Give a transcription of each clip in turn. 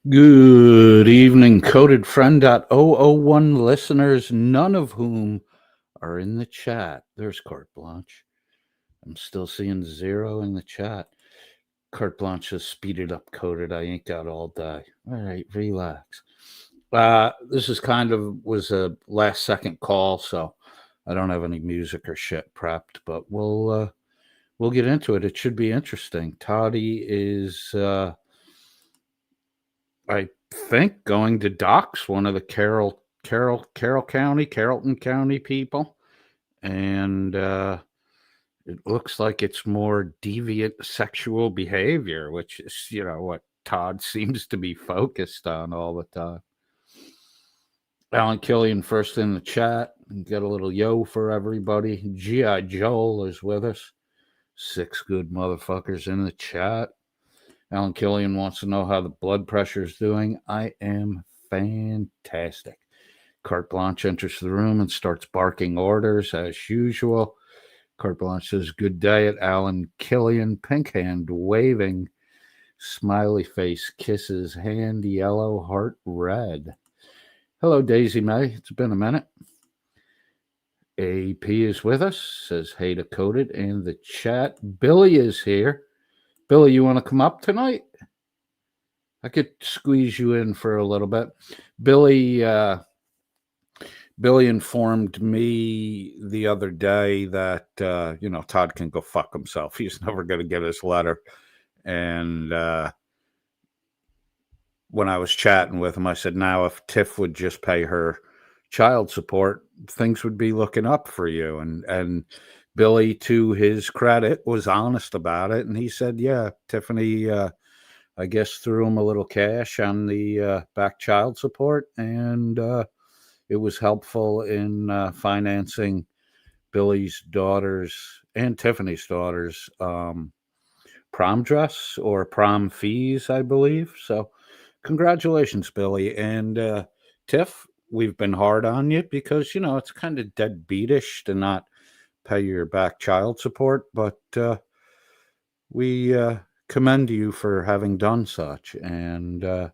Good evening, Coded Friend. 001 listeners, none of whom are in the chat. There's Carte Blanche. I'm still seeing zero in the chat. Carte Blanche has speeded up Coded. I ain't got all day. All right, relax. This is was a last second call, so I don't have any music or shit prepped, but we'll get into it. It should be interesting. Toddy is I think going to Doxx, one of the Carrollton County people, and it looks like it's more deviant sexual behavior, which is what Todd seems to be focused on all the time. Alan Killian first in the chat. Got a little yo for everybody. G.I. Joel is with us. 6 good motherfuckers in the chat. Alan Killian wants to know how the blood pressure is doing. I am fantastic. Carte Blanche enters the room and starts barking orders as usual. Carte Blanche says, "Good day" at Alan Killian. Pink hand waving. Smiley face kisses. Hand yellow, heart red. Hello, Daisy May. It's been a minute. AP is with us. Says, hey to Coded in the chat. Billy is here. Billy, you want to come up tonight? I could squeeze you in for a little bit. Billy informed me the other day that Todd can go fuck himself. He's never going to get his letter. And when I was chatting with him, I said, now if Tiff would just pay her child support, things would be looking up for you. And Billy, to his credit, was honest about it. And he said, yeah, Tiffany, I guess, threw him a little cash on the back child support. And it was helpful in financing Billy's daughter's and Tiffany's daughter's prom dress or prom fees, I believe. So congratulations, Billy. And Tiff, we've been hard on you because, it's kind of deadbeatish to not pay your back child support, but we commend you for having done such, and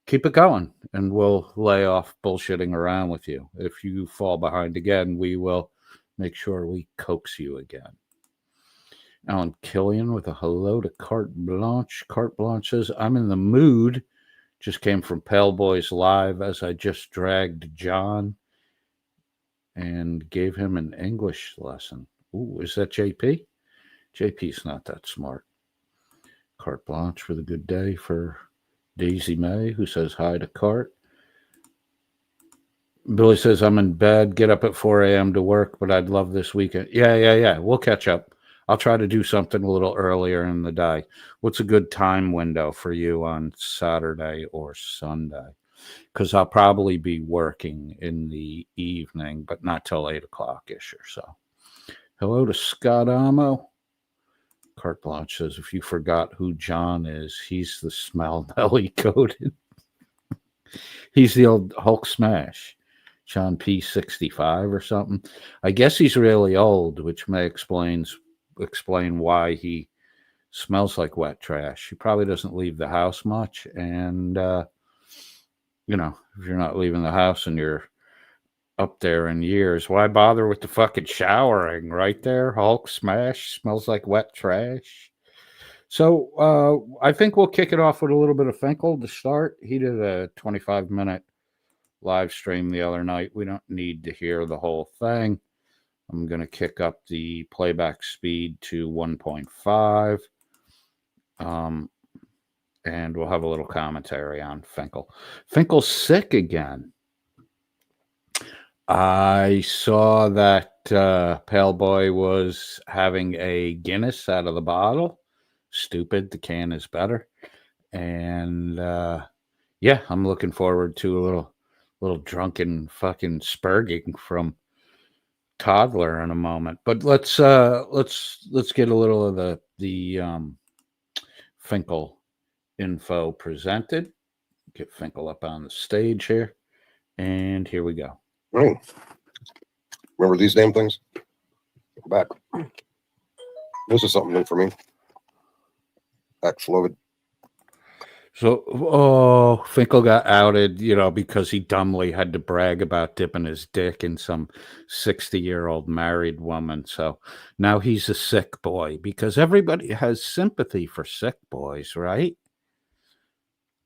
keep it going, and we'll lay off bullshitting around with you. If you fall behind again, we will make sure we coax you again. Alan Killian with a hello to Carte Blanche. Carte Blanche says, I'm in the mood. Just came from Pale Boys Live as I just dragged John and gave him an English lesson. Ooh, is that JP? JP's not that smart. Carte Blanche with a good day for Daisy May, who says hi to Carte. Billy says, I'm in bed, get up at 4 a.m. to work, but I'd love this weekend. Yeah. We'll catch up. I'll try to do something a little earlier in the day. What's a good time window for you on Saturday or Sunday? Because I'll probably be working in the evening, but not till 8 o'clock-ish or so. Hello to Scott Amo. Carte Blanche says, if you forgot who John is, he's the smell belly coated. He's the old Hulk smash. John P65 or something. I guess he's really old, which may explain why he smells like wet trash. He probably doesn't leave the house much, and if you're not leaving the house and you're up there in years, why bother with the fucking showering? Right there, Hulk smash, smells like wet trash. So I think we'll kick it off with a little bit of Finkel to start. He did a 25-minute live stream the other night. We don't need to hear the whole thing. I'm going to kick up the playback speed to 1.5. And we'll have a little commentary on Finkel. Finkel's sick again. I saw that Pale Boy was having a Guinness out of the bottle. Stupid. The can is better. And I'm looking forward to a little drunken fucking spurging from Toddler in a moment. But let's get a little of the Finkel info presented. Get Finkel up on the stage here, and here we go. Right. Remember these damn things? Back. This is something new for me. Packfluid. So, oh, Finkel got outed, because he dumbly had to brag about dipping his dick in some 60-year-old married woman. So now he's a sick boy because everybody has sympathy for sick boys, right?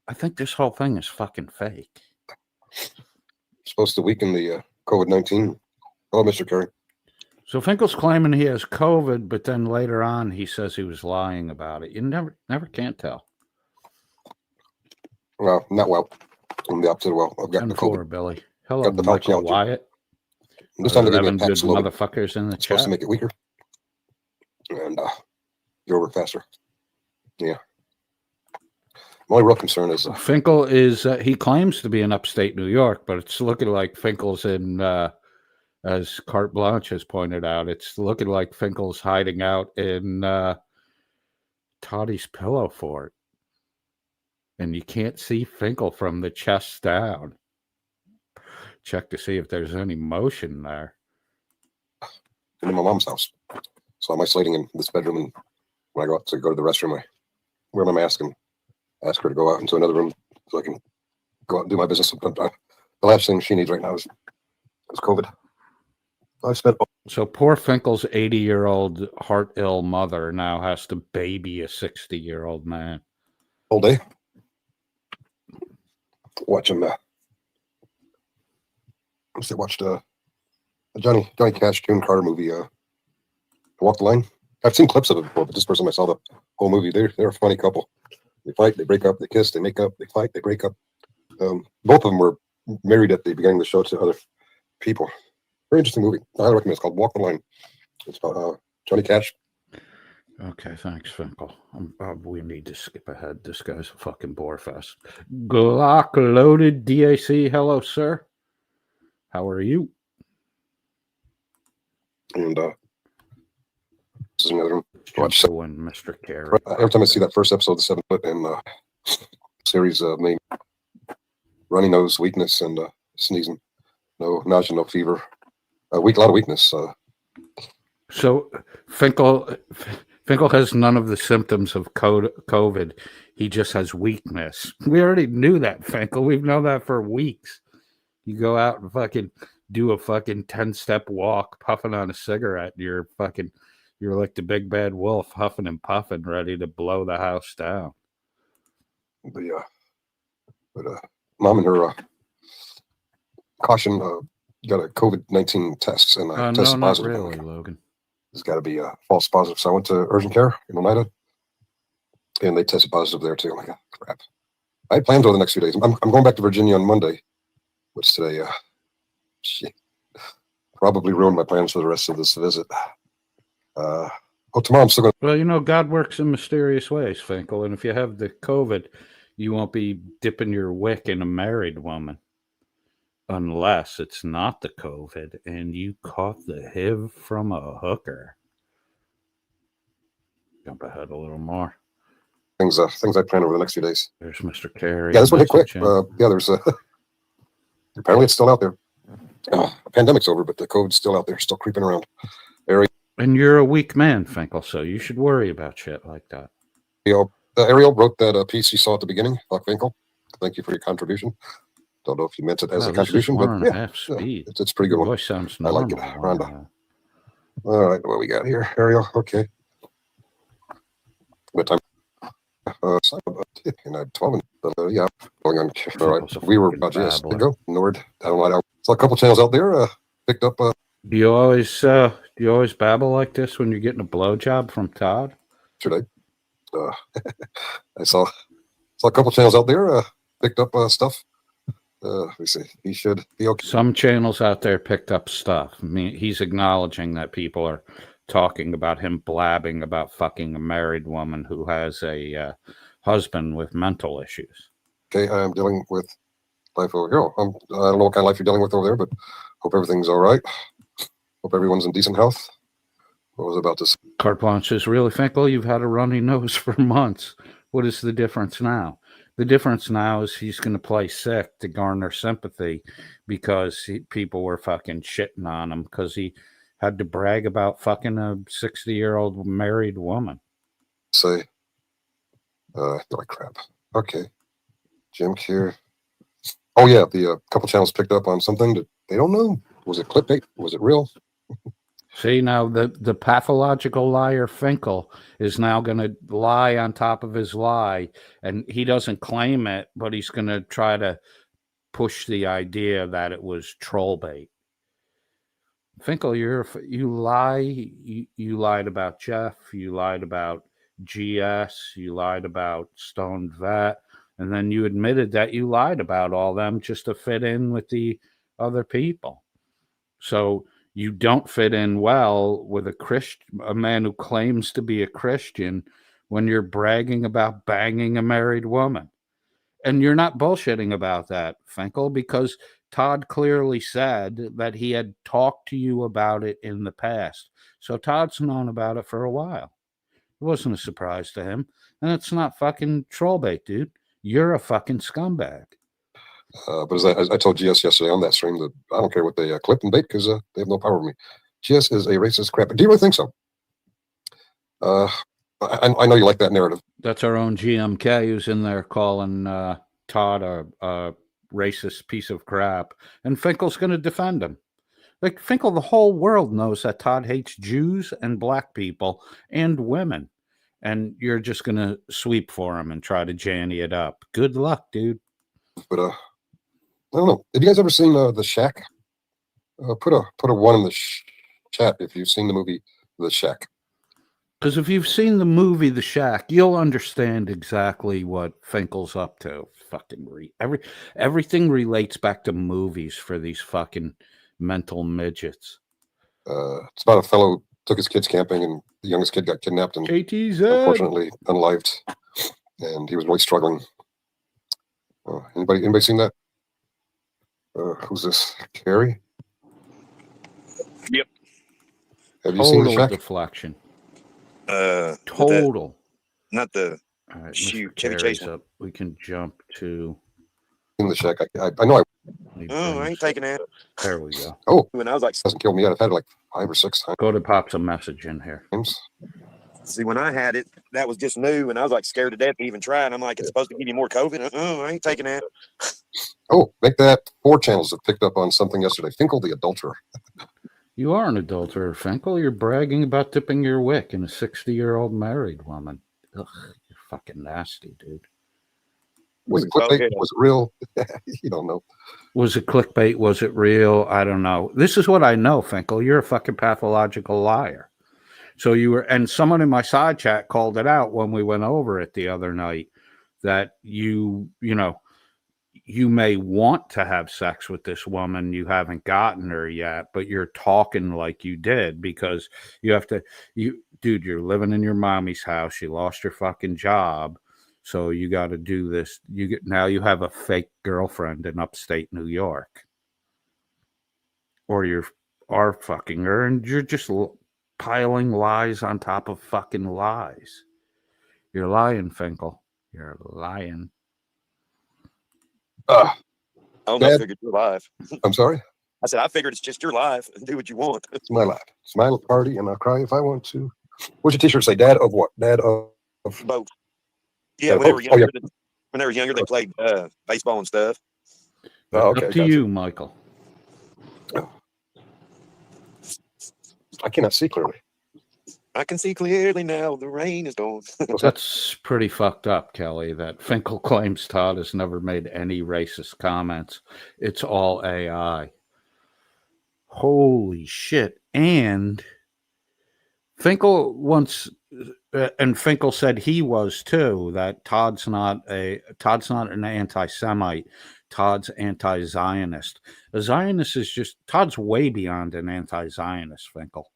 I think this whole thing is fucking fake. Supposed to weaken the COVID-19. Hello, Mr. Kerry. So Finkel's claiming he has COVID, but then later on he says he was lying about it. You never can't tell. Well, not well. I'm the opposite of well. I've got the COVID. Billy. Hello, Got the Michael functionality. Wyatt. This time they gave me a 11 good Paxlovid. motherfuckers in the It's supposed to chat. make it weaker and get over faster. Yeah. My only real concern is Finkel is he claims to be in upstate New York, but it's looking like Finkel's in as Carte Blanche has pointed out, it's looking like Finkel's hiding out in Toddy's pillow fort. And you can't see Finkel from the chest down. Check to see if there's any motion there. I'm in my mom's house. So I'm isolating in this bedroom, and when I go out to go to the restroom, I wear my mask and ask her to go out into another room so I can go out and do my business. The last thing she needs right now is COVID. I've spent So poor Finkel's 80-year-old heart-ill mother now has to baby a 60-year-old man. all day watching watched a Johnny Cash, June Carter movie, Walk the Line. I've seen clips of it before, but this person I saw the whole movie. They're a funny couple. They fight, they break up, they kiss, they make up, they fight, they break up. Both of them were married at the beginning of the show to other people. Very interesting movie. I highly recommend it. It's called Walk the Line. It's about Johnny Cash. Okay, thanks, Finkel. We need to skip ahead. This guy's a fucking bore fest. Glock loaded DAC. Hello, sir. How are you? And this is another one. Watch one, Mr. Carey. Every time I see that first episode of the 7 Foot and series named runny nose, weakness, and sneezing, no nausea, no fever, a lot of weakness. So Finkel has none of the symptoms of COVID. He just has weakness. We already knew that, Finkel. We've known that for weeks. You go out and fucking do a fucking 10-step walk, puffing on a cigarette. You're like the big bad wolf, huffing and puffing, ready to blow the house down. But mom and her caution got a COVID-19 test, and I tested positive. No, not really, Logan. It's got to be a false positive. So I went to urgent care in Oneida, and they tested positive there too. I'm like, oh, crap. I had plans over the next few days. I'm going back to Virginia on Monday. What's today? Shit. Probably ruined my plans for the rest of this visit. Tomorrow I'm still going. Well, God works in mysterious ways, Finkel. And if you have the COVID, you won't be dipping your wick in a married woman. Unless it's not the COVID and you caught the HIV from a hooker. Jump ahead a little more. Things I plan over the next few days. There's Mr. Carey. Yeah, this one hit quick. There's apparently it's still out there. The pandemic's over, but the COVID's still out there, still creeping around. And you're a weak man, Finkel, so you should worry about shit like that. Ariel wrote that piece you saw at the beginning, Finkel. Thank you for your contribution. Don't know if you meant it as a contribution, but it's pretty good. Voice sounds normal. I like it. Rhonda. All right, what we got here, Ariel? Okay. What time? 12. Yeah, going on. All right, we were about yes. There you go. Nord. I don't know. So a couple channels out there picked up. Do you always babble like this when you're getting a blowjob from Todd? Should I? I saw a couple channels out there picked up stuff. Let me see. He should be okay. Some channels out there picked up stuff. I mean, he's acknowledging that people are talking about him blabbing about fucking a married woman who has a husband with mental issues. Okay, I'm dealing with life over here. I don't know what kind of life you're dealing with over there, but hope everything's all right. Hope everyone's in decent health. What was I about to say? Carte Blanche says, really, Finkel, you've had a runny nose for months. What is the difference now? The difference now is he's going to play sick to garner sympathy because people were fucking shitting on him because he had to brag about fucking a 60-year-old married woman. Say, like crap. Okay. Jim Keir. Oh yeah, the couple channels picked up on something that they don't know. Was it clickbait? Was it real? See, now the pathological liar Finkel is now going to lie on top of his lie, and he doesn't claim it, but he's going to try to push the idea that it was troll bait. Finkel, you lie. You lied about Jeff. You lied about GS. You lied about Stone Vet, and then you admitted that you lied about all them just to fit in with the other people. So you don't fit in well with a man who claims to be a Christian, when you're bragging about banging a married woman. And you're not bullshitting about that, Finkel, because Todd clearly said that he had talked to you about it in the past. So Todd's known about it for a while. It wasn't a surprise to him. And it's not fucking troll bait, dude. You're a fucking scumbag. But as I told GS yesterday on that stream, that I don't care what they clip and bait, because they have no power over me. GS is a racist crap. Do you really think so? I know you like that narrative. That's our own GMK who's in there calling Todd a racist piece of crap, and Finkel's going to defend him. Like, Finkel, the whole world knows that Todd hates Jews and black people and women, and you're just going to sweep for him and try to janny it up. Good luck, dude. But I don't know. Have you guys ever seen The Shack? Put a one in the chat if you've seen the movie The Shack. Because if you've seen the movie The Shack, you'll understand exactly what Finkel's up to. Fucking everything relates back to movies for these fucking mental midgets. It's about a fellow who took his kids camping, and the youngest kid got kidnapped and unfortunately unalived, and he was really struggling. Anybody seen that? Who's this? Carrie? Yep. Have you seen The Shack? Deflection. Total. Not the All right, shoot. Mr. Chevy Carey's Chase. up. We can jump to. In The Shack. I know. I ain't taking that. There we go. Oh, When I was like, hasn't killed me yet. I've had it like 5 or 6 times. Go to pops a message in here. see, when I had it, that was just new, and I was like scared to death to even try. And I'm like, it's supposed to give you more COVID. I ain't taking that. Oh, make that 4 channels that picked up on something yesterday. Finkel, the adulterer. You are an adulterer, Finkel. You're bragging about dipping your wick in a 60-year-old married woman. Ugh, you're fucking nasty, dude. Was it clickbait? Was it real? You don't know. Was it clickbait? Was it real? I don't know. This is what I know, Finkel. You're a fucking pathological liar. So you were, and someone in my side chat called it out when we went over it the other night, that you may want to have sex with this woman. You haven't gotten her yet, but you're talking like you did because you have to, dude, you're living in your mommy's house. You lost your fucking job. So you got to do this. Now you have a fake girlfriend in upstate New York, or you are fucking her, and you're just piling lies on top of fucking lies. You're lying, Finkel. You're lying. I figured you're live. I'm sorry? I said, I figured it's just your life. Do what you want. It's my life. It's my party, and I'll cry if I want to. What's your t-shirt say? Dad of what? Dad of both. Yeah, when they were younger, they played baseball and stuff. Oh, okay. Up to you, Michael. I cannot see clearly. I can see clearly now. The rain is gone. That's pretty fucked up, Kelly, that Finkel claims Todd has never made any racist comments. It's all AI. Holy shit. And Finkel once, and Finkel said he was too, that Todd's not an anti-Semite. Todd's anti-Zionist. A Zionist is just, Todd's way beyond an anti-Zionist, Finkel.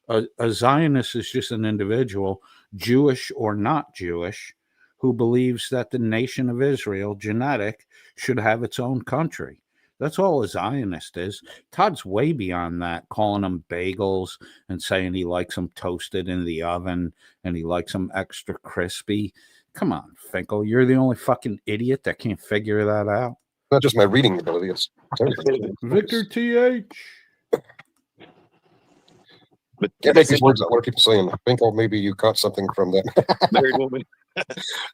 A Zionist is just an individual, Jewish or not Jewish, who believes that the nation of Israel, genetic, should have its own country. That's all a Zionist is. Todd's way beyond that, calling them bagels and saying he likes them toasted in the oven and he likes them extra crispy. Come on, Finkel. You're the only fucking idiot that can't figure that out. Not just my reading ability, it's everything. Victor TH. But Can't make these words out. What are people saying? Finkel, maybe you caught something from that. married woman.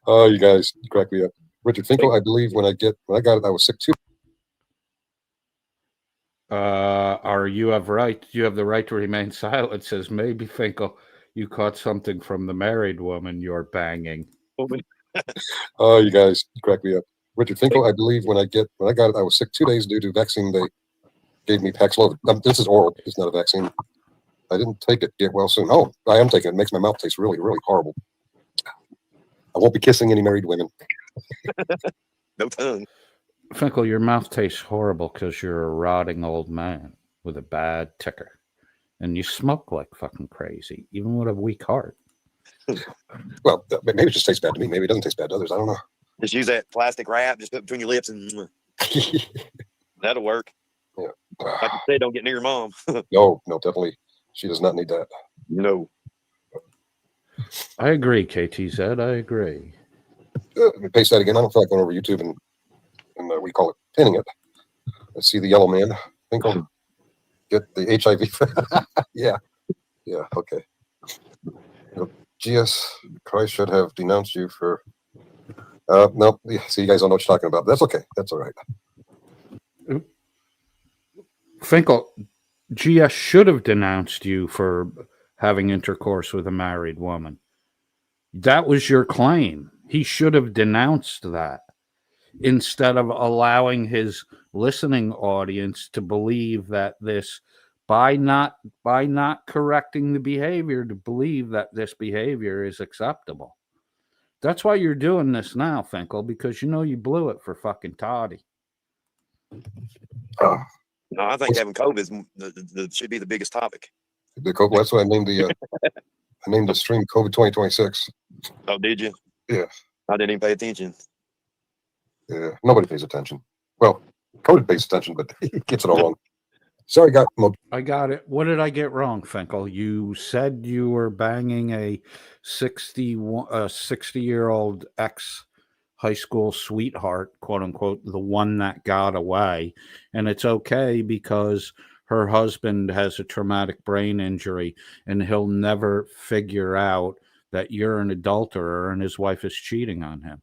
Oh, you guys crack me up. Richard Finkel, I believe when I got it, I was sick too. Or you have the right to remain silent, says maybe Finkel, you caught something from the married woman you're banging. Oh, you guys crack me up. Richard Finkel, I believe when I got it, I was sick 2 days due to vaccine. They gave me Paxlovid. This is oral. It's not a vaccine. I didn't take it. Get well soon. Oh, I am taking it. It makes my mouth taste really, really horrible. I won't be kissing any married women. No tongue. Finkel, your mouth tastes horrible because you're a rotting old man with a bad ticker. And you smoke like fucking crazy, even with a weak heart. Well, maybe it just tastes bad to me. Maybe it doesn't taste bad to others. I don't know. Just use that plastic wrap, just put it between your lips, and that'll work. Yeah. Like you said, don't get near your mom. No, definitely. She does not need that. No. I agree, KTZ. I agree. Let me paste that again. I don't feel like going over YouTube and we call it pinning it. Let's see the yellow man. Finkel, get the HIV. Yeah. Okay. GS Christ should have denounced you for. No. See, you guys don't know what you're talking about. That's okay. That's all right. Finkel, GS should have denounced you for having intercourse with a married woman. That was your claim. He should have denounced that instead of allowing his listening audience to believe that this, by not correcting the behavior, to believe that this behavior is acceptable. That's why you're doing this now, Finkel, because you know you blew it for fucking Toddy. No, I think having COVID should be the biggest topic. The COVID. That's what I named the. I named the stream COVID 2026. Oh, did you? Yeah. I didn't even pay attention. Yeah. Nobody pays attention. Well, COVID pays attention, but he gets it all wrong. Sorry, I got it. What did I get wrong, Finkel? You said you were banging a 60-year-old ex high school sweetheart, quote unquote, the one that got away, and it's okay because her husband has a traumatic brain injury and he'll never figure out that you're an adulterer and his wife is cheating on him.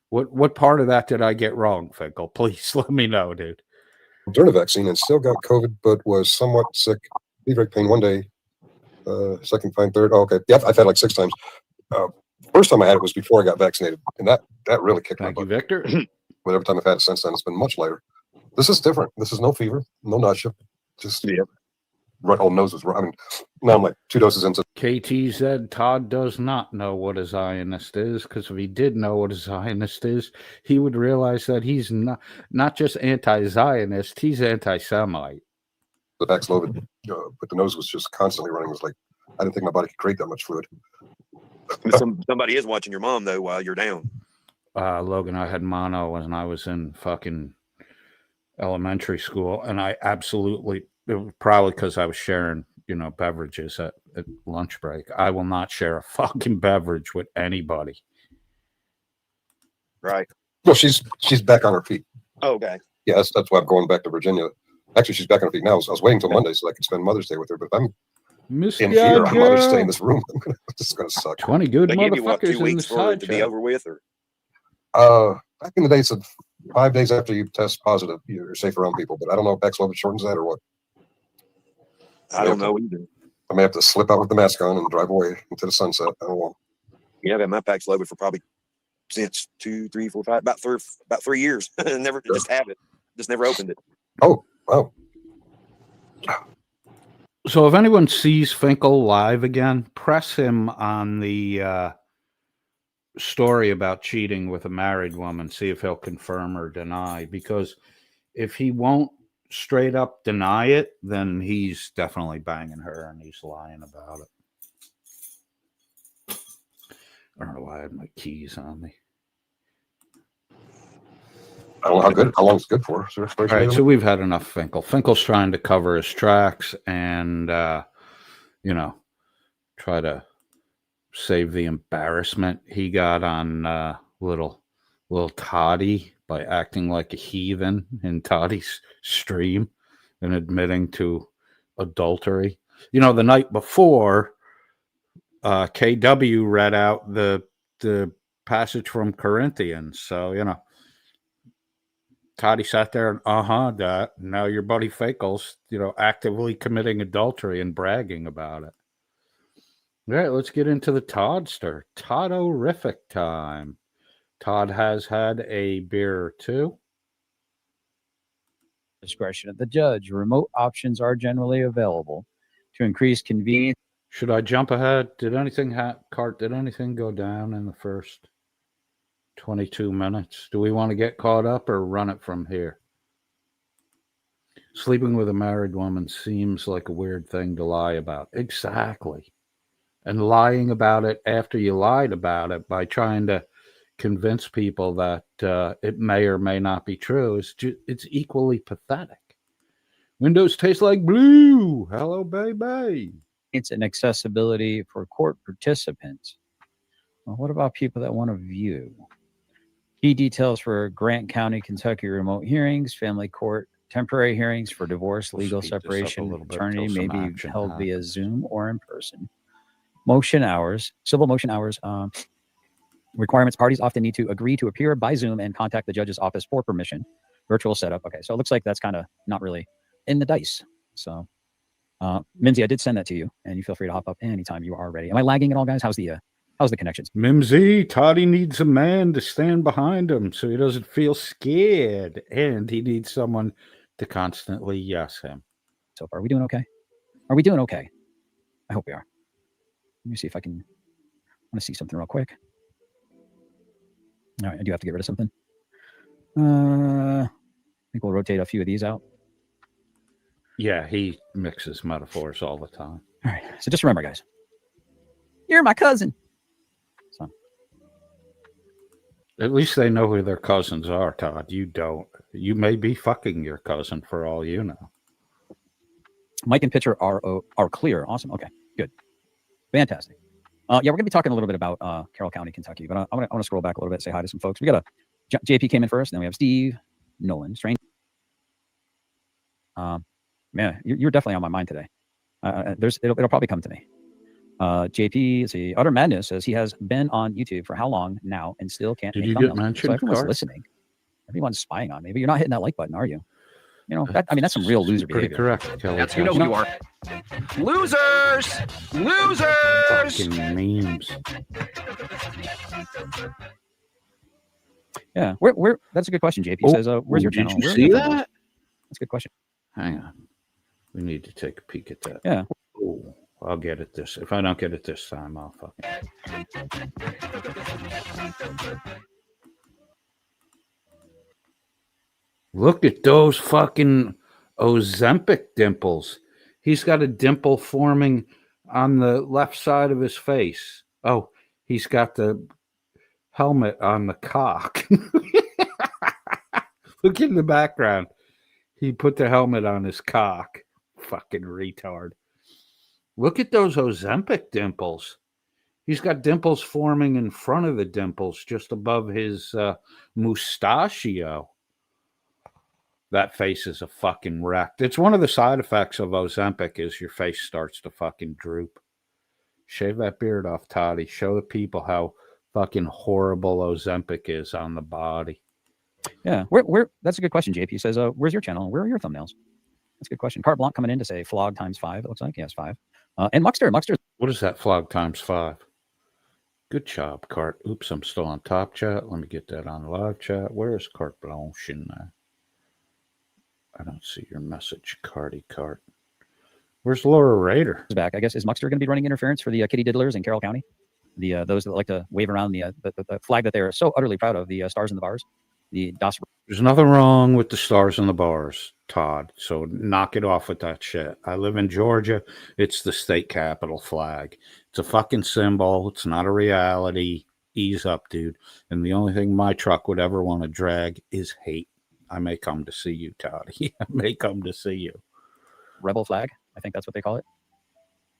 What part of that did I get wrong, Finkel? Please let me know, dude. Moderna vaccine and still got COVID, but was somewhat sick. Fever, pain one day, second, fine, third. Oh, okay. Yeah, I've had like 6 times. First time I had it was before I got vaccinated, and that really kicked my butt. Thank you, Victor. But every time I've had it since then, it's been much lighter. This is different. This is no fever, no nausea. Just right, old nose was right. I mean, now I'm like 2 doses into. KTZ, Todd does not know what a Zionist is, because if he did know what a Zionist is, he would realize that he's not just anti-Zionist, he's anti-Semite. The Paxlovid, but the nose was just constantly running. It was like, I didn't think my body could create that much fluid. Somebody is watching your mom, though, while you're down. Logan, I had mono when I was in fucking elementary school, and I absolutely, it was probably because I was sharing, beverages at lunch break. I will not share a fucking beverage with anybody. Right. No, she's back on her feet. Oh, okay. Yeah, that's why I'm going back to Virginia. Actually, she's back on her feet now. I was waiting till Monday so I could spend Mother's Day with her, but if I'm in here, I'm Mother's Day in this room. This is gonna suck. 20 good they motherfuckers give you, what, 2 in weeks the for it side to be over with, or? Back in the days of 5 days after you test positive, you're safe around people. But I don't know if Paxlovid shortens that or what. I don't know either. I may have to slip out with the mask on and drive away into the sunset. I don't know. Yeah, I've had my Paxlovid for probably since 2, 3, 4, 5, about 3 years. Never just have it. Just never opened it. Oh, wow. So if anyone sees Finkel live again, press him on the story about cheating with a married woman, see if he'll confirm or deny, because if he won't straight up deny it, then he's definitely banging her and he's lying about it. I don't know why I had my keys on me. I don't know how long it's good for. All right, so we've had enough Finkel. Finkel's trying to cover his tracks and try to save the embarrassment he got on little Toddy by acting like a heathen in Toddy's stream and admitting to adultery. The night before, KW read out the the passage from Corinthians. So, you know, Toddy sat there and that. Now your buddy Finkel's, you know, actively committing adultery and bragging about it. All right, let's get into the Toddster. Toddorific time. Todd has had a beer or two. Discretion of the judge. Remote options are generally available to increase convenience. Should I jump ahead? Did anything did anything go down in the first 22 minutes? Do we want to get caught up or run it from here? Sleeping with a married woman seems like a weird thing to lie about. Exactly. And lying about it after you lied about it by trying to convince people that it may or may not be true it's equally pathetic. Windows taste like blue. Hello, baby. It's an accessibility for court participants. Well, what about people that want to view? Key details for Grant County, Kentucky remote hearings, family court, temporary hearings for divorce, legal separation, attorney may be held via Zoom or in person. Motion hours, civil motion hours, requirements. Parties often need to agree to appear by Zoom and contact the judge's office for permission. Virtual setup. Okay, so it looks like that's kind of not really in the dice. So, Mimsy, I did send that to you, and you feel free to hop up anytime you are ready. Am I lagging at all, guys? How's the connections? Mimsy, Toddy needs a man to stand behind him so he doesn't feel scared, and he needs someone to constantly yes him. So far, are we doing okay? Are we doing okay? I hope we are. Let me see if I can. I want to see something real quick. All right, I do have to get rid of something. I think we'll rotate a few of these out. Yeah, he mixes metaphors all the time. All right, so just remember, guys, you're my cousin. So at least they know who their cousins are, Todd. You don't. You may be fucking your cousin for all you know. Mic and picture are clear. Awesome. Okay, good. Fantastic. Yeah, we're going to be talking a little bit about Carroll County, Kentucky, but I want to scroll back a little bit, say hi to some folks. We got JP came in first, and then we have Steve, Nolan, Strange. Man, you're definitely on my mind today. It'll probably come to me. JP, let's see, Utter Madness says he has been on YouTube for how long now and still can't. Did make you thumbnails. get mentioned? So everyone's listening. Everyone's spying on me, but you're not hitting that like button, are you? You know, that's some real loser pretty behavior. Correct, Kelly. That's who you are. Losers! Losers! Fucking memes. Yeah, where? That's a good question. JP says, "Where's your channel?" Did you see that? That's a good question. Hang on, we need to take a peek at that. Yeah. Oh, I'll get it this. If I don't get it this time, I'll fucking. Look at those fucking Ozempic dimples. He's got a dimple forming on the left side of his face. Oh, he's got the helmet on the cock. Look in the background. He put the helmet on his cock. Fucking retard. Look at those Ozempic dimples. He's got dimples forming in front of the dimples, just above his mustachio. That face is a fucking wreck. It's one of the side effects of Ozempic is your face starts to fucking droop. Shave that beard off, Toddy. Show the people how fucking horrible Ozempic is on the body. Yeah, where? That's a good question. JP says, "Where's your channel? Where are your thumbnails?" That's a good question. Carte Blanc coming in to say flog times 5. It looks like yes, 5. And Muckster. What is that? Flog times 5. Good job, Carte. Oops, I'm still on top chat. Let me get that on live chat. Where is Carte Blanche in there? I don't see your message, Carte. Where's Laura Rader? Is back. I guess is Muckster going to be running interference for the kitty diddlers in Carroll County? The those that like to wave around the flag that they're so utterly proud of, the stars in the bars. The DOS. There's nothing wrong with the stars and the bars, Todd. So knock it off with that shit. I live in Georgia. It's the state capital flag. It's a fucking symbol. It's not a reality. Ease up, dude. And the only thing my truck would ever want to drag is hate. I may come to see you, Toddy. I may come to see you. Rebel flag. I think that's what they call it.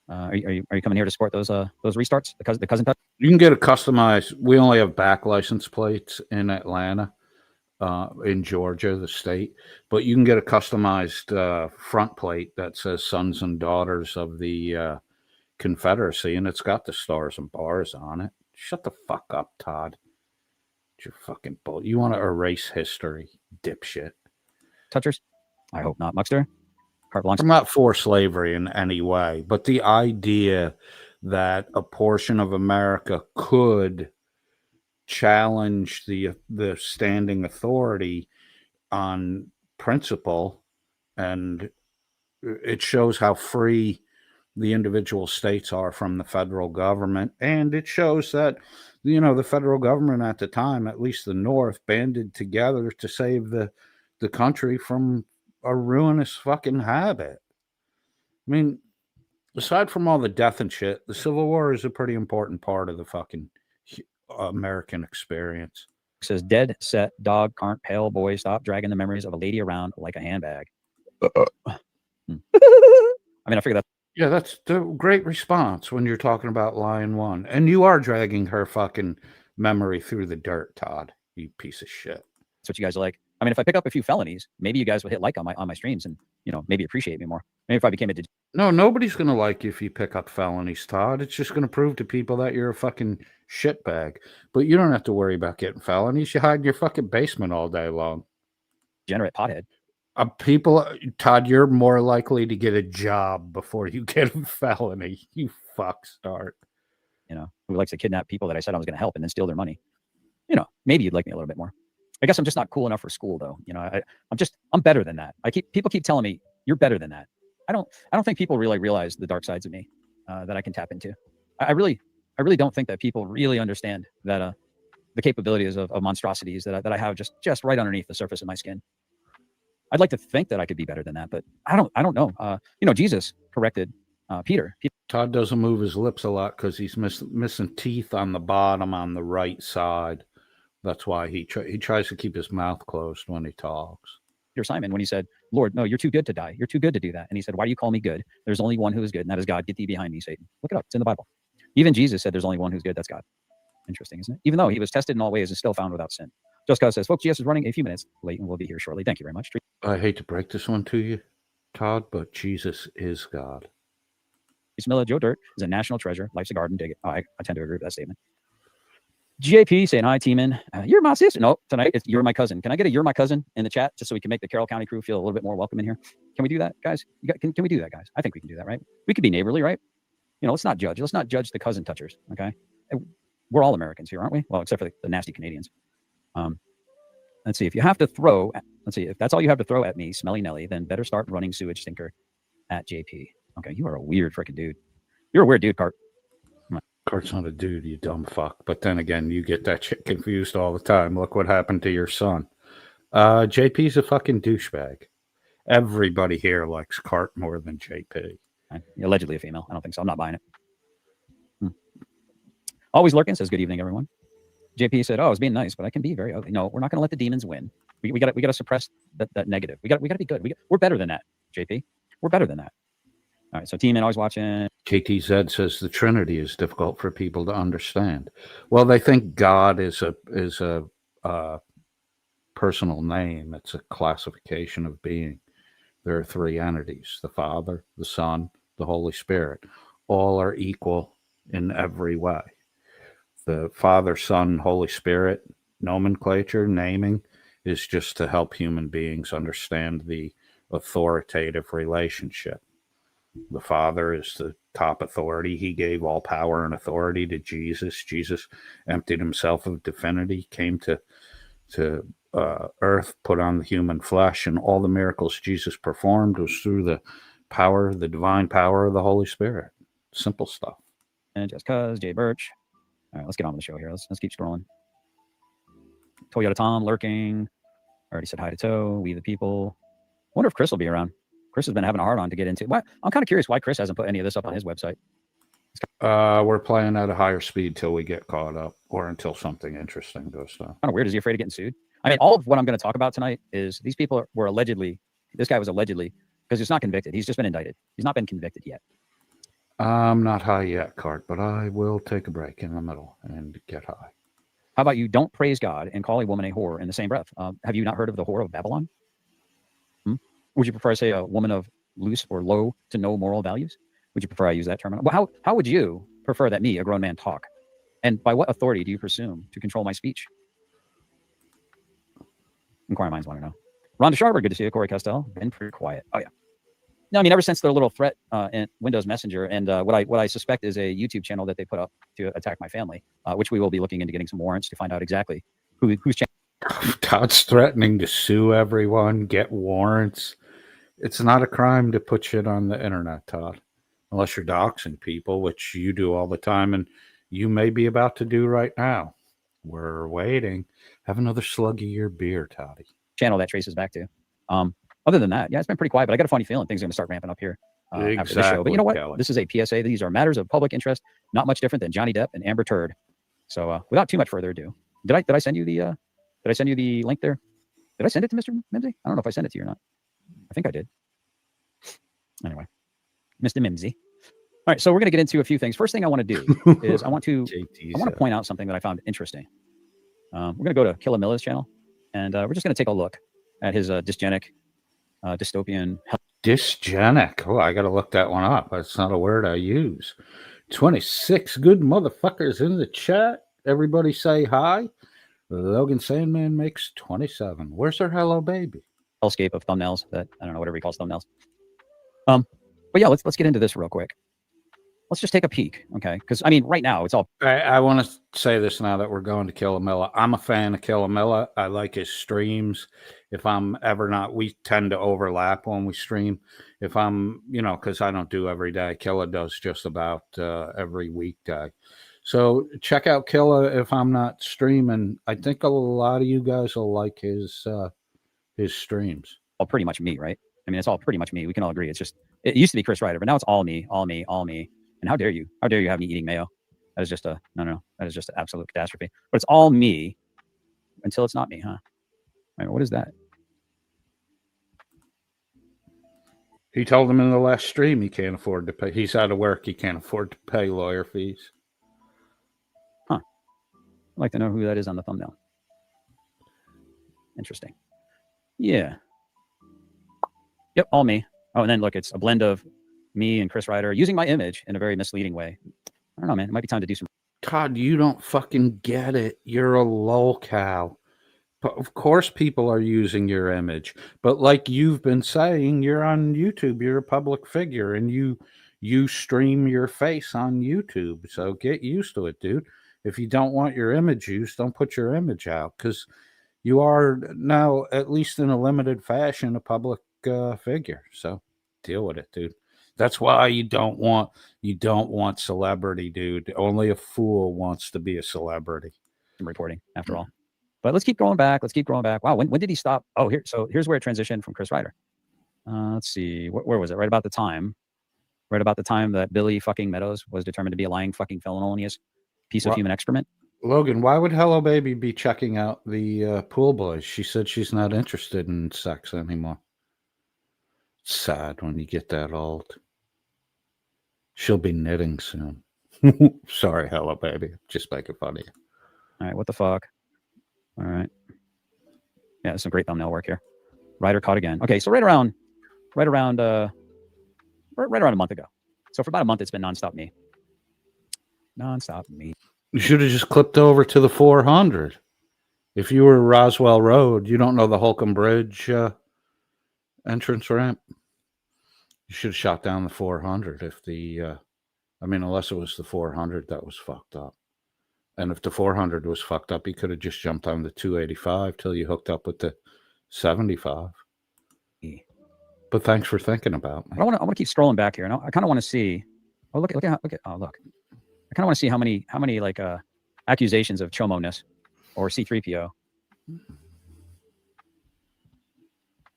Are you coming here to support those restarts? The cousin touch? You can get a customized. We only have back license plates in Atlanta. In Georgia, the state, but you can get a customized front plate that says Sons and Daughters of the Confederacy, and it's got the stars and bars on it. Shut the fuck up, Todd. You're fucking bull. You want to erase history, dipshit. Touchers? I hope not. Muckster? Carte blanche? I'm not for slavery in any way, but the idea that a portion of America could challenge the standing authority on principle, and it shows how free the individual states are from the federal government, and it shows that the federal government at the time, at least the North, banded together to save the country from a ruinous fucking habit. I mean, aside from all the death and shit, the Civil War is a pretty important part of the fucking American experience. Says dead set dog can't pale boy stop dragging the memories of a lady around like a handbag. I mean, I figure that. Yeah, that's the great response when you're talking about Lion One, and you are dragging her fucking memory through the dirt, Todd. You piece of shit. That's what you guys are like. I mean, if I pick up a few felonies, maybe you guys would hit like on my streams and maybe appreciate me more. Maybe if I became a no, nobody's gonna like you if you pick up felonies, Todd. It's just gonna prove to people that you're a fucking shitbag. But you don't have to worry about getting felonies. You hide in your fucking basement all day long. degenerate pothead. People, Todd, you're more likely to get a job before you get a felony. You fuck start. Who likes to kidnap people that I said I was going to help and then steal their money. Maybe you'd like me a little bit more. I guess I'm just not cool enough for school, though. I'm better than that. People keep telling me you're better than that. I don't think people really realize the dark sides of me that I can tap into. I really don't think that people really understand that the capabilities of monstrosities that I have just right underneath the surface of my skin. I'd like to think that I could be better than that, but I don't know. Jesus corrected Peter. Todd doesn't move his lips a lot because he's missing teeth on the bottom on the right side. That's why he tries to keep his mouth closed when he talks. Peter Simon, when he said, "Lord, no, you're too good to die. You're too good to do that." And he said, "Why do you call me good? There's only one who is good, and that is God. Get thee behind me, Satan." Look it up. It's in the Bible. Even Jesus said there's only one who's good. That's God. Interesting, isn't it? Even though he was tested in all ways and still found without sin. Just Cause says, folks, GS is running a few minutes late and we'll be here shortly. Thank you very much. I hate to break this one to you, Todd, but Jesus is God. Bismillah, Joe Dirt is a national treasure. Life's a garden. Dig it. I tend to agree with that statement. GAP saying, hi, T-Man. You're my sister. No, tonight you're my cousin. Can I get a you're my cousin in the chat just so we can make the Carroll County crew feel a little bit more welcome in here? Can we do that, guys? Can we do that, guys? I think we can do that, right? We could be neighborly, right? Let's not judge. Let's not judge the cousin touchers, okay? We're all Americans here, aren't we? Well, except for the nasty Canadians. Let's see. If that's all you have to throw at me, Smelly Nelly, then better start running sewage stinker at JP. Okay, you are a weird freaking dude. You're a weird dude, Cart. Cart's not a dude, you dumb fuck. But then again, you get that shit confused all the time. Look what happened to your son. JP's a fucking douchebag. Everybody here likes Cart more than JP. Allegedly a female. I don't think so. I'm not buying it. Always lurking says, good evening, everyone. JP said, "Oh, I was being nice, but I can be very ugly." No, we're not going to let the demons win. We got to suppress that negative. We got to be good. We're better than that, JP. We're better than that. All right. So, T-Man always watching. KTZ says the Trinity is difficult for people to understand. Well, they think God is a personal name. It's a classification of being. There are three entities: the Father, the Son, the Holy Spirit. All are equal in every way. The Father, Son, Holy Spirit nomenclature, naming, is just to help human beings understand the authoritative relationship. The Father is the top authority. He gave all power and authority to Jesus. Jesus emptied himself of divinity, came to earth, put on the human flesh, and all the miracles Jesus performed was through the divine power of the Holy Spirit. Simple stuff. And just cause, Jay Birch. All right, let's get on with the show here. Let's keep scrolling. Toyota Tom lurking. Already said hi to Toe. We the people. Wonder if Chris will be around. Chris has been having a hard on to get into. I'm kind of curious why Chris hasn't put any of this up on his website. We're playing at a higher speed till we get caught up or until something interesting goes down. Kind of weird. Is he afraid of getting sued? I mean, all of what I'm going to talk about tonight is these people were allegedly, this guy was allegedly, because he's not convicted. He's just been indicted. He's not been convicted yet. I'm not high yet, Cart, but I will take a break in the middle and get high. How about you don't praise God and call a woman a whore in the same breath? Have you not heard of the whore of Babylon? Would you prefer to say a woman of loose or low to no moral values? Would you prefer I use that term? Well, how would you prefer that me, a grown man, talk? And by what authority do you presume to control my speech? Inquiring minds want to know. Rhonda Sharber, good to see you. Corey Castell, been pretty quiet. Oh yeah. No, I mean ever since their little threat in Windows Messenger and what I suspect is a YouTube channel that they put up to attack my family, which we will be looking into getting some warrants to find out exactly whose channel. Todd's threatening to sue everyone, get warrants. It's not a crime to put shit on the internet, Todd, unless you're doxing people, which you do all the time, and you may be about to do right now. We're waiting. Have another slug of your beer, Toddy. Channel that traces back to. Other than that, yeah, it's been pretty quiet, but I got a funny feeling things are going to start ramping up here after this show. But you know what? Kelly. This is a PSA. These are matters of public interest, not much different than Johnny Depp and Amber Turd. So without too much further ado, did I send you the link there? Did I send it to Mr. Mimsy? I don't know if I sent it to you or not. I think I did. Anyway, Mr. Mimsy. All right, so we're going to get into a few things. First thing I want to do is I want to point out something that I found interesting. We're going to go to Kilamilla's channel, and we're just going to take a look at his dysgenic, dystopian. Dysgenic. Oh, I got to look that one up. That's not a word I use. 26 good motherfuckers in the chat. Everybody say hi. Logan Sandman makes 27. Where's her hello baby? Hellscape of thumbnails that I don't know, whatever he calls thumbnails. But yeah, let's get into this real quick. Let's just take a peek, okay? Because I mean, right now it's all. I want to say this now that we're going to Killamilla. I'm a fan of Killamilla. I like his streams. If I'm ever not, we tend to overlap when we stream. If I'm, because I don't do every day. Killa does just about every weekday. So check out Killa if I'm not streaming. I think a lot of you guys will like his streams. All pretty much me, right? I mean, it's all pretty much me. We can all agree. It's just, it used to be Chris Ryder, but now it's all me, all me, all me. And how dare you? How dare you have me eating mayo? That is just no. That is just an absolute catastrophe. But it's all me until it's not me, huh? Right, what is that? He told him in the last stream he can't afford to pay. He's out of work. He can't afford to pay lawyer fees. Huh. I'd like to know who that is on the thumbnail. Interesting. Yeah. Yep, all me. Oh, and then look, it's a blend of me and Chris Ryder using my image in a very misleading way. I don't know, man. It might be time to do some. Todd, you don't fucking get it. You're a lolcow. But of course people are using your image. But like you've been saying, you're on YouTube. You're a public figure and you stream your face on YouTube. So get used to it, dude. If you don't want your image used, don't put your image out because you are now, at least in a limited fashion, a public figure. So deal with it, dude. That's why you don't want celebrity, dude. Only a fool wants to be a celebrity. Reporting after all. But let's keep going back. Wow, when did he stop? Oh, here's where it transitioned from Chris Ryder. Let's see. Where was it? Right about the time that Billy fucking Meadows was determined to be a lying fucking felonious piece of human excrement. Logan, why would Hello Baby be checking out the pool boys? She said she's not interested in sex anymore. Sad when you get that old. She'll be knitting soon. Sorry, Hello Baby. Just making fun of you. All right, what the fuck? All right. Yeah, some great thumbnail work here. Ryder caught again. Okay, so right around a month ago. So for about a month, it's been nonstop me. You should have just clipped over to the 400. If you were Roswell Road, you don't know the Holcomb Bridge entrance ramp. You should have shot down the 400 if unless it was the 400 that was fucked up. And if the 400 was fucked up, you could have just jumped on the 285 till you hooked up with the 75. But thanks for thinking about me. I want to keep scrolling back here. And I kind of want to see. Oh, look. I kind of want to see how many like accusations of chomo-ness or C-3PO.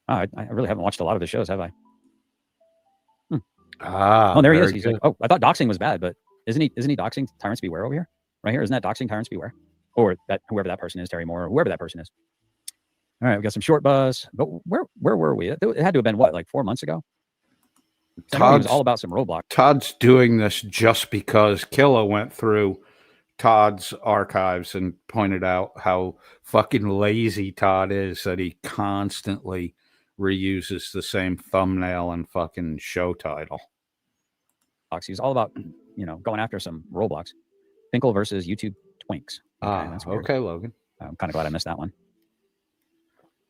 I really haven't watched a lot of the shows, have I? Oh, there he is. He's like, oh, I thought doxing was bad, but isn't he doxing Tyrants Beware over here? Right here, isn't that doxing Tyrants Beware? Or that whoever that person is, Terry Moore, or whoever that person is. All right, we got some short buzz. But where were we? It had to have been what, like 4 months ago? Todd's all about some Roblox. Todd's doing this just because Killa went through Todd's archives and pointed out how fucking lazy Todd is, that he constantly reuses the same thumbnail and fucking show title. He's all about, going after some Roblox. Finkel versus YouTube Twinks. That's weird. okay, Logan. I'm kind of glad I missed that one.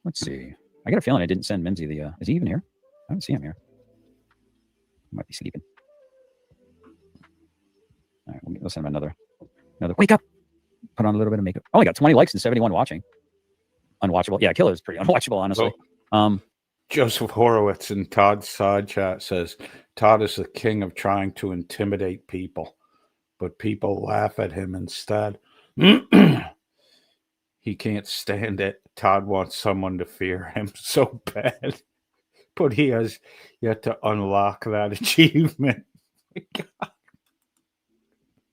Let's see. I got a feeling I didn't send Mimsy the. Is he even here? I don't see him here. He might be sleeping. All right, we'll send him another. Wake up. Put on a little bit of makeup. Only got 20 likes and 71 watching. Unwatchable. Yeah, Killer's pretty unwatchable, honestly. Joseph Horowitz in Todd's side chat says Todd is the king of trying to intimidate people, but people laugh at him instead. He can't stand it. Todd wants someone to fear him so bad, but he has yet to unlock that achievement. I'm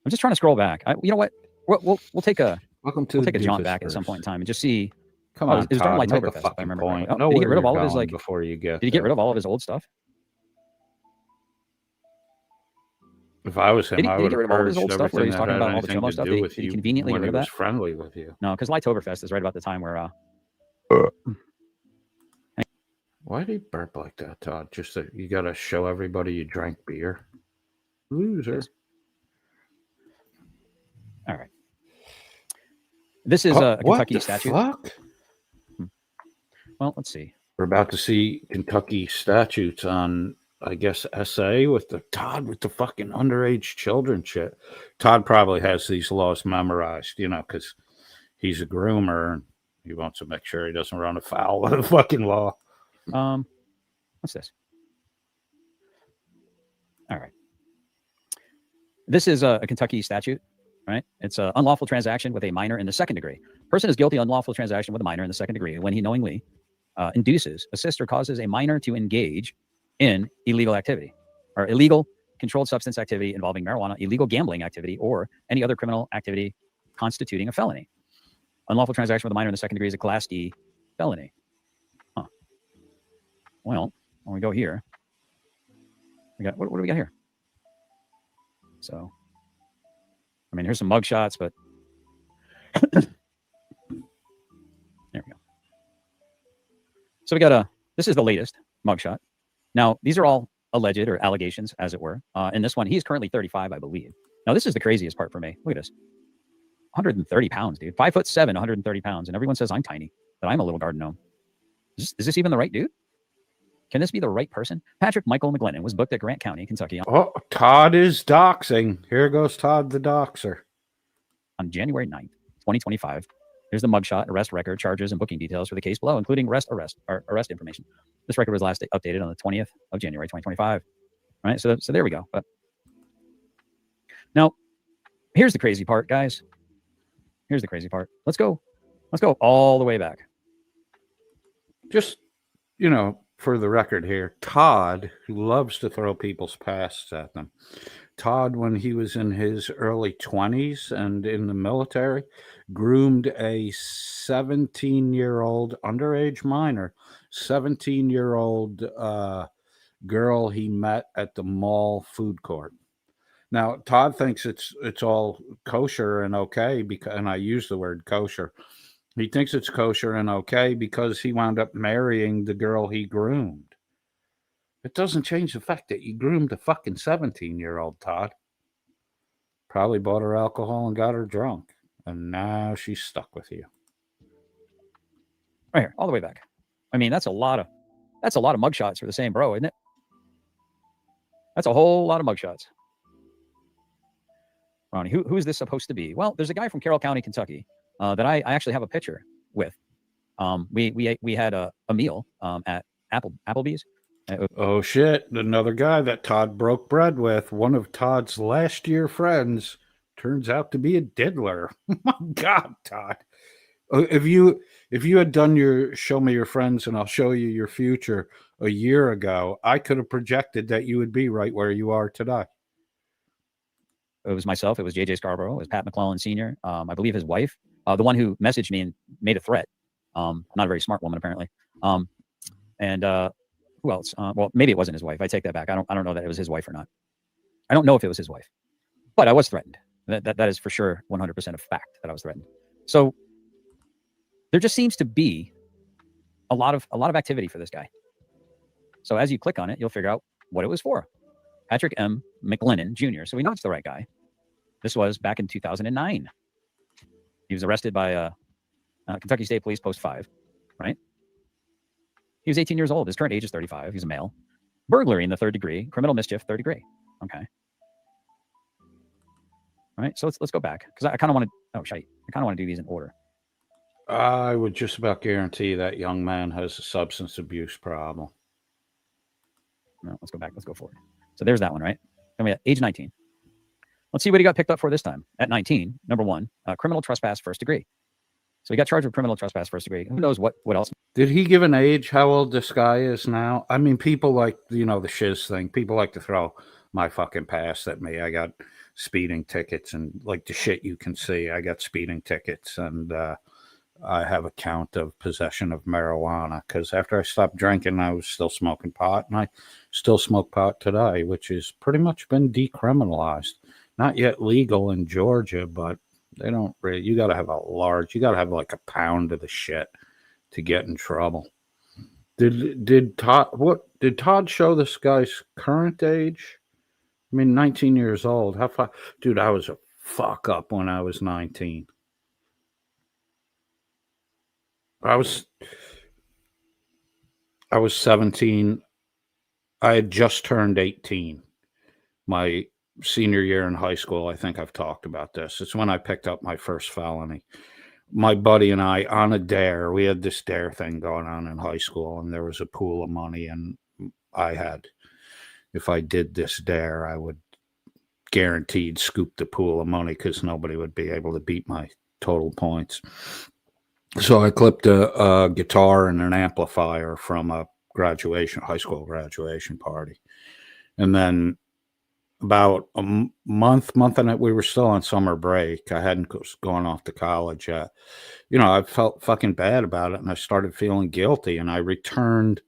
just trying to scroll back. You know what? We'll take a jaunt back at some point in time and just see. Come on, it was Todd, during make a Oktoberfest, if I fucking remember point. right. Know Did he where get rid of you're all of his going like? before you get? Did he get rid of all of his old stuff? If I was him, Did he I would get rid of all of his old stuff where he's talking about all the Chomo stuff? Did he conveniently get rid of that? Friendly with you. No, because Oktoberfest is right about the time where. Why did he burp like that, Todd? Just that you got to show everybody you drank beer. Loser. All right. This is a Kentucky statute. Fuck? Well, let's see. We're about to see Kentucky statutes on, I guess, SA with the Todd with the fucking underage children shit. Todd probably has these laws memorized, because he's a groomer and he wants to make sure he doesn't run afoul of the fucking law. What's this? All right. This is a Kentucky statute, right? It's an unlawful transaction with a minor in the second degree. Person is guilty of unlawful transaction with a minor in the second degree when he knowingly induces, assists, or causes a minor to engage in illegal activity or illegal controlled substance activity involving marijuana, illegal gambling activity, or any other criminal activity constituting a felony. Unlawful transaction with a minor in the second degree is a Class D felony. Huh. Well, when we go here, we got what do we got here? So, I mean, here's some mug shots, but there we go. So we got this is the latest mugshot. Now, these are all alleged or allegations, as it were. In this one, he's currently 35, I believe. Now, this is the craziest part for me. Look at this. 130 pounds, dude. 5'7", 130 pounds. And everyone says I'm tiny, that I'm a little garden gnome. Is this even the right dude? Can this be the right person? Patrick Michael McGlennon was booked at Grant County, Kentucky. Oh, Todd is doxing. Here goes Todd the doxer. On January 9th, 2025. Here's the mugshot, arrest record, charges, and booking details for the case below, including arrest information. This record was last updated on the 20th of January, 2025. All right, so there we go. But now, here's the crazy part, guys. Here's the crazy part. Let's go all the way back. Just, for the record here, Todd, who loves to throw people's pasts at them. Todd, when he was in his early 20s and in the military, groomed a 17-year-old underage minor, 17-year-old girl he met at the mall food court. Now, Todd thinks it's all kosher and okay, and I use the word kosher. He thinks it's kosher and okay because he wound up marrying the girl he groomed. It doesn't change the fact that you groomed a fucking 17-year-old, Todd. Probably bought her alcohol and got her drunk. And now she's stuck with you. Right here, all the way back. I mean, that's a lot of mugshots for the same bro, isn't it? That's a whole lot of mugshots. Ronnie, who is this supposed to be? Well, there's a guy from Carroll County, Kentucky, that I actually have a picture with. We had a meal at Applebee's. Oh shit! Another guy that Todd broke bread with, one of Todd's last year friends, turns out to be a diddler. My God, Todd! If you had done your show me your friends and I'll show you your future a year ago, I could have projected that you would be right where you are today. It was myself. It was JJ Scarborough. It was Pat McClellan Sr. I believe his wife, the one who messaged me and made a threat. Not a very smart woman, apparently. And who else? Well, maybe it wasn't his wife. I take that back. I don't know that it was his wife or not. I don't know if it was his wife, but I was threatened. That is for sure 100% of fact that I was threatened. So there just seems to be a lot of activity for this guy. So as you click on it, you'll figure out what it was for. Patrick M. McGlennon Jr. So we know it's the right guy. This was back in 2009. He was arrested by Kentucky State Police Post 5, right? He was 18 years old. His current age is 35. He's a male. Burglary in the 3rd degree. Criminal mischief, 3rd degree. Okay. All right. So let's go back because I kind of want to. Oh, shite. I kind of want to do these in order. I would just about guarantee that young man has a substance abuse problem. No, let's go back. Let's go forward. So there's that one, right? Then we have age 19. Let's see what he got picked up for this time. At 19, number 1, criminal trespass 1st degree. So he got charged with criminal trespass 1st degree. Who knows what else? Did he give an age how old this guy is now? I mean, people like, the shiz thing. People like to throw my fucking past at me. I got speeding tickets and like the shit you can see. I got speeding tickets and I have a count of possession of marijuana because after I stopped drinking, I was still smoking pot, and I still smoke pot today, which has pretty much been decriminalized. Not yet legal in Georgia, but they don't really. You got to have you got to have like a pound of the shit to get in trouble. Did Todd show this guy's current age? I mean, 19 years old. How far, dude? I was a fuck up when I was 19. I was 17. I had just turned 18. My senior year in high school, I think I've talked about this. It's when I picked up my first felony. My buddy and I, on a dare, we had this dare thing going on in high school, and there was a pool of money, and if I did this dare, I would guaranteed scoop the pool of money because nobody would be able to beat my total points. So I clipped a guitar and an amplifier from a high school graduation party. And then about a month and we were still on summer break. I hadn't gone off to college yet. I felt fucking bad about it, and I started feeling guilty, and I returned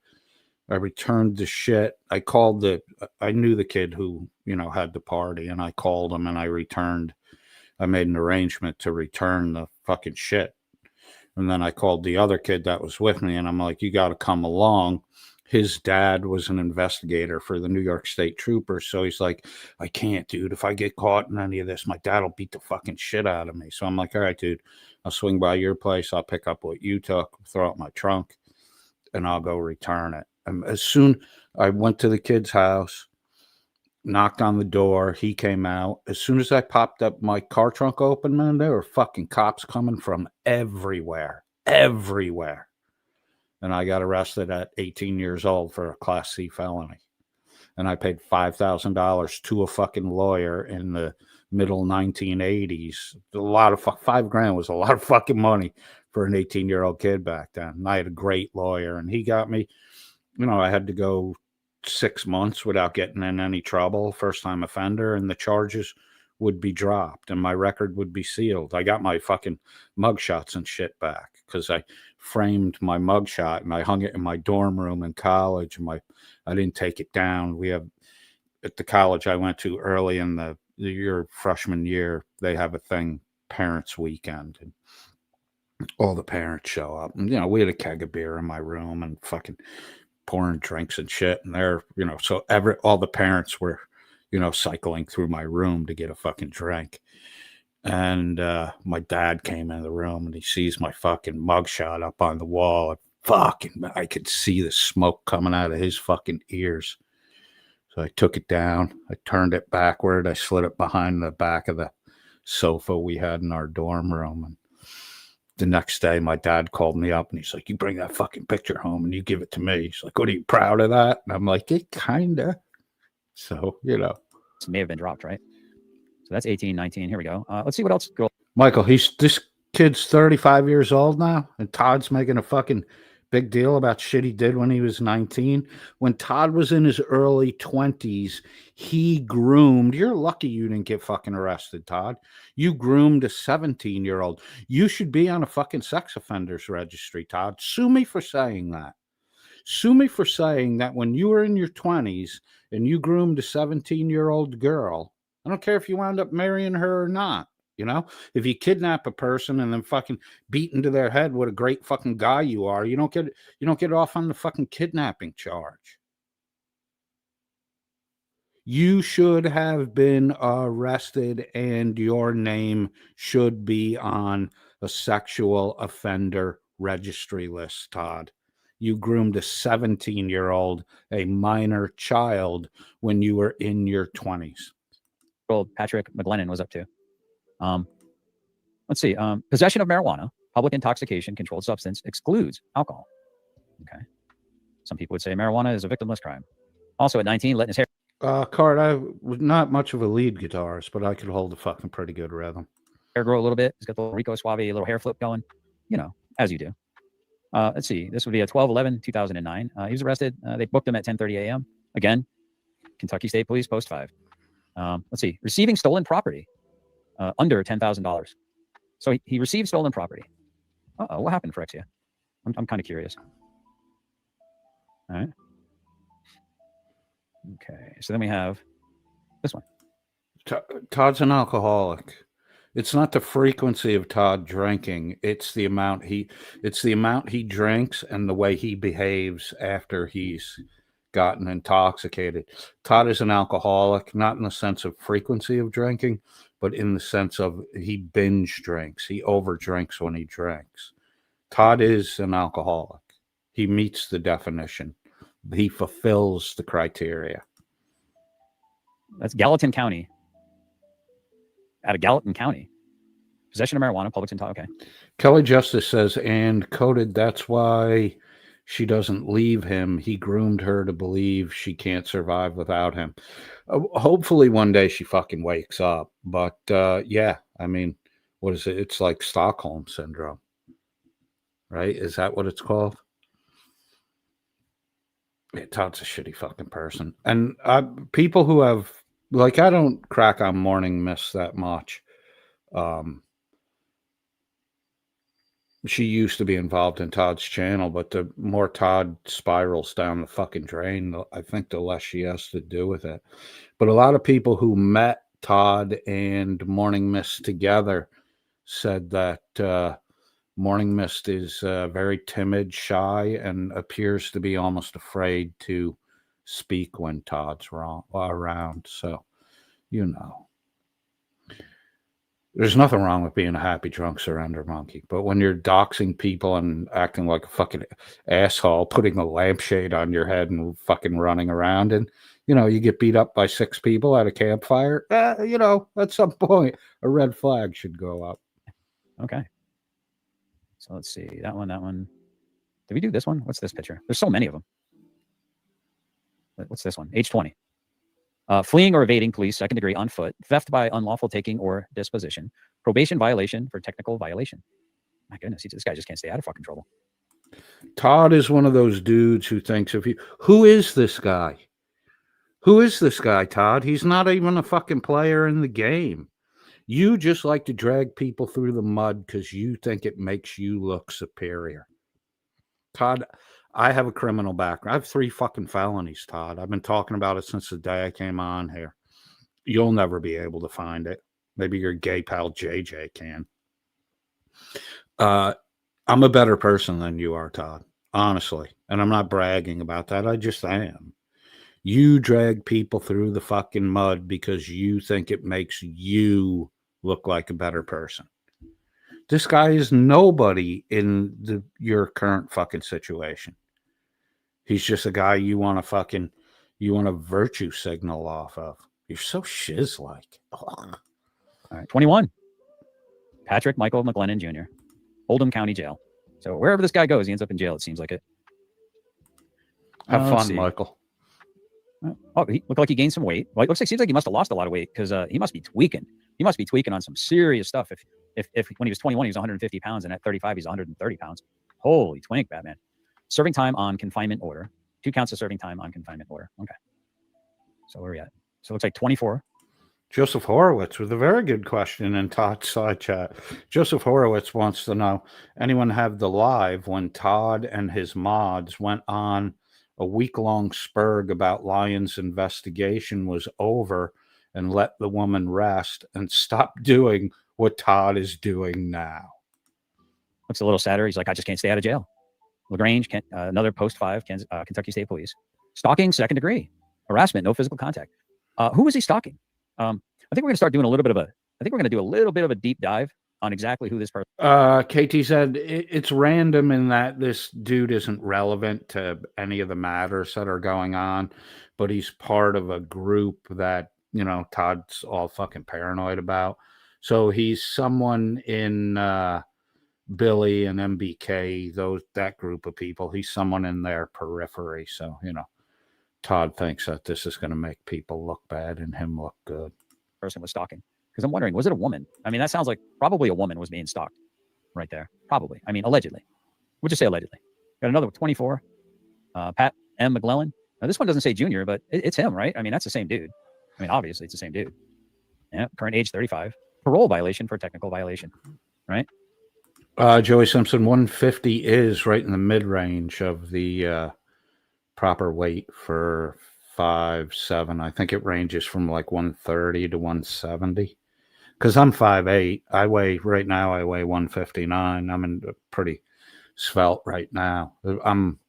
the shit. I knew the kid who, had the party, and I called him and I made an arrangement to return the fucking shit. And then I called the other kid that was with me, and I'm like, you got to come along. His dad was an investigator for the New York State Troopers. So he's like, I can't, dude. If I get caught in any of this, my dad will beat the fucking shit out of me. So I'm like, all right, dude, I'll swing by your place. I'll pick up what you took, throw it in my trunk, and I'll go return it. And as soon I went to the kid's house, knocked on the door, he came out. As soon as I popped up my car trunk open, man, there were fucking cops coming from everywhere. And I got arrested at 18 years old for a Class C felony. And I paid $5,000 to a fucking lawyer in the middle 1980s. $5,000 was a lot of fucking money for an 18-year-old kid back then. And I had a great lawyer, and he got me, I had to go 6 months without getting in any trouble, first-time offender, and the charges would be dropped and my record would be sealed. I got my fucking mugshots and shit back because I framed my mugshot and I hung it in my dorm room in college. I didn't take it down. We have at the college I went to early in the year, freshman year, they have a thing, Parents Weekend, and all the parents show up. And, we had a keg of beer in my room and fucking pouring drinks and shit. And they're, so all the parents were, cycling through my room to get a fucking drink. And my dad came in the room and he sees my fucking mugshot up on the wall. And I could see the smoke coming out of his fucking ears. So I took it down. I turned it backward. I slid it behind the back of the sofa we had in our dorm room. And the next day, my dad called me up and he's like, you bring that fucking picture home and you give it to me. He's like, what, are you proud of that? And I'm like, it kinda. So, This may have been dropped, right? So that's 18, 19. Here we go. Let's see what else. Michael, this kid's 35 years old now, and Todd's making a fucking big deal about shit he did when he was 19. When Todd was in his early 20s, he groomed. You're lucky you didn't get fucking arrested, Todd. You groomed a 17-year-old. You should be on a fucking sex offenders registry, Todd. Sue me for saying that. Sue me for saying that when you were in your 20s and you groomed a 17-year-old girl, I don't care if you wound up marrying her or not. If you kidnap a person and then fucking beat into their head what a great fucking guy you are, you don't get off on the fucking kidnapping charge. You should have been arrested and your name should be on a sexual offender registry list, Todd. You groomed a 17-year-old, a minor child, when you were in your 20s. Old Patrick McGlennon was up to. Let's see. Possession of marijuana, public intoxication, controlled substance excludes alcohol. Okay. Some people would say marijuana is a victimless crime. Also at 19, letting his hair Card, I was not much of a lead guitarist, but I could hold a fucking pretty good rhythm. grow a little bit. He's got the little Rico Suave, little hair flip going, you know, as you do. Let's see. This would be a 12/11/2009. He was arrested. They booked him at 10:30 a.m. Again, Kentucky State Police, post 5. Let's see. Receiving stolen property under $10,000. So he received stolen property. Uh-oh, what happened, Phyrexia? I'm kind of curious. All right. Okay, so then we have this one. Todd's an alcoholic. It's not the frequency of Todd drinking. It's the amount he drinks and the way he behaves after he's gotten intoxicated. Todd is an alcoholic, not in the sense of frequency of drinking, but in the sense of he binge drinks. He over drinks when he drinks. Todd is an alcoholic. He meets the definition. He fulfills the criteria. That's Gallatin County. Out of Gallatin County. Possession of marijuana, public intoxication. Okay. Kelly Justice says, and coded, that's why she doesn't leave him. He groomed her to believe she can't survive without him. Hopefully one day she fucking wakes up. But yeah, I mean, what is it? It's like Stockholm Syndrome. Right? Is that what it's called? Yeah, Todd's a shitty fucking person. And people who have, like, I don't crack on Morning Mist that much. She used to be involved in Todd's channel, but the more Todd spirals down the fucking drain, I think the less she has to do with it. But a lot of people who met Todd and Morning Mist together said that Morning Mist is very timid, shy, and appears to be almost afraid to speak when Todd's around. So, you know. There's nothing wrong with being a happy drunk surrender monkey. But when you're doxing people and acting like a fucking asshole, putting a lampshade on your head and fucking running around, and, you know, you get beat up by 6 people at a campfire, you know, at some point, a red flag should go up. Okay. So let's see. That one. Did we do this one? What's this picture? There's so many of them. What's this one? Age 20. Fleeing or evading police, 2nd degree, on foot. Theft by unlawful taking or disposition. Probation violation for technical violation. My goodness, this guy just can't stay out of fucking trouble. Todd is one of those dudes who thinks if you... Who is this guy? Who is this guy, Todd? He's not even a fucking player in the game. You just like to drag people through the mud because you think it makes you look superior. Todd, I have a criminal background. I have 3 fucking felonies, Todd. I've been talking about it since the day I came on here. You'll never be able to find it. Maybe your gay pal JJ can. I'm a better person than you are, Todd. Honestly. And I'm not bragging about that. I just am. You drag people through the fucking mud because you think it makes you look like a better person. This guy is nobody in your current fucking situation. He's just a guy you want to virtue signal off of. You're so shiz-like. All right, 21. Patrick Michael McGlennon Jr., Oldham County Jail. So wherever this guy goes, he ends up in jail, it seems like it. Have fun, Michael. Oh, he looked like he gained some weight. Well, it seems like he must have lost a lot of weight because he must be tweaking. He must be tweaking on some serious stuff. If when he was 21, he was 150 pounds, and at 35, he's 130 pounds. Holy twink, Batman. Serving time on confinement order. 2 counts of serving time on confinement order. Okay. So where are we at? So it looks like 24. Joseph Horowitz with a very good question in Todd's side chat. Joseph Horowitz wants to know, anyone have the live when Todd and his mods went on a week-long spurg about Lyon's investigation was over and let the woman rest and stop doing what Todd is doing now? Looks a little sadder. He's like, I just can't stay out of jail. LaGrange, another post 5, Kentucky State Police. Stalking, 2nd degree. Harassment, no physical contact. Who was he stalking? I think we're going to start doing a little bit of a deep dive on exactly who this person. KT said it's random in that this dude isn't relevant to any of the matters that are going on, but he's part of a group that, you know, Todd's all fucking paranoid about. So he's someone in Billy and MBK, that group of people. He's someone in their periphery. So, you know, Todd thinks that this is going to make people look bad and him look good. Person was stalking, because I'm wondering, was it a woman? I mean, that sounds like probably a woman was being stalked right there. Probably. I mean, allegedly. We'll just say allegedly. Got another 24. Pat M. McGlellan. Now, this one doesn't say junior, but it's him, right? I mean, that's the same dude. I mean, obviously, it's the same dude. Yeah, current age 35. Parole violation for technical violation, right? Joey Simpson, 150 is right in the mid-range of the proper weight for 5'7". I think it ranges from like 130 to 170. Because I'm 5'8". I weigh 159. I'm in pretty svelte right now. I'm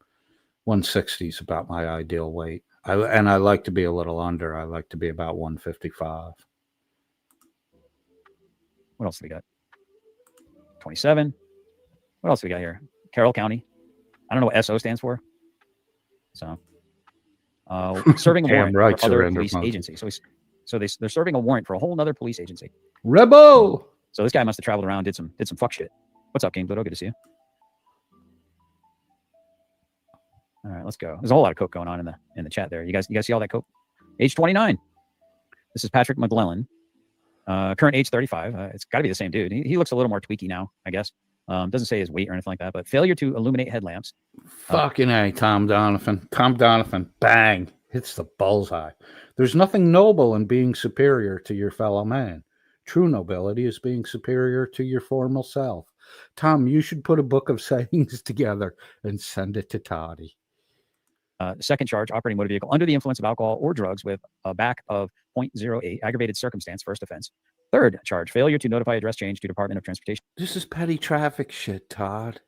160 is about my ideal weight. I like to be a little under. I like to be about 155. What else do we got? 27. What else do we got here? Carroll County. I don't know what SO stands for. So, serving a warrant for other police agency. So they're serving a warrant for a whole other police agency. Rebo. So this guy must have traveled around, did some fuck shit. What's up, Game Pluto? Good to see you. All right, let's go. There's a whole lot of coke going on in the chat there. You guys see all that coke? Age 29. This is Patrick McGlellan. Current age 35. It's got to be the same dude. He looks a little more tweaky now, I guess. Doesn't say his weight or anything like that, but failure to illuminate headlamps. Fucking A, Tom Donovan. Tom Donovan, bang, hits the bullseye. There's nothing noble in being superior to your fellow man. True nobility is being superior to your formal self. Tom, you should put a book of sayings together and send it to Toddy. Second charge, operating motor vehicle under the influence of alcohol or drugs with a back of 0.08, aggravated circumstance, first offense. Third charge, failure to notify address change to Department of Transportation. This is petty traffic shit, Todd.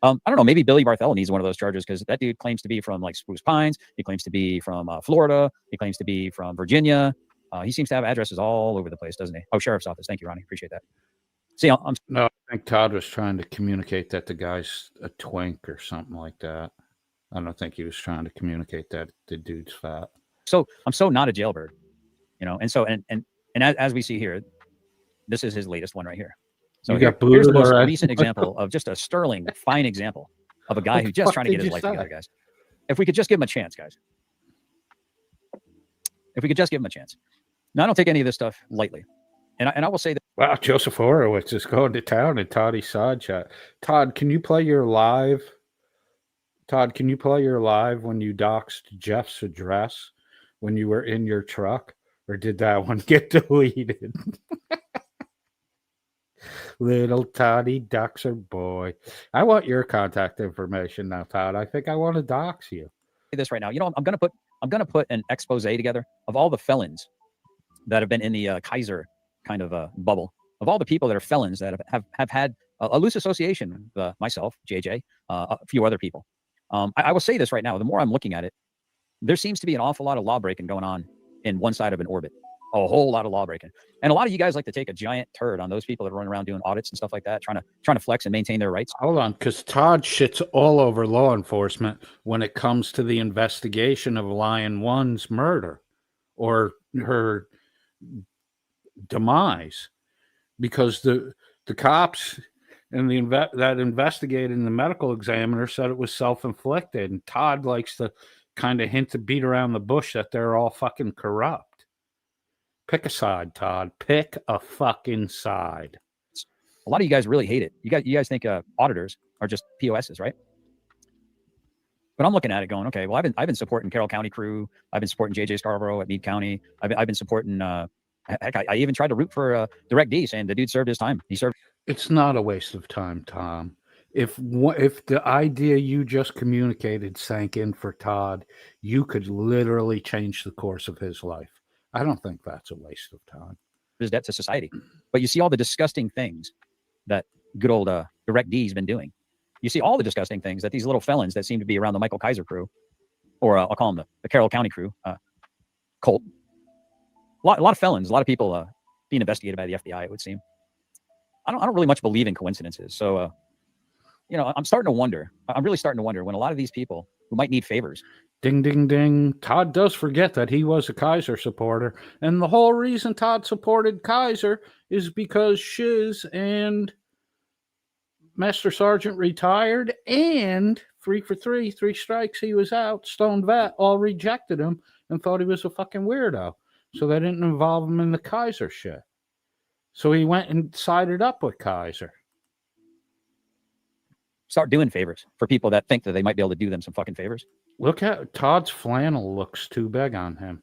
I don't know, maybe Billy Barthel needs one of those charges because that dude claims to be from like Spruce Pines. He claims to be from Florida. He claims to be from Virginia. He seems to have addresses all over the place, doesn't he? Oh, Sheriff's Office. Thank you, Ronnie. Appreciate that. See, No, I think Todd was trying to communicate that the guy's a twink or something like that. I don't think he was trying to communicate that the dude's fat. So I'm so not a jailbird, you know. And so and as we see here, this is his latest one right here. So here's the most recent example of just a sterling, fine example of a guy who's just trying to get his life together, guys. If we could just give him a chance, guys. If we could just give him a chance. Now, I don't take any of this stuff lightly. And I will say that. Wow, Joseph Horowitz is going to town in Toddy's side chat. Todd, can you play your live? Todd, can you play your live when you doxed Jeff's address when you were in your truck? Or did that one get deleted? Little Toddy Doxxer boy. I want your contact information now, Todd. I think I want to dox you. This right now. You know, I'm gonna put an expose together of all the felons that have been in the Kaiser kind of bubble, of all the people that are felons that have had a loose association with myself, JJ, a few other people. I will say this right now. The more I'm looking at it, there seems to be an awful lot of law breaking going on in one side of an orbit. A whole lot of law breaking. And a lot of you guys like to take a giant turd on those people that run around doing audits and stuff like that, trying to flex and maintain their rights. Hold on, because Todd shits all over law enforcement when it comes to the investigation of Lion One's murder or her demise, because the cops and that investigated and the medical examiner said it was self-inflicted, and Todd likes to kind of hint to beat around the bush that they're all fucking corrupt. Pick a side, Todd. Pick a fucking side. A lot of you guys really hate it. You guys think auditors are just POSs, right? But I'm looking at it going, okay, well, I've been supporting Carroll County crew. I've been supporting JJ Scarborough at Meade County. I've been supporting. Heck, I even tried to root for Direct D, saying the dude served his time. He served. It's not a waste of time, Tom. If the idea you just communicated sank in for Todd, you could literally change the course of his life. I don't think that's a waste of time. His debt to society. But you see all the disgusting things that good old Direct D's been doing. You see all the disgusting things that these little felons that seem to be around the Michael Kaiser crew, or I'll call them the Carroll County crew, cult. A lot of felons, a lot of people being investigated by the FBI, it would seem. I don't really much believe in coincidences. So, you know, I'm starting to wonder. I'm really starting to wonder when a lot of these people who might need favors. Ding, ding, ding. Todd does forget that he was a Kaiser supporter. And the whole reason Todd supported Kaiser is because Shiz and Master Sergeant retired, and 3 for 3, 3 strikes, he was out. Stone Vet all rejected him and thought he was a fucking weirdo. So they didn't involve him in the Kaiser shit. So he went and sided up with Kaiser. Start doing favors for people that think that they might be able to do them some fucking favors. Look at Todd's flannel looks too big on him.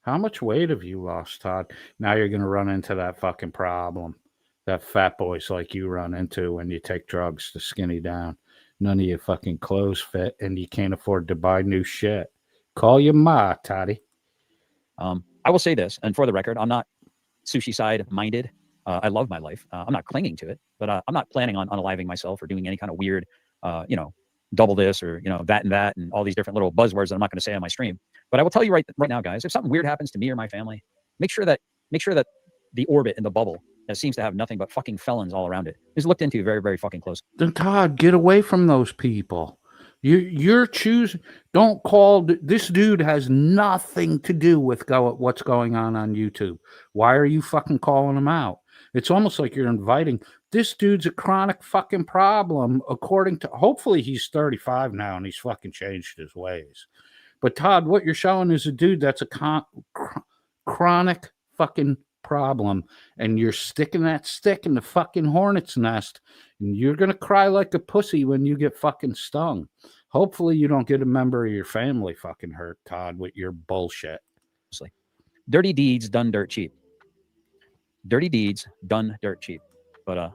How much weight have you lost, Todd? Now you're going to run into that fucking problem that fat boys like you run into when you take drugs to skinny down. None of your fucking clothes fit and you can't afford to buy new shit. Call your ma, Toddy. I will say this, and for the record, I'm not sushi side minded. I love my life. I'm not clinging to it, but I'm not planning on unaliving myself or doing any kind of weird, you know, double this or, you know, that and all these different little buzzwords that I'm not going to say on my stream. But I will tell you right now, guys, if something weird happens to me or my family, make sure that the orbit in the bubble that seems to have nothing but fucking felons all around it is looked into very, very fucking close. Then Todd, get away from those people. You're choosing. Don't call. This dude has nothing to do with what's going on YouTube. Why are you fucking calling him out? It's almost like you're inviting. This dude's a chronic fucking problem, according to. Hopefully he's 35 now and he's fucking changed his ways. But Todd, what you're showing is a dude that's a chronic fucking problem, and you're sticking that stick in the fucking hornet's nest, and you're gonna cry like a pussy when you get fucking stung. Hopefully you don't get a member of your family fucking hurt, Todd, with your bullshit. Dirty deeds done dirt cheap. Dirty deeds done dirt cheap. But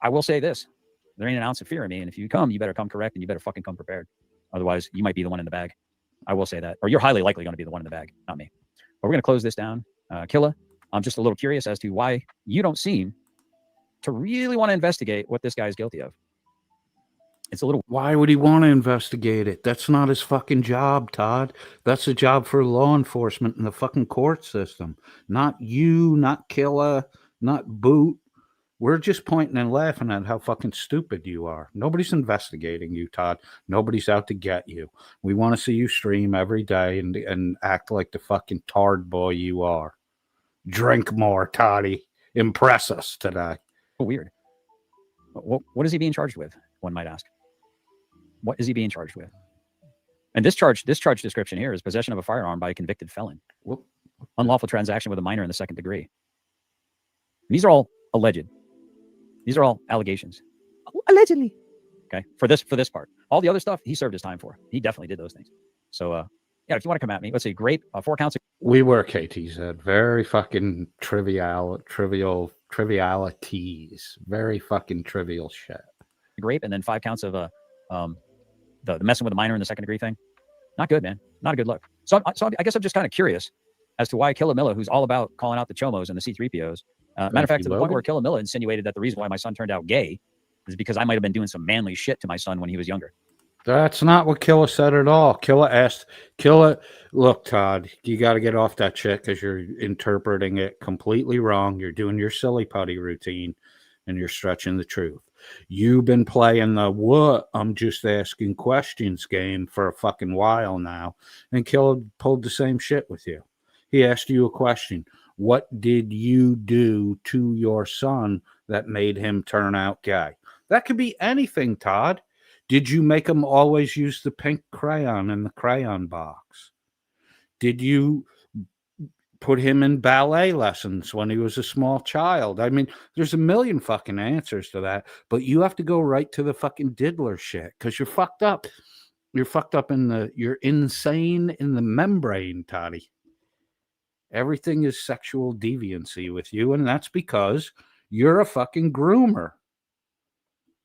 I will say this: there ain't an ounce of fear in me, and if you come, you better come correct, and you better fucking come prepared. Otherwise, you might be the one in the bag. I will say that, or you're highly likely going to be the one in the bag, not me. But we're going to close this down. Killa, I'm just a little curious as to why you don't seem to really want to investigate what this guy's guilty of. It's a little. Why would he want to investigate it? That's not his fucking job, Todd. That's a job for law enforcement and the fucking court system. Not you, not Killa, not Boot. We're just pointing and laughing at how fucking stupid you are. Nobody's investigating you, Todd. Nobody's out to get you. We want to see you stream every day and act like the fucking tard boy you are. Drink more, Toddy. Impress us today. Oh, weird. What is he being charged with? One might ask. What is he being charged with? And this charge description here is possession of a firearm by a convicted felon. Whoop. Unlawful transaction with a minor in the 2nd degree. And these are all alleged. These are all allegations. Allegedly. Okay. For this part. All the other stuff, he served his time for. He definitely did those things. So, yeah, if you want to come at me, let's see, grape, 4 counts of. We were, KT said. Very fucking trivialities. Very fucking trivial shit. Grape, and then 5 counts of the messing with a minor in the 2nd degree thing. Not good, man. Not a good look. So I guess I'm just kind of curious as to why Killamilla, who's all about calling out the Chomos and the C-3POs, matter of fact, to the point where Killamilla insinuated that the reason why my son turned out gay is because I might have been doing some manly shit to my son when he was younger. That's not what Killa said at all. Killa, look, Todd, you got to get off that shit because you're interpreting it completely wrong. You're doing your silly putty routine and you're stretching the truth. You've been playing the what I'm just asking questions game for a fucking while now. And Killa pulled the same shit with you. He asked you a question. What did you do to your son that made him turn out gay? That could be anything, Todd. Did you make him always use the pink crayon in the crayon box? Did you put him in ballet lessons when he was a small child? I mean, there's a million fucking answers to that, but you have to go right to the fucking diddler shit because you're fucked up. You're fucked up you're insane in the membrane, Toddy. Everything is sexual deviancy with you, and that's because you're a fucking groomer.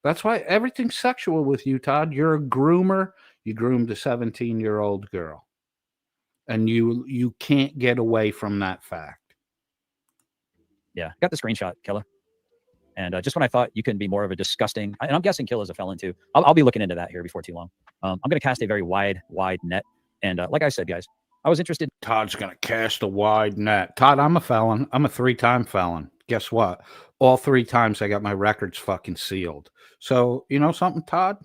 That's why everything's sexual with you, Todd. You're a groomer. You groomed a 17-year-old girl. And you can't get away from that fact. Yeah, got the screenshot, Killa. And just when I thought you couldn't be more of a disgusting, and I'm guessing Killa's a felon too. I'll be looking into that here before too long. I'm going to cast a very wide net. And like I said, guys, I was interested. Todd's going to cast a wide net. Todd, I'm a felon. I'm a 3-time felon. guess what? All 3 times I got my records fucking sealed. So, you know something, Todd?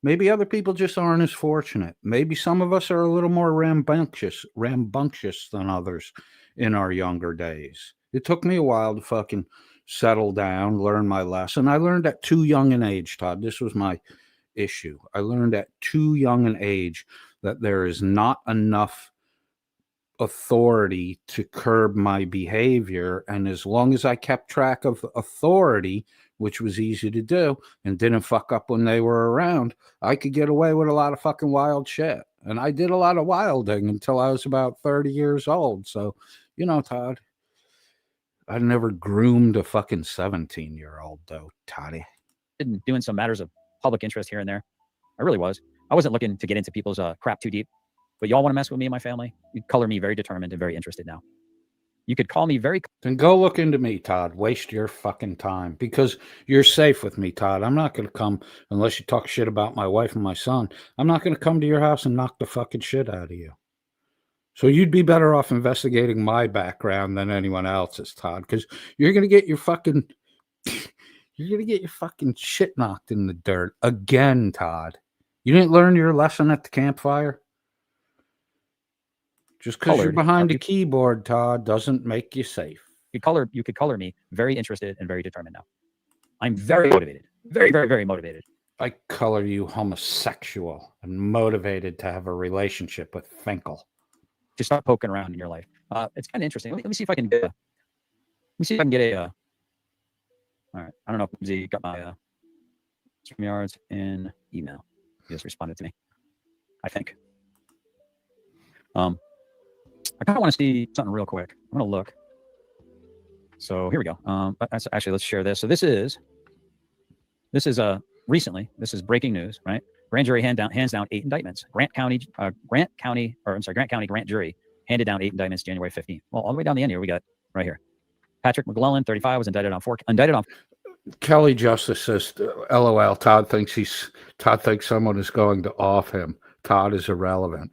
Maybe other people just aren't as fortunate. Maybe some of us are a little more rambunctious than others in our younger days. It took me a while to fucking settle down, learn my lesson. I learned at too young an age, Todd. This was my issue. I learned at too young an age that there is not enough authority to curb my behavior. And as long as I kept track of authority, which was easy to do, and didn't fuck up when they were around, I could get away with a lot of fucking wild shit. And I did a lot of wilding until I was about 30 years old. So, you know, Todd, I never groomed a fucking 17-year-old though, Toddy. Doing some matters of public interest here and there. I really was. I wasn't looking to get into people's crap too deep. But y'all want to mess with me and my family? You color me very determined and very interested now. You could call me very... Then go look into me, Todd. Waste your fucking time because you're safe with me, Todd. I'm not going to come unless you talk shit about my wife and my son. I'm not going to come to your house and knock the fucking shit out of you. So you'd be better off investigating my background than anyone else's, Todd, because you're going to get your fucking... You're going to get your fucking shit knocked in the dirt again, Todd. You didn't learn your lesson at the campfire? Just because you're behind a keyboard, Todd, doesn't make you safe. You could color me very interested and very determined now. I'm very motivated. Very, very, very motivated. I color you homosexual and motivated to have a relationship with Finkel. To start poking around in your life. It's kind of interesting. Let me see if I can get a... all right. I don't know if Mimsy got my StreamYards in email. He just responded to me, I think. I kind of want to see something real quick. I'm going to look. So here we go. Actually, let's share this. So this is recently, this is breaking news, right? Grand jury hands down 8 indictments. Grant County grand jury handed down 8 indictments January 15th. Well, all the way down the end here, we got right here. Patrick McGlellan, 35, was indicted on 4. Kelly Justice says, LOL, Todd thinks someone is going to off him. Todd is irrelevant.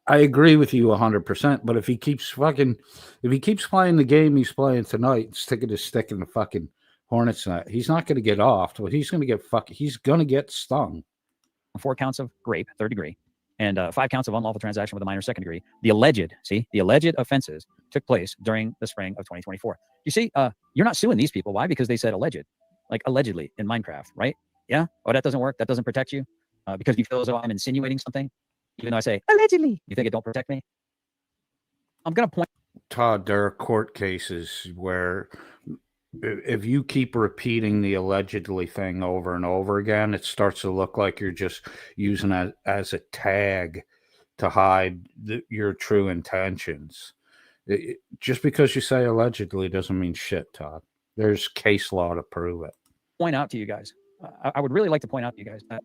I agree with you 100%, but if he keeps playing the game he's playing tonight, sticking his stick in the fucking hornet's net, he's not going to get offed. But he's going to get stung. 4 counts of rape, 3rd degree, and 5 counts of unlawful transaction with a minor, 2nd degree. The alleged offenses took place during the spring of 2024. You see, you're not suing these people. Why? Because they said alleged, like allegedly in Minecraft, right? Yeah. Oh, that doesn't work. That doesn't protect you because you feel as though I'm insinuating something. Even though I say, allegedly, you think it don't protect me? I'm going to point. Todd, there are court cases where if you keep repeating the allegedly thing over and over again, it starts to look like you're just using it as a tag to hide your true intentions. Just because you say allegedly doesn't mean shit, Todd. There's case law to prove it. Point out to you guys. I would really like to point out to you guys that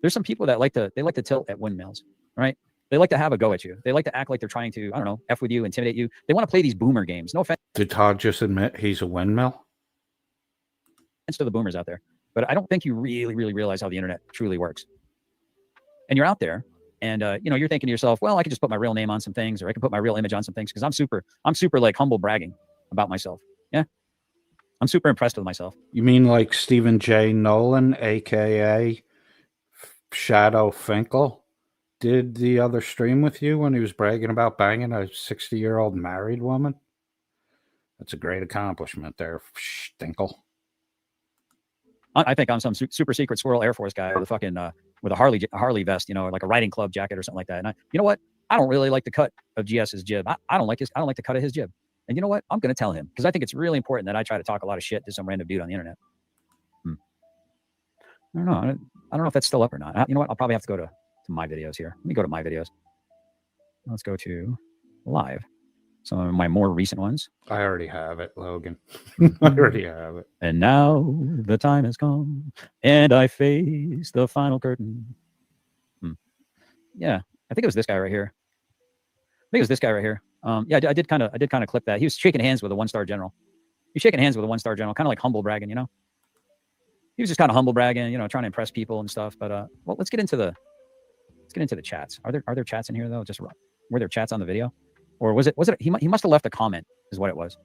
there's some people that like to tilt at windmills, right? They like to have a go at you. They like to act like they're trying to, I don't know, F with you, intimidate you. They want to play these boomer games. No offense. Did Todd just admit he's a windmill? To the boomers out there. But I don't think you really, really realize how the internet truly works. And you're out there and, you're thinking to yourself, well, I can just put my real name on some things, or I can put my real image on some things because I'm super like humble bragging about myself. Yeah. I'm super impressed with myself. You mean like Stephen J. Nolan, a.k.a. Shadow Finkel, did the other stream with you when he was bragging about banging a 60-year-old married woman? That's a great accomplishment there, Finkel. I think I'm some super secret squirrel Air Force guy with a fucking with a Harley vest, like a riding club jacket or something like that. And you know what? I don't really like the cut of GS's jib. I don't like the cut of his jib. And you know what? I'm going to tell him because I think it's really important that I try to talk a lot of shit to some random dude on the internet. I don't know. I don't know if that's still up or not. You know what? I'll probably have to go to my videos here. Let me go to my videos. Let's go to live. Some of my more recent ones. I already have it, Logan. I already have it. And now the time has come, and I face the final curtain. Yeah, I think it was this guy right here. Yeah, I did kind of clip that. He was shaking hands with a 1-star general. He's shaking hands with a 1-star general, kind of like humble bragging, He was just kind of humble bragging, trying to impress people and stuff. But well, let's get into the chats. Are there chats in here though? Just were there chats on the video, or was it? He must have left a comment, is what it was.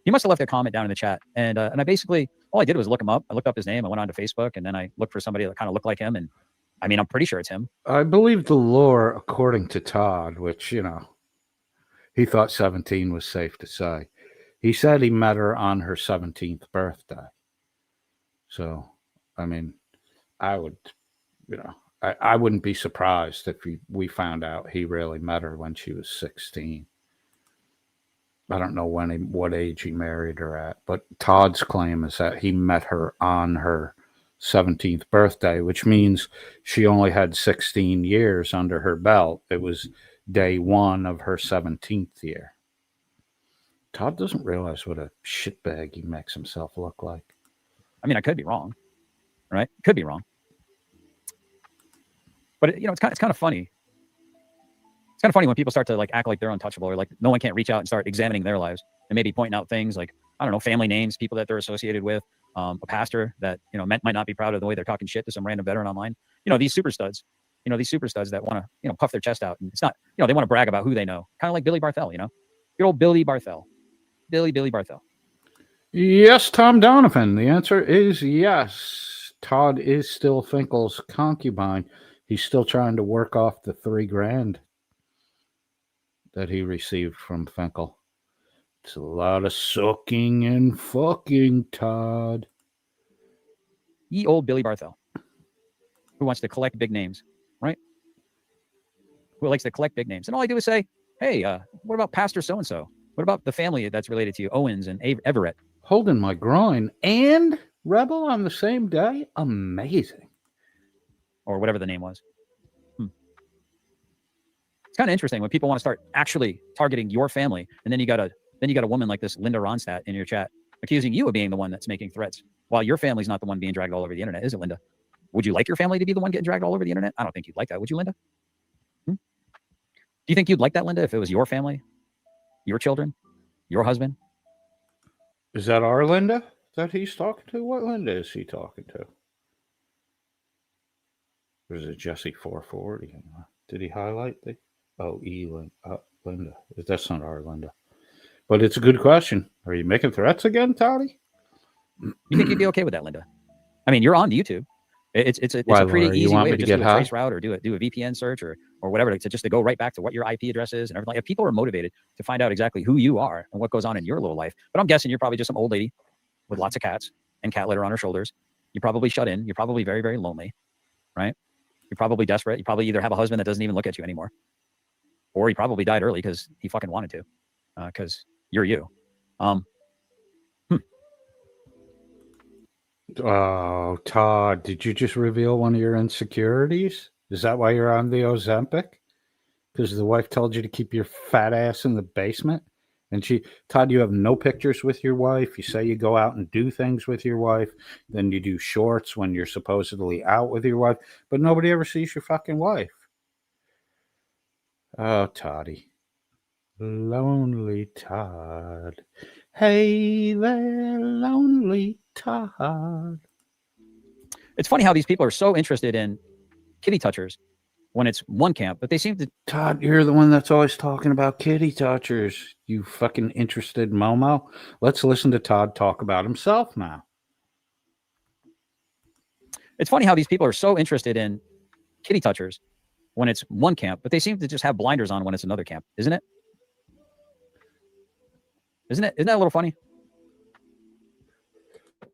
He must have left a comment down in the chat, and I basically all I did was look him up. I looked up his name. I went onto Facebook, and then I looked for somebody that kind of looked like him. And I mean, I'm pretty sure it's him. I believe the lore, according to Todd, which, he thought 17 was safe to say. He said he met her on her 17th birthday. So, I mean, I would, I wouldn't be surprised if we found out he really met her when she was 16. I don't know what age he married her at, but Todd's claim is that he met her on her 17th birthday, which means she only had 16 years under her belt. It was day one of her 17th year. Todd doesn't realize what a shitbag he makes himself look like. I mean, I could be wrong, right? Could be wrong. But it's kind of funny. It's kind of funny when people start to like act like they're untouchable, or like no one can't reach out and start examining their lives and maybe pointing out things like, I don't know, family names, people that they're associated with, a pastor that might not be proud of the way they're talking shit to some random veteran online. These super studs. These super studs that want to puff their chest out, and it's not they want to brag about who they know, kind of like Billy Barthel. Good old Billy Barthel, Billy Barthel. Yes, Tom Donovan. The answer is yes. Todd is still Finkle's concubine. He's still trying to work off the $3,000 that he received from Finkel. It's a lot of sucking and fucking, Todd. Ye old Billy Barthel, who wants to collect big names, right? Who likes to collect big names. And all I do is say, hey, what about Pastor so-and-so? What about the family that's related to you, Owens and Everett? Holding my groin and Rebel on the same day? Amazing. Or whatever the name was. It's kind of interesting when people want to start actually targeting your family, and then you got a woman like this Linda Ronstadt in your chat accusing you of being the one that's making threats, while your family's not the one being dragged all over the internet, is it, Linda? Would you like your family to be the one getting dragged all over the internet? I don't think you'd like that, would you, Linda? Do you think you'd like that, Linda, if it was your family, your children, your husband? Is that our Linda that he's talking to? What Linda is he talking to? Or is it Jesse 440? Did he highlight the... Oh, Linda. That's not our Linda. But it's a good question. Are you making threats again, Toddy? You think you'd be okay with that, Linda? I mean, you're on YouTube. It's a pretty easy way to just do a trace route or do a VPN search or whatever to go right back to what your IP address is and everything. If people are motivated to find out exactly who you are and what goes on in your little life. But I'm guessing you're probably just some old lady with lots of cats and cat litter on her shoulders. You're probably shut in. You're probably very, very lonely, right? You're probably desperate. You probably either have a husband that doesn't even look at you anymore, or he probably died early because he fucking wanted to, because you're you. Oh, Todd, did you just reveal one of your insecurities? Is that why you're on the Ozempic? Because the wife told you to keep your fat ass in the basement? And Todd, you have no pictures with your wife. You say you go out and do things with your wife. Then you do shorts when you're supposedly out with your wife. But nobody ever sees your fucking wife. Oh, Toddy. Lonely Todd. Hey there, lonely Todd. It's funny how these people are so interested in kitty touchers when it's one camp, but they seem to... Todd, you're the one that's always talking about kitty touchers, you fucking interested Momo. Let's listen to Todd talk about himself now. It's funny how these people are so interested in kitty touchers when it's one camp, but they seem to just have blinders on when it's another camp, isn't it? Isn't that a little funny?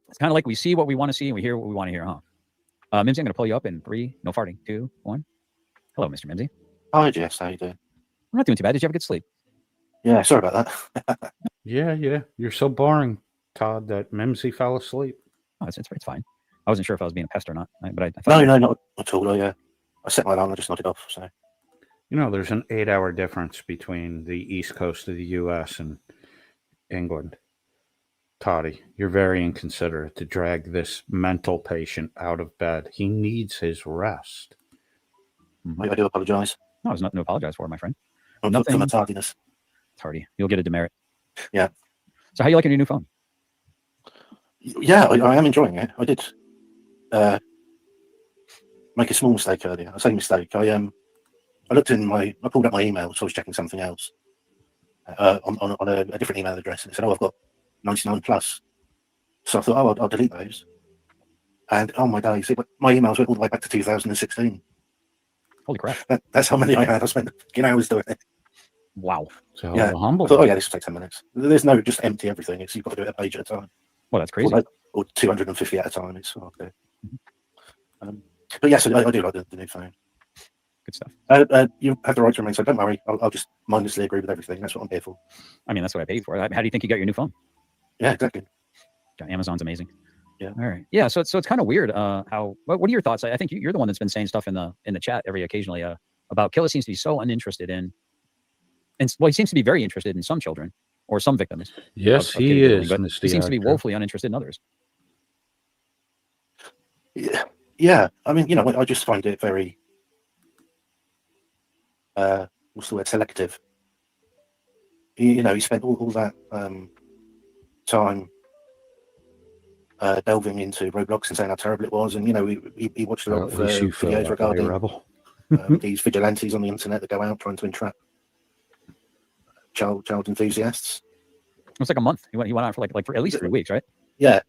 It's kind of like we see what we want to see and we hear what we want to hear, huh? Mimsy, I'm going to pull you up in 3, no farting, 2, 1. Hello, Mr. Mimsy. Hi, Jess. How you doing? I'm not doing too bad. Did you have a good sleep? Yeah, sorry about that. Yeah. You're so boring, Todd, that Mimsy fell asleep. Oh, it's fine. I wasn't sure if I was being a pest or not, but I thought... No, not at all. I set my alarm. I just nodded off. So, there's an 8-hour difference between the East Coast of the U.S. and England. Toddy, you're very inconsiderate to drag this mental patient out of bed. He needs his rest. I do apologise. No, there's nothing to apologize for, my friend. Nothing for my tardiness. Tardy. You'll get a demerit. Yeah. So how you liking your new phone? Yeah, I am enjoying it. I did make a small mistake earlier. I say mistake. I pulled up my email, so I was checking something else on a different email address, and it said, "Oh, I've got 99 plus. So I thought, oh, I'll delete those. And oh my days, my emails went all the way back to 2016. Holy crap! That's how many I had. I spent hours doing it. Wow. It's a hell Yeah. of a humble. I thought, oh yeah, this will take 10 minutes. There's no just empty everything. You've got to do it a page at a time. Well, that's crazy. Or 250 at a time. It's okay. But yes, I do like the new phone. Good stuff. You have the right to remain, so don't worry. I'll just mindlessly agree with everything. That's what I'm here for. I mean, that's what I paid for. How do you think you got your new phone? Yeah, exactly. God, Amazon's amazing. Yeah. All right. Yeah. So it's kind of weird. How? What are your thoughts? I think you're the one that's been saying stuff in the chat occasionally. About Killa seems to be so uninterested in, and well, he seems to be very interested in some children or some victims. Yes, of he kitty bullying, is. but Mr. he seems to be Actor. woefully uninterested in others. Yeah. I mean, I just find it very, what's the word, selective. He spent all that time delving into Roblox and saying how terrible it was, and he watched a lot of At least you feel videos that way, regarding Rebel. these vigilantes on the internet that go out trying to entrap child enthusiasts. It was like a month. He went on for like for at least 3 weeks, right? Yeah.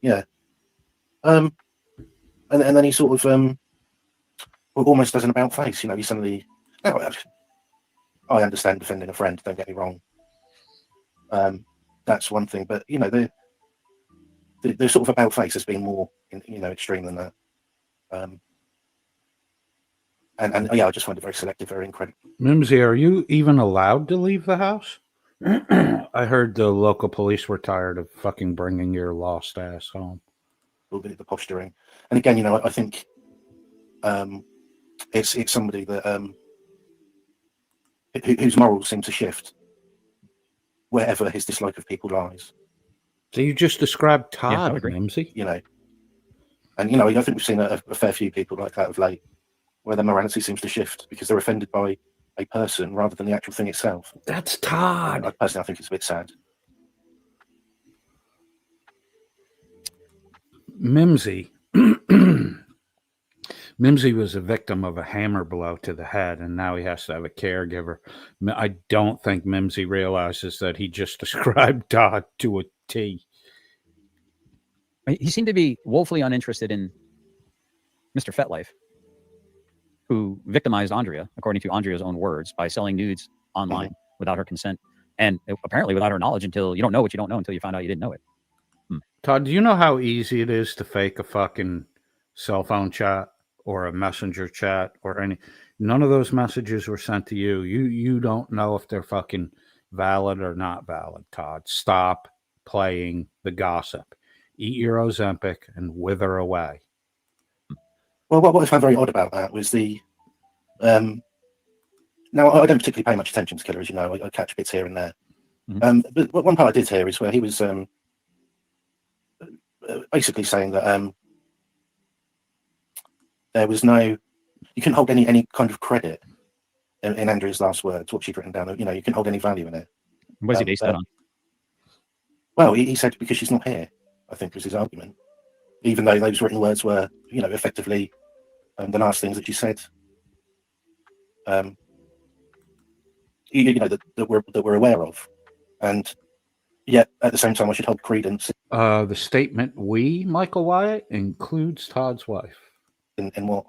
And then he sort of almost does an about face. He suddenly. Now, I understand defending a friend. Don't get me wrong. That's one thing, but the sort of about face has been more extreme than that. And yeah, I just find it very selective, very incredible. Mimsy, are you even allowed to leave the house? I heard the local police were tired of fucking bringing your lost ass home. A little bit of the posturing, and again, I think it's somebody that whose morals seem to shift wherever his dislike of people lies. So you just described Yeah, I Todd, would agree. Mimsy. And I think we've seen a fair few people like that of late, where their morality seems to shift because they're offended by a person rather than the actual thing itself. That's Todd. I think it's a bit sad. Mimsy. Mimsy was a victim of a hammer blow to the head, and now he has to have a caregiver. I don't think Mimsy realizes that he just described Todd to a T. He seemed to be woefully uninterested in Mr. Fetlife, who victimized Andrea, according to Andrea's own words, by selling nudes online without her consent, and apparently without her knowledge. Until you don't know what you don't know until you find out you didn't know it. Todd, do you know how easy it is to fake a fucking cell phone chat or a messenger chat or any? None of those messages were sent to you. You don't know if they're fucking valid or not valid, Todd. Stop playing the gossip. Eat your Ozempic and wither away. Well, what I found very odd about that was the. Now, I don't particularly pay much attention to Killer, as you know. I catch bits here and there. But one part I did hear is where he was basically saying that there was no. You couldn't hold any kind of credit in Andrea's last words, what she'd written down. You couldn't hold any value in it. What does he base that on? Well, he said because she's not here, I think was his argument. Even though those written words were, effectively the last things that she said. That we're aware of, and yet at the same time, I should hold credence. The statement "we," Michael Wyatt, includes Todd's wife. In what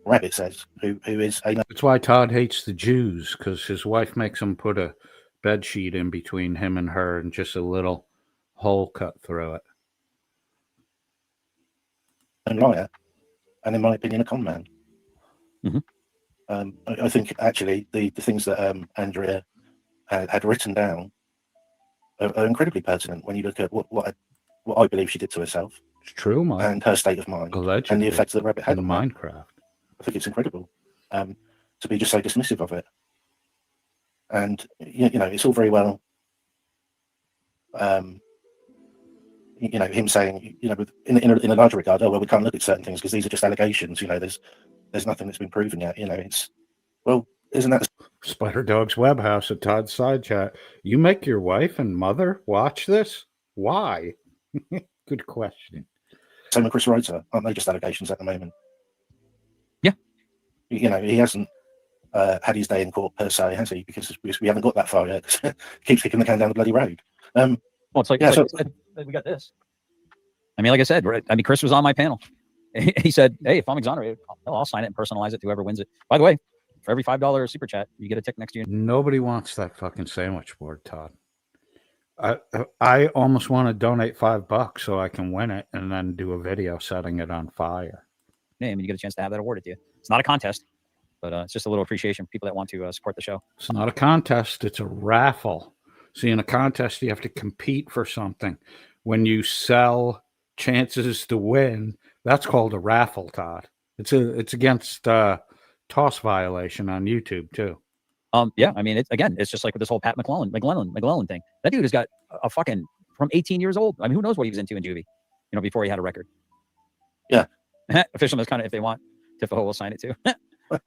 Rabbit says, who is a. That's why Todd hates the Jews, because his wife makes him put a bed sheet in between him and her, and just a little hole cut through it. And liar, and in my opinion, a con man. I think actually the things that Andrea had written down are incredibly pertinent when you look at what I believe she did to herself. It's true, Mike. And her state of mind, Allegedly, and the effects that Rabbit had in on Minecraft. I think it's incredible to be just so dismissive of it. And it's all very well. Him saying, in a larger regard, oh well, we can't look at certain things because these are just allegations. There's nothing that's been proven yet. Isn't that Spider Dog's Web House at Todd's side chat? You make your wife and mother watch this? Why? Good question. same with Chris Rota? Aren't they just allegations at the moment? Yeah. He hasn't had his day in court per se, has he? Because we haven't got that far yet. He keeps kicking the can down the bloody road. Well, it's like, Yeah, we got this. I mean, like I said, Chris was on my panel. He said, "Hey, if I'm exonerated, I'll sign it and personalize it to whoever wins it." By the way, for every $5 super chat, you get a tick next to you. Nobody wants that fucking sandwich board, Todd. I almost want to donate $5 so I can win it and then do a video setting it on fire. Name, and you get a chance to have that awarded to you. It's not a contest, but it's just a little appreciation for people that want to support the show. It's not a contest; it's a raffle. See, in a contest, you have to compete for something. When you sell chances to win, that's called a raffle, Todd. It's against toss violation on YouTube too. Yeah, I mean, it's just like with this whole Pat McClellan thing. That dude has got a fucking from 18 years old. I mean, who knows what he was into in juvie? Before he had a record. Yeah. Official is kind of, if they want, Tiffo will sign it too. All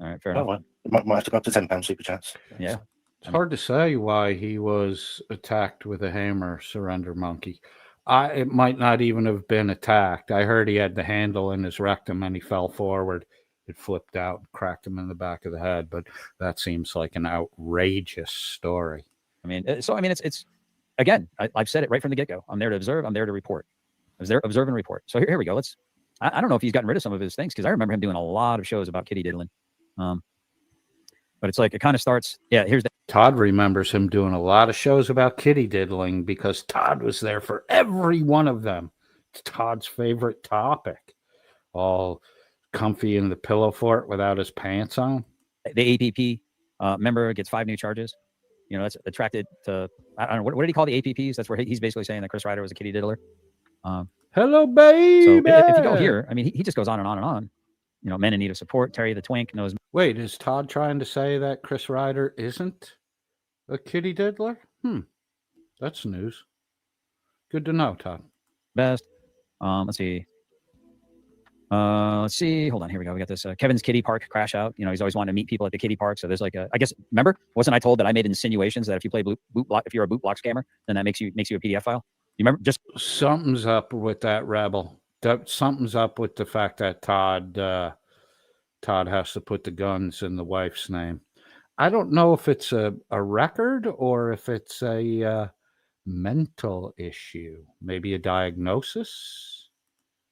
right, fair enough. Well, it might have to go up to £10 super chats. Yeah. It's hard to say why he was attacked with a hammer, Surrender Monkey. It might not even have been attacked. I heard he had the handle in his rectum and he fell forward. It flipped out and cracked him in the back of the head. But that seems like an outrageous story. I mean, it's again, I've said it right from the get-go. I'm there to observe. I'm there to report. I was there, observe and report. So here we go. I don't know if he's gotten rid of some of his things because I remember him doing a lot of shows about kitty diddling. But it's like it kind of starts. Yeah, here's the Todd remembers him doing a lot of shows about kitty diddling because Todd was there for every one of them. It's Todd's favorite topic. All comfy in the pillow fort without his pants on. The APP member gets 5 new charges. That's attracted to, I don't know, what did he call the APPs? That's where he's basically saying that Chris Ryder was a kitty diddler. Hello, baby. So if you go here, I mean, he just goes on and on and on. Men in need of support. Terry the Twink knows. Wait, is Todd trying to say that Chris Ryder isn't a kitty diddler? That's news. Good to know, Todd. Best. Let's see. Hold on. Here we go. We got this Kevin's Kitty Park crash out. He's always wanting to meet people at the kitty park. So there's like I guess, remember, wasn't I told that I made insinuations that if you play boot block, if you're a boot block scammer, then that makes you a PDF file? You remember? Just something's up with that rebel. Something's up with the fact that Todd has to put the guns in the wife's name. I don't know if it's a record or if it's a mental issue, maybe a diagnosis.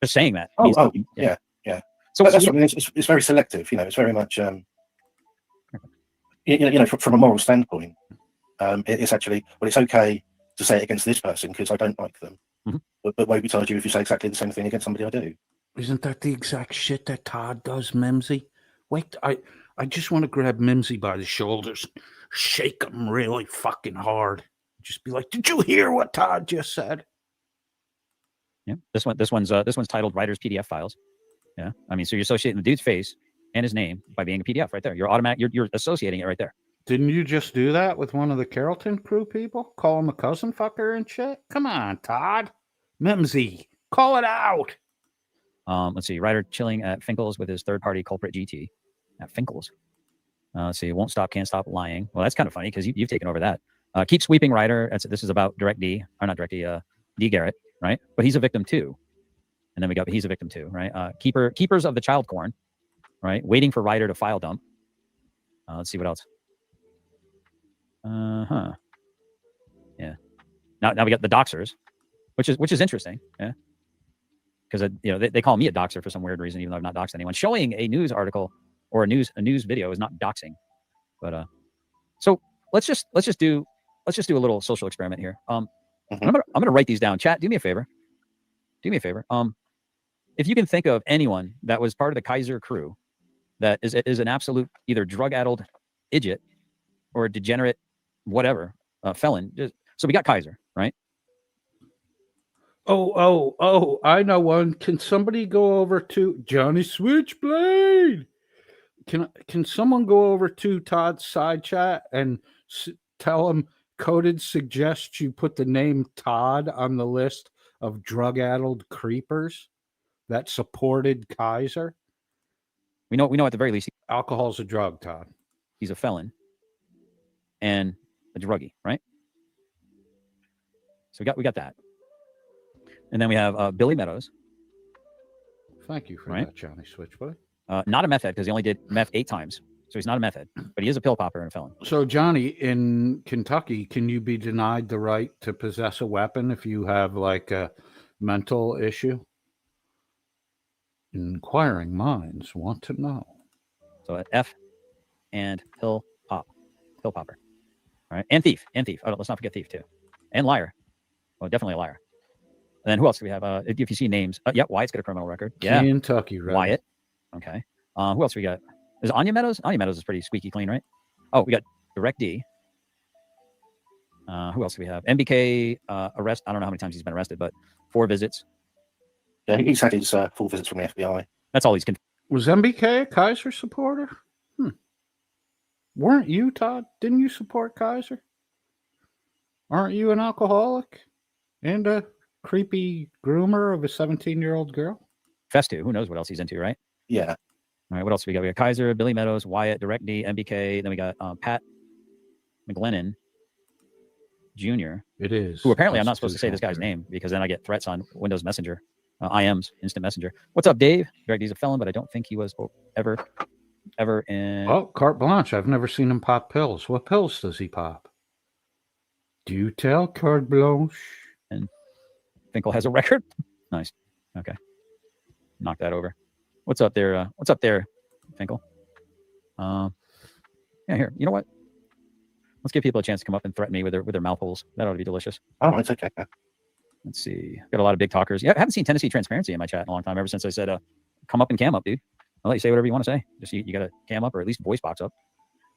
Just saying that. Yeah. So that's what I mean. It's very selective. It's very much from a moral standpoint. It's actually, well, it's okay to say it against this person because I don't like them. Mm-hmm. But woe betide you if you say exactly the same thing against somebody I do. Isn't that the exact shit that Todd does, Mimsy? Wait, I just want to grab Mimsy by the shoulders, shake him really fucking hard. Just be like, did you hear what Todd just said? Yeah. This one's titled Writer's PDF Files. Yeah. I mean, so you're associating the dude's face and his name by being a PDF right there. You're associating it right there. Didn't you just do that with one of the Carrollton crew people? Call him a cousin fucker and shit? Come on, Todd. Mimsy, call it out. Let's see. Ryder chilling at Finkel's with his third-party culprit GT at Finkel's. Let's see. Won't stop, can't stop lying. Well, that's kind of funny because you've taken over that. Keep sweeping Ryder. This is about D Garrett, right? But he's a victim too. And then he's a victim too, right? Keepers of the child corn, right? Waiting for Ryder to file dump. Let's see what else. Yeah. Now we got the doxers, which is interesting. Yeah. Because they call me a doxer for some weird reason, even though I've not doxed anyone. Showing a news article or a news video is not doxing. But so let's just do a little social experiment here. I'm gonna write these down. Chat, do me a favor. If you can think of anyone that was part of the Kaiser crew that is an absolute either drug-addled idiot or a degenerate, whatever, felon. So we got Kaiser, right? Oh, I know one. Can somebody go over to Johnny Switchblade? Can someone go over to Todd's side chat and tell him Coded suggests you put the name Todd on the list of drug-addled creepers that supported Kaiser? We know at the very least alcohol's a drug, Todd. He's a felon and a druggie, right? So we got that. And then we have Billy Meadows. Thank you for that, Johnny Switchblade. Not a meth head because he only did meth 8 times. So he's not a meth head, but he is a pill popper and a felon. So, Johnny, in Kentucky, can you be denied the right to possess a weapon if you have like a mental issue? Inquiring minds want to know. So an F and pill popper. All right. And thief. Oh, let's not forget thief too. And liar. Well, definitely a liar. And then who else do we have? If you see names, yeah, Wyatt's got a criminal record. Yeah. Kentucky, right? Wyatt. Okay. Who else we got? Is Anya Meadows? Anya Meadows is pretty squeaky clean, right? Oh, we got Direct D. Who else do we have? MBK arrest. I don't know how many times he's been arrested, but 4 visits. Yeah, he's had his full visits from the FBI. That's all he's. Was MBK a Kaiser supporter? Weren't you, Todd? Didn't you support Kaiser? Aren't you an alcoholic and a creepy groomer of a 17-year-old girl? Festu. Who knows what else he's into, right? Yeah. All right. What else we got? We got Kaiser, Billy Meadows, Wyatt, Direct D, MBK. Then we got Pat McGlennon Jr. It is. Who apparently I'm not supposed to say this guy's name because then I get threats on Windows Messenger. IMs, Instant Messenger. What's up, Dave? Direct D's a felon, but I don't think he was ever in. Oh, carte blanche. I've never seen him pop pills. What pills does he pop? Do you tell, carte blanche? And Finkel has a record. Nice. Okay. Knock that over. What's up there? Finkel? Yeah, here. You know what? Let's give people a chance to come up and threaten me with their mouth holes. That ought to be delicious. Oh, it's okay. Let's see. Got a lot of big talkers. Yeah, I haven't seen Tennessee Transparency in my chat in a long time. Ever since I said, "Come up and cam up, dude." I'll let you say whatever you want to say. Just you got to cam up or at least voice box up.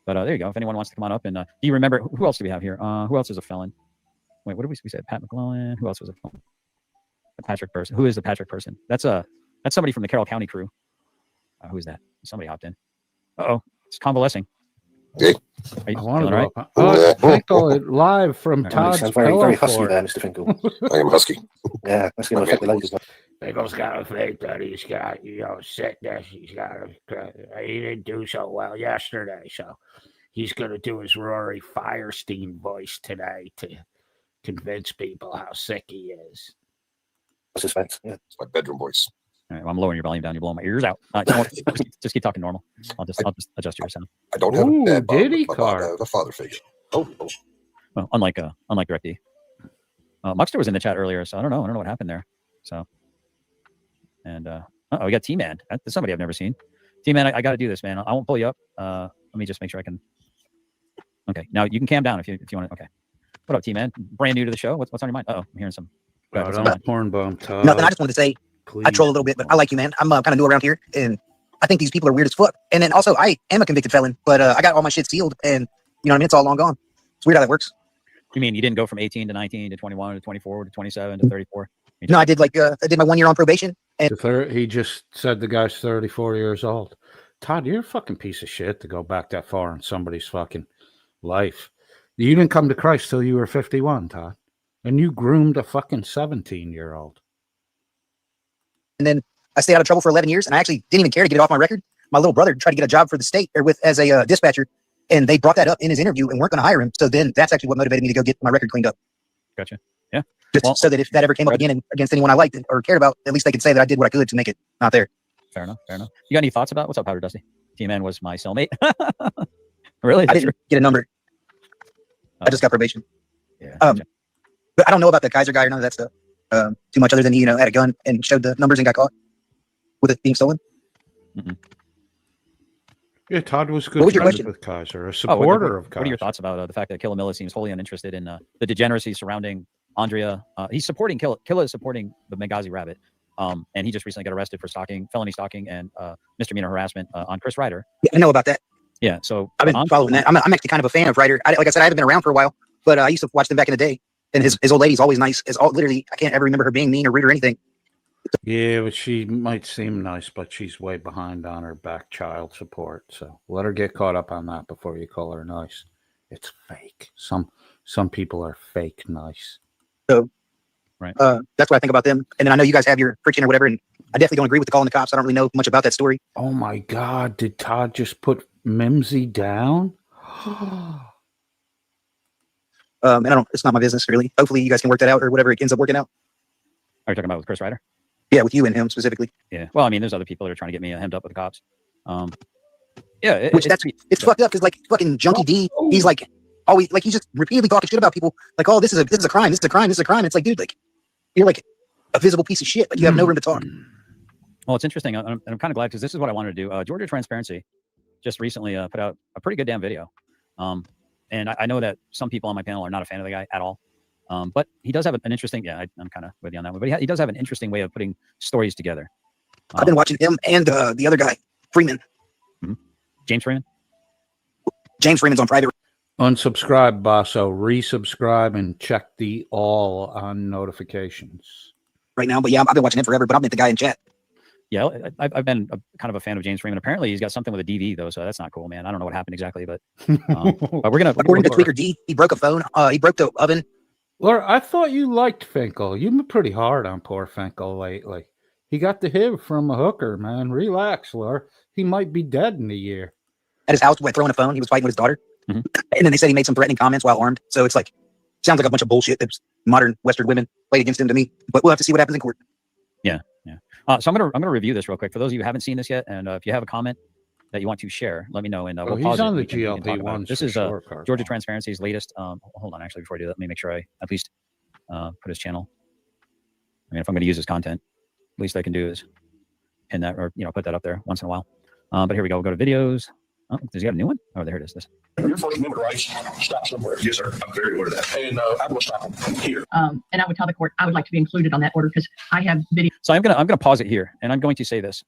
But there you go. If anyone wants to come on up and do you remember who else do we have here? Who else is a felon? Wait, what did we say? Pat McClellan. Who else was a felon? The Patrick person. Who is the Patrick person? That's somebody from the Carroll County crew. Who is that? Somebody hopped in. It's convalescing. Hey. I want to right? Finkel live from Todd's Sounds very, very husky fort. there, Mr. Finkel. I am husky. Yeah, that's going to affect the ladies. Finkel's got a fake that he's got, sickness. He didn't do so well yesterday, so he's going to do his Rory Firestein voice today to convince people how sick he is. Suspense. Yeah. It's my bedroom voice. All right, well, I'm lowering your volume down. You're blowing my ears out. Just keep talking normal. I'll just adjust your sound. I don't have a dad bod, Diddy but card. I have a father figure. Oh. Well, unlike Direct D. Muckster was in the chat earlier, so I don't know what happened there. So, and we got T-Man. That's somebody I've never seen. T-Man, I got to do this, man. I won't pull you up. Let me just make sure I can. Okay, now you can cam down if you want to. Okay, what up, T-Man? Brand new to the show. What's on your mind? I'm hearing some. Porn bum, Todd. Nothing. I just wanted to say Please. I troll a little bit, but I like you, man. I'm kind of new around here, and I think these people are weird as fuck. And then also, I am a convicted felon, but I got all my shit sealed, and you know what I mean. It's all long gone. It's weird how that works. You mean you didn't go from 18 to 19 to 21 to 24 to 27 to 34? No, I did I did my 1 year on probation, and He just said the guy's 34 years old. Todd, you're a fucking piece of shit to go back that far in somebody's fucking life. You didn't come to Christ till you were 51, Todd. And you groomed a fucking 17-year-old. and then I stayed out of trouble for 11 years, and I actually didn't even care to get it off my record. My little brother tried to get a job for the state or as a dispatcher, and they brought that up in his interview and weren't going to hire him. So then that's actually what motivated me to go get my record cleaned up. Gotcha. Yeah. Just so that if that ever came up again and against anyone I liked or cared about, at least they could say that I did what I could to make it not there. Fair enough. You got any thoughts about what's up, Powder Dusty? T-Man was my cellmate. Really? I didn't get a number. I just got probation. Yeah. But I don't know about the Kaiser guy or none of that stuff too much, other than he, had a gun and showed the numbers and got caught with it being stolen. Mm-mm. Yeah, Todd was What was good your friends question? with Kaiser, a supporter of Kaiser. What are your thoughts about the fact that Killamilla seems wholly uninterested in the degeneracy surrounding Andrea? He's supporting Killa. Killa is supporting the Benghazi Rabbit. And he just recently got arrested for felony stalking and misdemeanor harassment on Chris Ryder. Yeah, I know about that. Yeah, so I've been following that. I'm actually kind of a fan of Ryder. Like I said, I haven't been around for a while, but I used to watch them back in the day. And his old lady's always nice. Literally, I can't ever remember her being mean or rude or anything. Yeah, but she might seem nice, but she's way behind on her back child support. So let her get caught up on that before you call her nice. It's fake. Some people are fake nice. So, right. That's what I think about them. And then I know you guys have your friction or whatever, and I definitely don't agree with the calling the cops. I don't really know much about that story. Oh my God! Did Todd just put Mimsy down? And it's not my business really. Hopefully you guys can work that out or whatever it ends up working out. Are you talking about with Chris Ryder? Yeah, with you and him specifically. Yeah. Well, I mean, there's other people that are trying to get me hemmed up with the cops. Yeah, Which it's fucked up because like fucking Junkie D, he's like always like he's just repeatedly talking shit about people. Like, oh, this is a crime, this is a crime, this is a crime. It's like, dude, like you're like a visible piece of shit. Like you have no room to talk. Well, it's interesting. I'm kind of glad because this is what I wanted to do. Georgia Transparency just recently put out a pretty good damn video. And I know that some people on my panel are not a fan of the guy at all. But he does have an interesting, I'm kind of with you on that one, but he does have an interesting way of putting stories together. I've been watching him and the other guy, Freeman. James Freeman? James Freeman's on private. Unsubscribe, Basso. Resubscribe and check the all on notifications. Right now, but yeah, I've been watching him forever, but I've met the guy in chat. Yeah, I've been kind of a fan of James Freeman. Apparently, he's got something with a DV, though, so that's not cool, man. I don't know what happened exactly, but we're going to... According to Tweaker D, he broke a phone. He broke the oven. Laura, I thought you liked Finkel. You've been pretty hard on poor Finkel lately. He got the HIV from a hooker, man. Relax, Laura. He might be dead in a year. At his house, went throwing a phone. He was fighting with his daughter. And then they said he made some threatening comments while armed. So it's like, sounds like a bunch of bullshit that modern Western women played against him to me. But we'll have to see what happens in court. Yeah. So I'm gonna review this real quick for those of you who haven't seen this yet, and if you have a comment that you want to share, let me know, and we'll pause he's on it. the GLP-1. This is Georgia Transparency's latest. Hold on, actually, before I do that, let me make sure I at least put his channel. I mean, if I'm going to use his content, at least I can do is pin that or put that up there once in a while. But here we go. We'll go to videos. Oh, does he have a new one? Oh, there it is. This. Your First Amendment rights stop somewhere. Yes, sir. I'm very aware of that. And I'm going to stop them here. And I would tell the court I would like to be included on that order because I have video. So I'm gonna pause it here, and I'm going to say this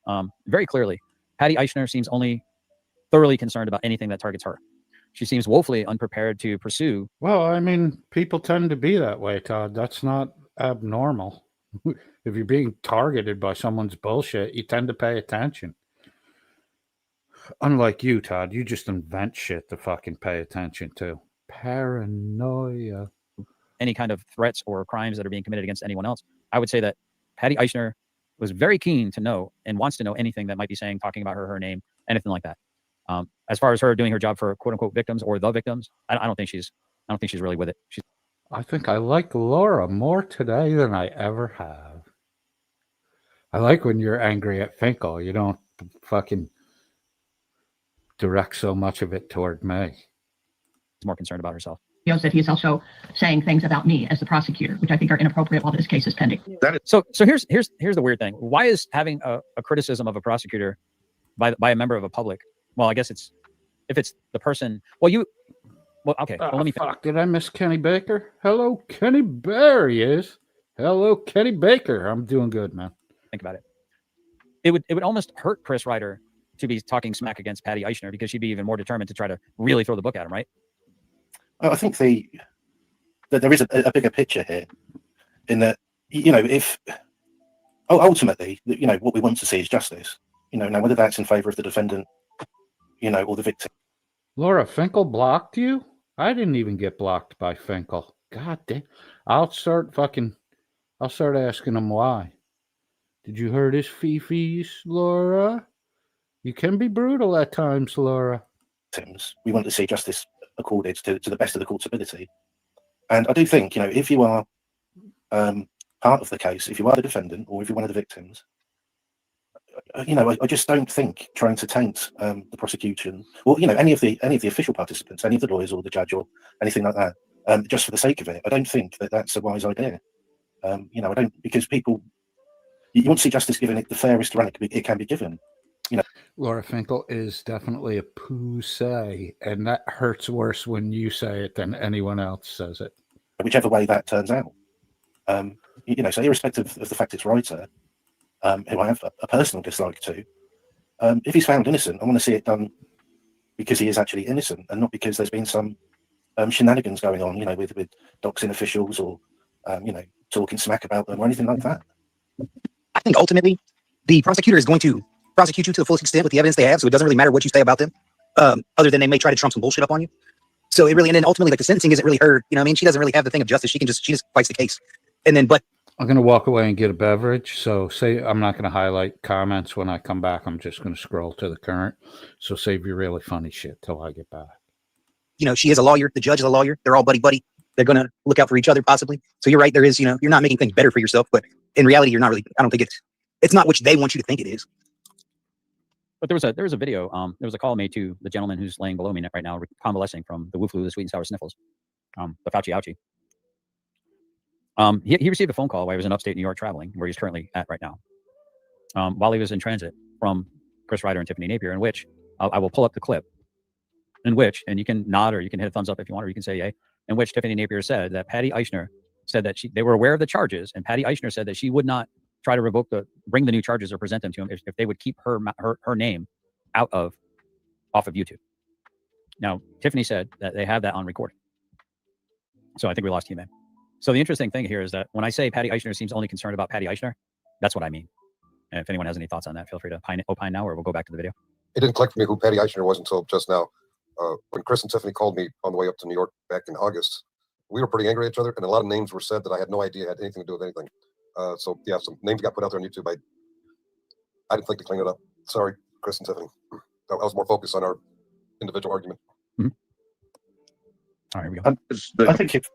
very clearly. Patty Eichner seems only thoroughly concerned about anything that targets her. She seems woefully unprepared to pursue. Well, I mean, people tend to be that way, Todd. That's not abnormal. If you're being targeted by someone's bullshit, you tend to pay attention. Unlike you, Todd, you just invent shit to fucking pay attention to. Paranoia. Any kind of threats or crimes that are being committed against anyone else. I would say that Patty Eichner was very keen to know and wants to know anything that might be talking about her name, anything like that. As far as her doing her job for quote unquote victims or the victims, I don't think she's really with it. I think I like Laura more today than I ever have. I like when you're angry at Finkel. You don't fucking direct so much of it toward me. She's more concerned about herself. That he is also saying things about me as the prosecutor, which I think are inappropriate while this case is pending. So here's the weird thing. Why is having a criticism of a prosecutor by a member of a public? Well, I guess if it's the person. Okay. Well, let me. Fuck! Did I miss Kenny Baker? Hello, Kenny. There he is. Hello, Kenny Baker. I'm doing good, man. Think about it. It would almost hurt Chris Ryder to be talking smack against Patty Eichner because she'd be even more determined to try to really throw the book at him, right? I think that there is a bigger picture here, in that if ultimately what we want to see is justice. Now whether that's in favour of the defendant, or the victim. Laura, Finkel blocked you? I didn't even get blocked by Finkel. God damn! I'll start asking him why. Did you hurt his fifis, Laura? You can be brutal at times, Laura. We want to see justice accorded to the best of the court's ability. And I do think, if you are part of the case, if you are the defendant or if you're one of the victims, I just don't think trying to taint the prosecution or, any of the official participants, any of the lawyers or the judge or anything like that, just for the sake of it, I don't think that that's a wise idea. I don't, because you want to see justice given it the fairest run it can be given. Laura, Finkel is definitely a pussy, and that hurts worse when you say it than anyone else says it. Whichever way that turns out. So irrespective of the fact it's Ryder, who I have a personal dislike to, if he's found innocent, I want to see it done because he is actually innocent and not because there's been some shenanigans going on, with doxing officials or, talking smack about them or anything like that. I think ultimately the prosecutor is going to prosecute you to the fullest extent with the evidence they have, so it doesn't really matter what you say about them, other than they may try to trump some bullshit up on you. So it really, and then ultimately, like the sentencing isn't really her. She doesn't really have the thing of justice. She just fights the case, and then but. I'm going to walk away and get a beverage. So I'm not going to highlight comments when I come back. I'm just going to scroll to the current. So save your really funny shit till I get back. She is a lawyer. The judge is a lawyer. They're all buddy. They're going to look out for each other possibly. So you're right. There is, you're not making things better for yourself, but in reality, you're not really, I don't think it's not what they want you to think it is. But there was a video. There was a call made to the gentleman who's laying below me right now, convalescing from the Wu-flu, the sweet and sour sniffles, the Fauci ouchie. He received a phone call while he was in upstate New York traveling, where he's currently at right now, while he was in transit from Chris Ryder and Tiffany Napier, in which I will pull up the clip, in which, and you can nod or you can hit a thumbs up if you want, or you can say yay, in which Tiffany Napier said that Patty Eichner said that they were aware of the charges, and Patty Eichner said that she would not try to bring the new charges or present them to him if they would keep her name off of YouTube. Now, Tiffany said that they have that on recording. So I think we lost T-Man. So the interesting thing here is that when I say Patty Eichner seems only concerned about Patty Eichner, that's what I mean. And if anyone has any thoughts on that, feel free to opine now, or we'll go back to the video. It didn't click for me who Patty Eichner was until just now. When Chris and Tiffany called me on the way up to New York back in August, we were pretty angry at each other, and a lot of names were said that I had no idea had anything to do with anything. So yeah, some names got put out there on YouTube. I didn't think to clean it up. Sorry, Chris and Tiffany. I was more focused on our individual argument. Mm-hmm. All right, here we go. I think if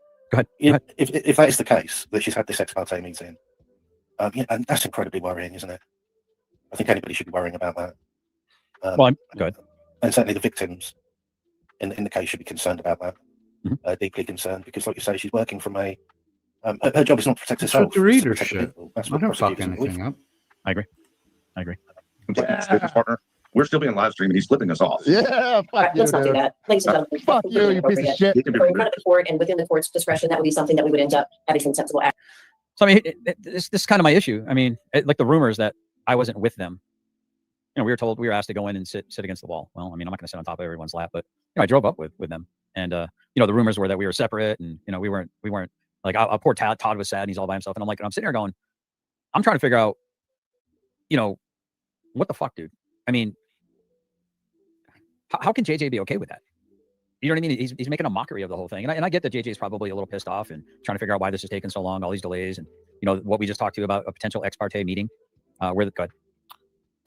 that is the case, that she's had this ex parte meeting, and that's incredibly worrying, isn't it? I think anybody should be worrying about that. Well, good. And certainly the victims in the case should be concerned about that. Mm-hmm. Deeply concerned, because like you say, she's working from a her job is not to protect herself. That's what the readership. I don't fuck anything up. I agree. Partner, we're still being live streamed and he's flipping us off. Yeah, fuck you, let's not do that. Ladies and gentlemen, fuck you piece of shit. For in front of the court and within the court's discretion, that would be something that we would end up having some sensible action. So I mean, this is kind of my issue. I mean, like the rumors that I wasn't with them. You know, we were asked to go in and sit against the wall. Well, I mean, I'm not going to sit on top of everyone's lap, but you know, I drove up with them, and you know, the rumors were that we were separate, and you know, we weren't like, poor Todd was sad and he's all by himself, and I'm sitting here going, I'm trying to figure out, you know, what the fuck, dude. I mean, how can JJ be okay with that? You know what I mean? He's making a mockery of the whole thing, and I get that JJ is probably a little pissed off and trying to figure out why this is taking so long, all these delays, and you know what we just talked to about a potential ex parte meeting. Good.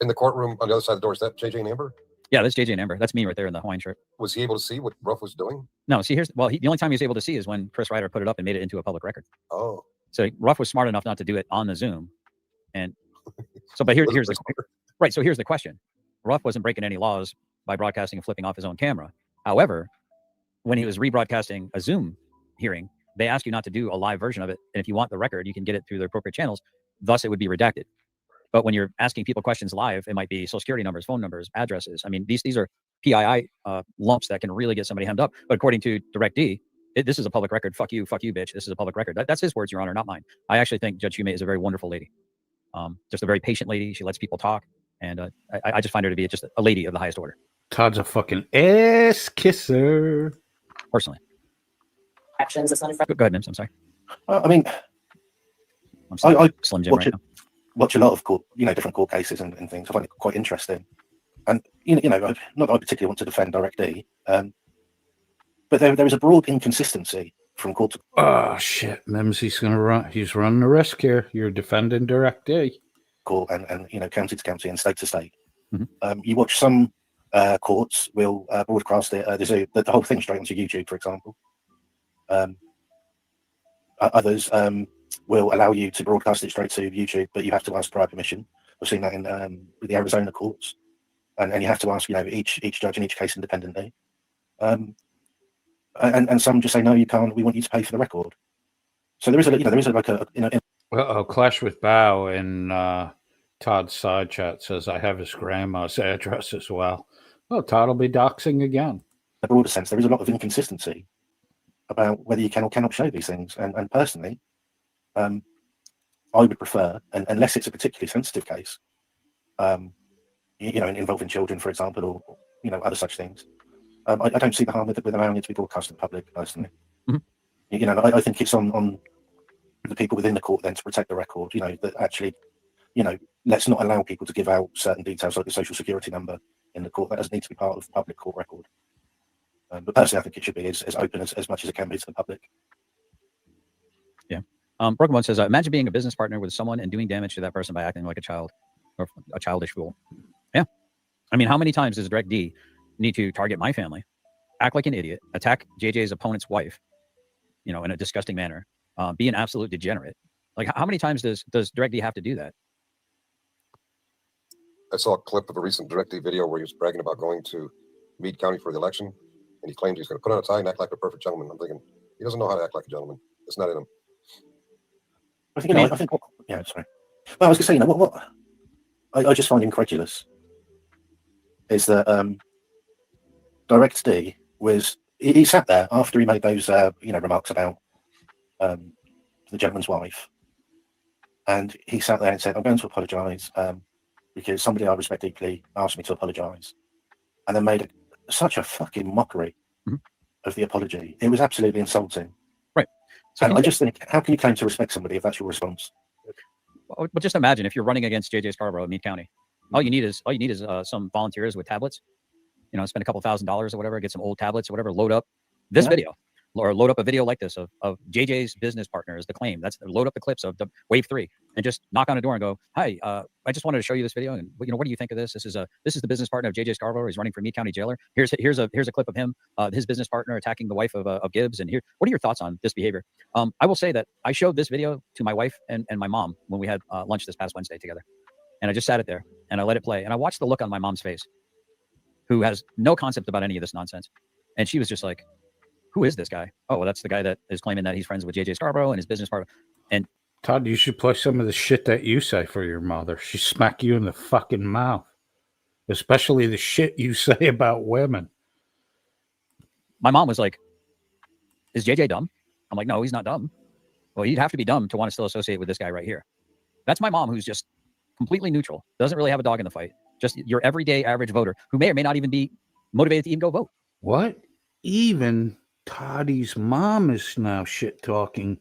In the courtroom on the other side of the door, is that JJ and Amber? Yeah, that's JJ and Amber. That's me right there in the Hawaiian shirt. Was he able to see what Ruff was doing? No, see, the only time he was able to see is when Chris Ryder put it up and made it into a public record. Oh. So Ruff was smart enough not to do it on the Zoom. And so, but here's the question. Ruff wasn't breaking any laws by broadcasting and flipping off his own camera. However, when he was rebroadcasting a Zoom hearing, they ask you not to do a live version of it. And if you want the record, you can get it through the appropriate channels. Thus, it would be redacted. But when you're asking people questions live, it might be social security numbers, phone numbers, addresses. I mean, these are PII lumps that can really get somebody hemmed up. But according to DirectD, this is a public record. Fuck you, bitch. This is a public record. That's his words, Your Honor, not mine. I actually think Judge Hume is a very wonderful lady. Just a very patient lady. She lets people talk. And I just find her to be just a lady of the highest order. Todd's a fucking ass kisser. Personally. Actions. It's not in front. Go ahead, Mims. I'm sorry. I mean, I Slim Jim right now. Watch a lot of different court cases and things. I find it quite interesting. And you know, not that I particularly want to defend DirectD, but there is a broad inconsistency from court to oh shit, Mimsy's gonna run. He's running the risk here. You're defending DirectD. Court and you know, county to county and state to state. Mm-hmm. You watch some courts will broadcast it. There's the whole thing straight onto YouTube, for example. Others will allow you to broadcast it straight to YouTube, but you have to ask prior permission. We've seen that in with the Arizona courts, and you have to ask, you know, each judge in each case independently. And some just say, no, you can't. We want you to pay for the record. So there is Clash with Bow in Todd's side chat says I have his grandma's address as well. Oh, Todd will be doxing again. In a broader sense, there is a lot of inconsistency about whether you can or cannot show these things. And personally, I would prefer, unless it's a particularly sensitive case, you know, involving children, for example, or you know, other such things. I don't see the harm with allowing it to be broadcast in public, personally. Mm-hmm. You know, I think it's on the people within the court then to protect the record. You know, that actually, you know, let's not allow people to give out certain details like the social security number in the court. That doesn't need to be part of the public court record. But personally, I think it should be as open as much as it can be to the public. Yeah. Broken One says, imagine being a business partner with someone and doing damage to that person by acting like a child or a childish fool. Yeah. I mean, how many times does DirectD need to target my family, act like an idiot, attack JJ's opponent's wife, you know, in a disgusting manner, be an absolute degenerate? Like, how many times does DirectD have to do that? I saw a clip of a recent DirecTV video where he was bragging about going to Meade County for the election, and he claimed he's going to put on a tie and act like a perfect gentleman. I'm thinking, he doesn't know how to act like a gentleman. It's not in him. I think, I think, yeah, sorry. Well, I was going to say, you know, what I just find incredulous is that DirectD was, he sat there after he made those, you know, remarks about the gentleman's wife, and he sat there and said, I'm going to apologise because somebody I respect deeply asked me to apologise, and then made such a fucking mockery of the apology. It was absolutely insulting. Right. So and I just think, how can you claim to respect somebody if that's your response? Well, but just imagine if you're running against JJ Scarborough in Meade County. All you need is some volunteers with tablets. You know, spend a couple $1,000s or whatever, get some old tablets or whatever, load up this video, or load up a video like this of JJ's business partner is the claim. That's load up the clips of the Wave 3 and just knock on a door and go, hi, I just wanted to show you this video, and you know, what do you think of this? This is the business partner of JJ Scarborough. He's running for Meade County jailer. Here's a clip of him, his business partner attacking the wife of Gibbs. And here, what are your thoughts on this behavior? I will say that I showed this video to my wife and my mom when we had lunch this past Wednesday together, and I just sat it there and I let it play, and I watched the look on my mom's face, who has no concept about any of this nonsense, and she was just like, who is this guy? Oh, well, that's the guy that is claiming that he's friends with JJ Scarborough and his business partner. And Todd, you should play some of the shit that you say for your mother. She smack you in the fucking mouth, especially the shit you say about women. My mom was like, is JJ dumb? I'm like, no, he's not dumb. Well, you'd have to be dumb to want to still associate with this guy right here. That's my mom, who's just completely neutral, doesn't really have a dog in the fight. Just your everyday average voter who may or may not even be motivated to even go vote. What? Even Toddy's mom is now shit talking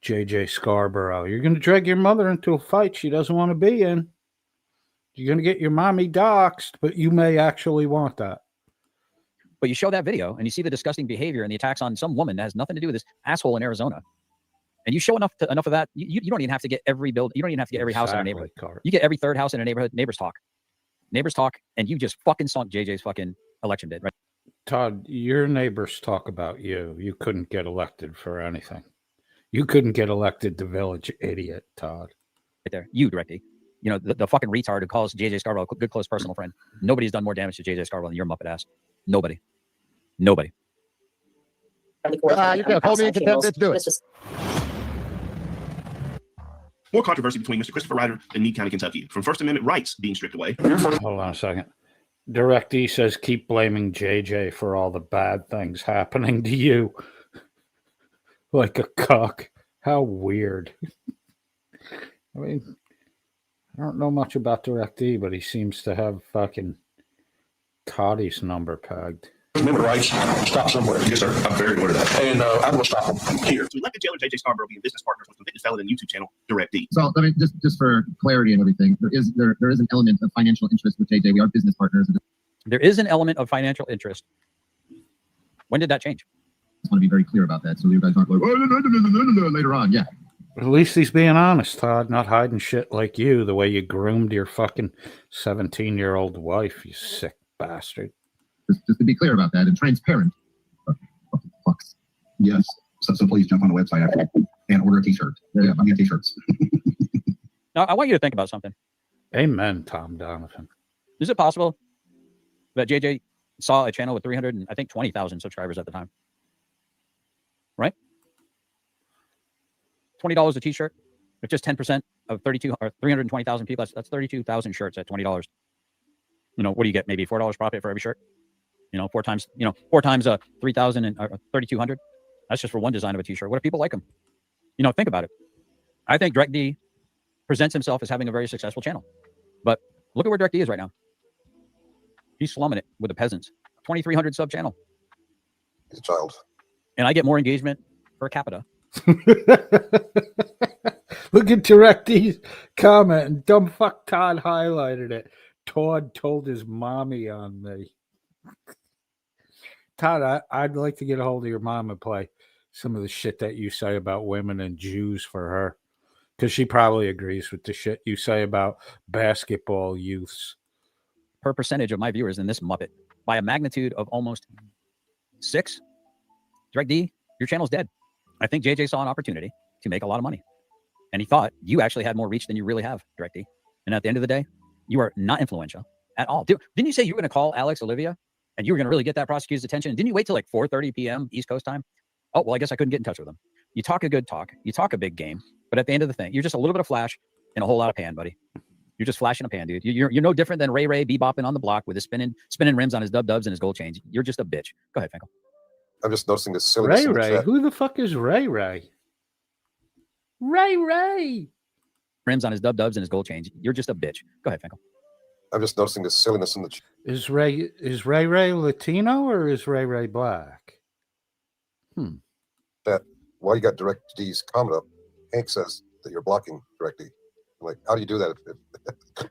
JJ Scarborough. You're going to drag your mother into a fight she doesn't want to be in. You're going to get your mommy doxxed, but you may actually want that. But you show that video and you see the disgusting behavior and the attacks on some woman that has nothing to do with this asshole in Arizona. And you show enough of that, you don't even have to get every build. You don't even have to get every house in a neighborhood. You get every third house in a neighborhood. Neighbors talk, and you just fucking sunk JJ's fucking election bid, right? Todd, your neighbors talk about you. You couldn't get elected for anything. You couldn't get elected to village idiot, Todd. Right there. You, DirectD. You know, the fucking retard who calls JJ Scarborough a good, close personal friend. Nobody's done more damage to JJ Scarborough than your muppet ass. Nobody. You can hold me in contempt. Let's do it. More controversy between Mr. Christopher Ryder and Meade County, Kentucky, from First Amendment rights being stripped away. Hold on a second. DirectD says keep blaming JJ for all the bad things happening to you. Like a cock. How weird. I mean, I don't know much about DirectD, but he seems to have fucking Toddy's number pegged. Amendment rights stop somewhere. Yes, sir. I'm very aware of that. And I'm going to stop them here. So elected jailer JJ Scarborough being business partners with convicted felon and YouTube channel DirectD. So let me just for clarity and everything, there is an element of financial interest with JJ. We are business partners. There is an element of financial interest. When did that change? I just want to be very clear about that, so you guys aren't like, oh, later on. Yeah. At least he's being honest, Todd, not hiding shit like you, the way you groomed your fucking 17-year-old wife, you sick bastard. Just to be clear about that and transparent. Okay, fucks. Yes. So please jump on the website after and order a t-shirt. Yeah, buy me t-shirts. Now, I want you to think about something. Amen, Tom Donovan. Is it possible that JJ saw a channel with 320,000 subscribers at the time? Right? $20 a t-shirt. If just 10% of 320,000 people, that's 32,000 shirts at $20. You know, what do you get? Maybe $4 profit for every shirt. You know, four times 3,000 and 3,200. That's just for one design of a t-shirt. What if people like them? You know, think about it. I think DirectD presents himself as having a very successful channel, but look at where DirectD is right now. He's slumming it with the peasants. 2,300 sub channel. He's a child. And I get more engagement per capita. Look at DirectD's comment, and dumb fuck Todd highlighted it. Todd told his mommy on me. Todd, I'd like to get a hold of your mom and play some of the shit that you say about women and Jews for her, because she probably agrees with the shit you say about basketball youths. Per percentage of my viewers in this Muppet, by a magnitude of almost 6, DirectD, your channel's dead. I think JJ saw an opportunity to make a lot of money, and he thought you actually had more reach than you really have, DirectD. And at the end of the day, You are not influential at all. Didn't you say you were going to call Alex Olivia and you were going to really get that prosecutor's attention? Didn't you wait till like 4:30 p.m. East Coast time? Oh, well, I guess I couldn't get in touch with him. You talk a good talk. You talk a big game. But at the end of the thing, you're just a little bit of flash and a whole lot of pan, buddy. You're just flashing a pan, dude. You're no different than Ray bebopping on the block with his spinning rims on his dubs and his gold chains. You're just a bitch. Go ahead, Finkel. I'm just noticing this silliness. Ray? Who the fuck is Ray? Ray. Rims on his dubs and his gold chains. You're just a bitch. Go ahead, Finkel. I'm just noticing this silliness in the. Is Ray Latino or is Ray black? That while you got DirectD's comment up, Hank says that you're blocking DirectD. I'm like, how do you do that? Does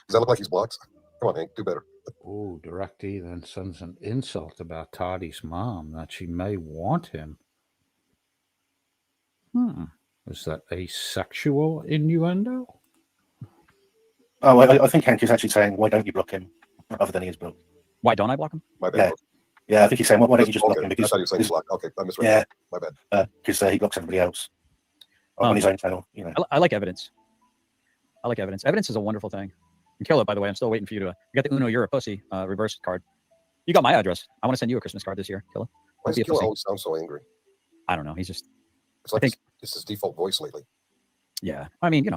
that look like he's blocked? Come on, Hank, do better. Oh, DirectD then sends an insult about Toddy's mom that she may want him. Is that a sexual innuendo? Oh, I think Hank is actually saying, why don't you block him? Other than he is blocked. Why don't I block him? My bad. Yeah, I think he's saying, why don't you just block him? Because I thought you were saying block. Okay, I misread. Yeah, my bad. Because he blocks everybody else on his own channel. You know, I like evidence. Evidence is a wonderful thing. And Kill It, by the way, I'm still waiting for you to. You got the Uno, you're a pussy reverse card. You got my address. I want to send you a Christmas card this year, Kill It. Why does Kill It always sound so angry? I don't know. He's just. It's like it's his default voice lately. Yeah, I mean,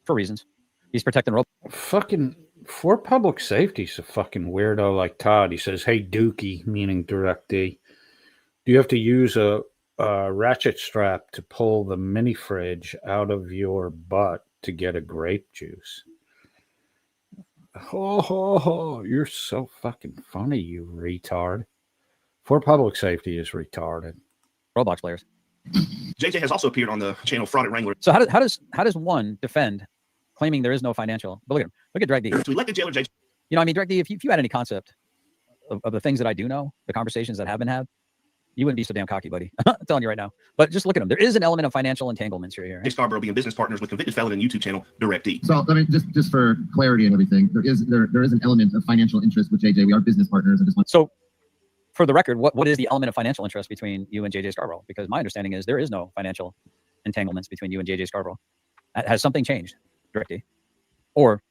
for reasons. He's protecting rope. Fucking for public safety, he's a fucking weirdo like Todd. He says, "Hey Dookie," meaning DirectD. Do you have to use a ratchet strap to pull the mini fridge out of your butt to get a grape juice? Oh, you're so fucking funny, you retard. For public safety is retarded. Roblox players. JJ has also appeared on the channel Fraud at Wrangler. So how does one defend claiming there is no financial? But look at him. Look at DirectD. To elected jailer JJ. I mean, DirectD, if you had any concept of the things that I do know, the conversations that have been had, you wouldn't be so damn cocky, buddy. I'm telling you right now. But just look at him. There is an element of financial entanglements here. Jay Scarborough being business partners with convicted felon and YouTube channel DirectD. So I mean, just for clarity and everything, there is an element of financial interest with JJ. We are business partners. So, for the record, what is the element of financial interest between you and JJ Scarborough? Because my understanding is there is no financial entanglements between you and JJ Scarborough. Has something changed, DirectD? Or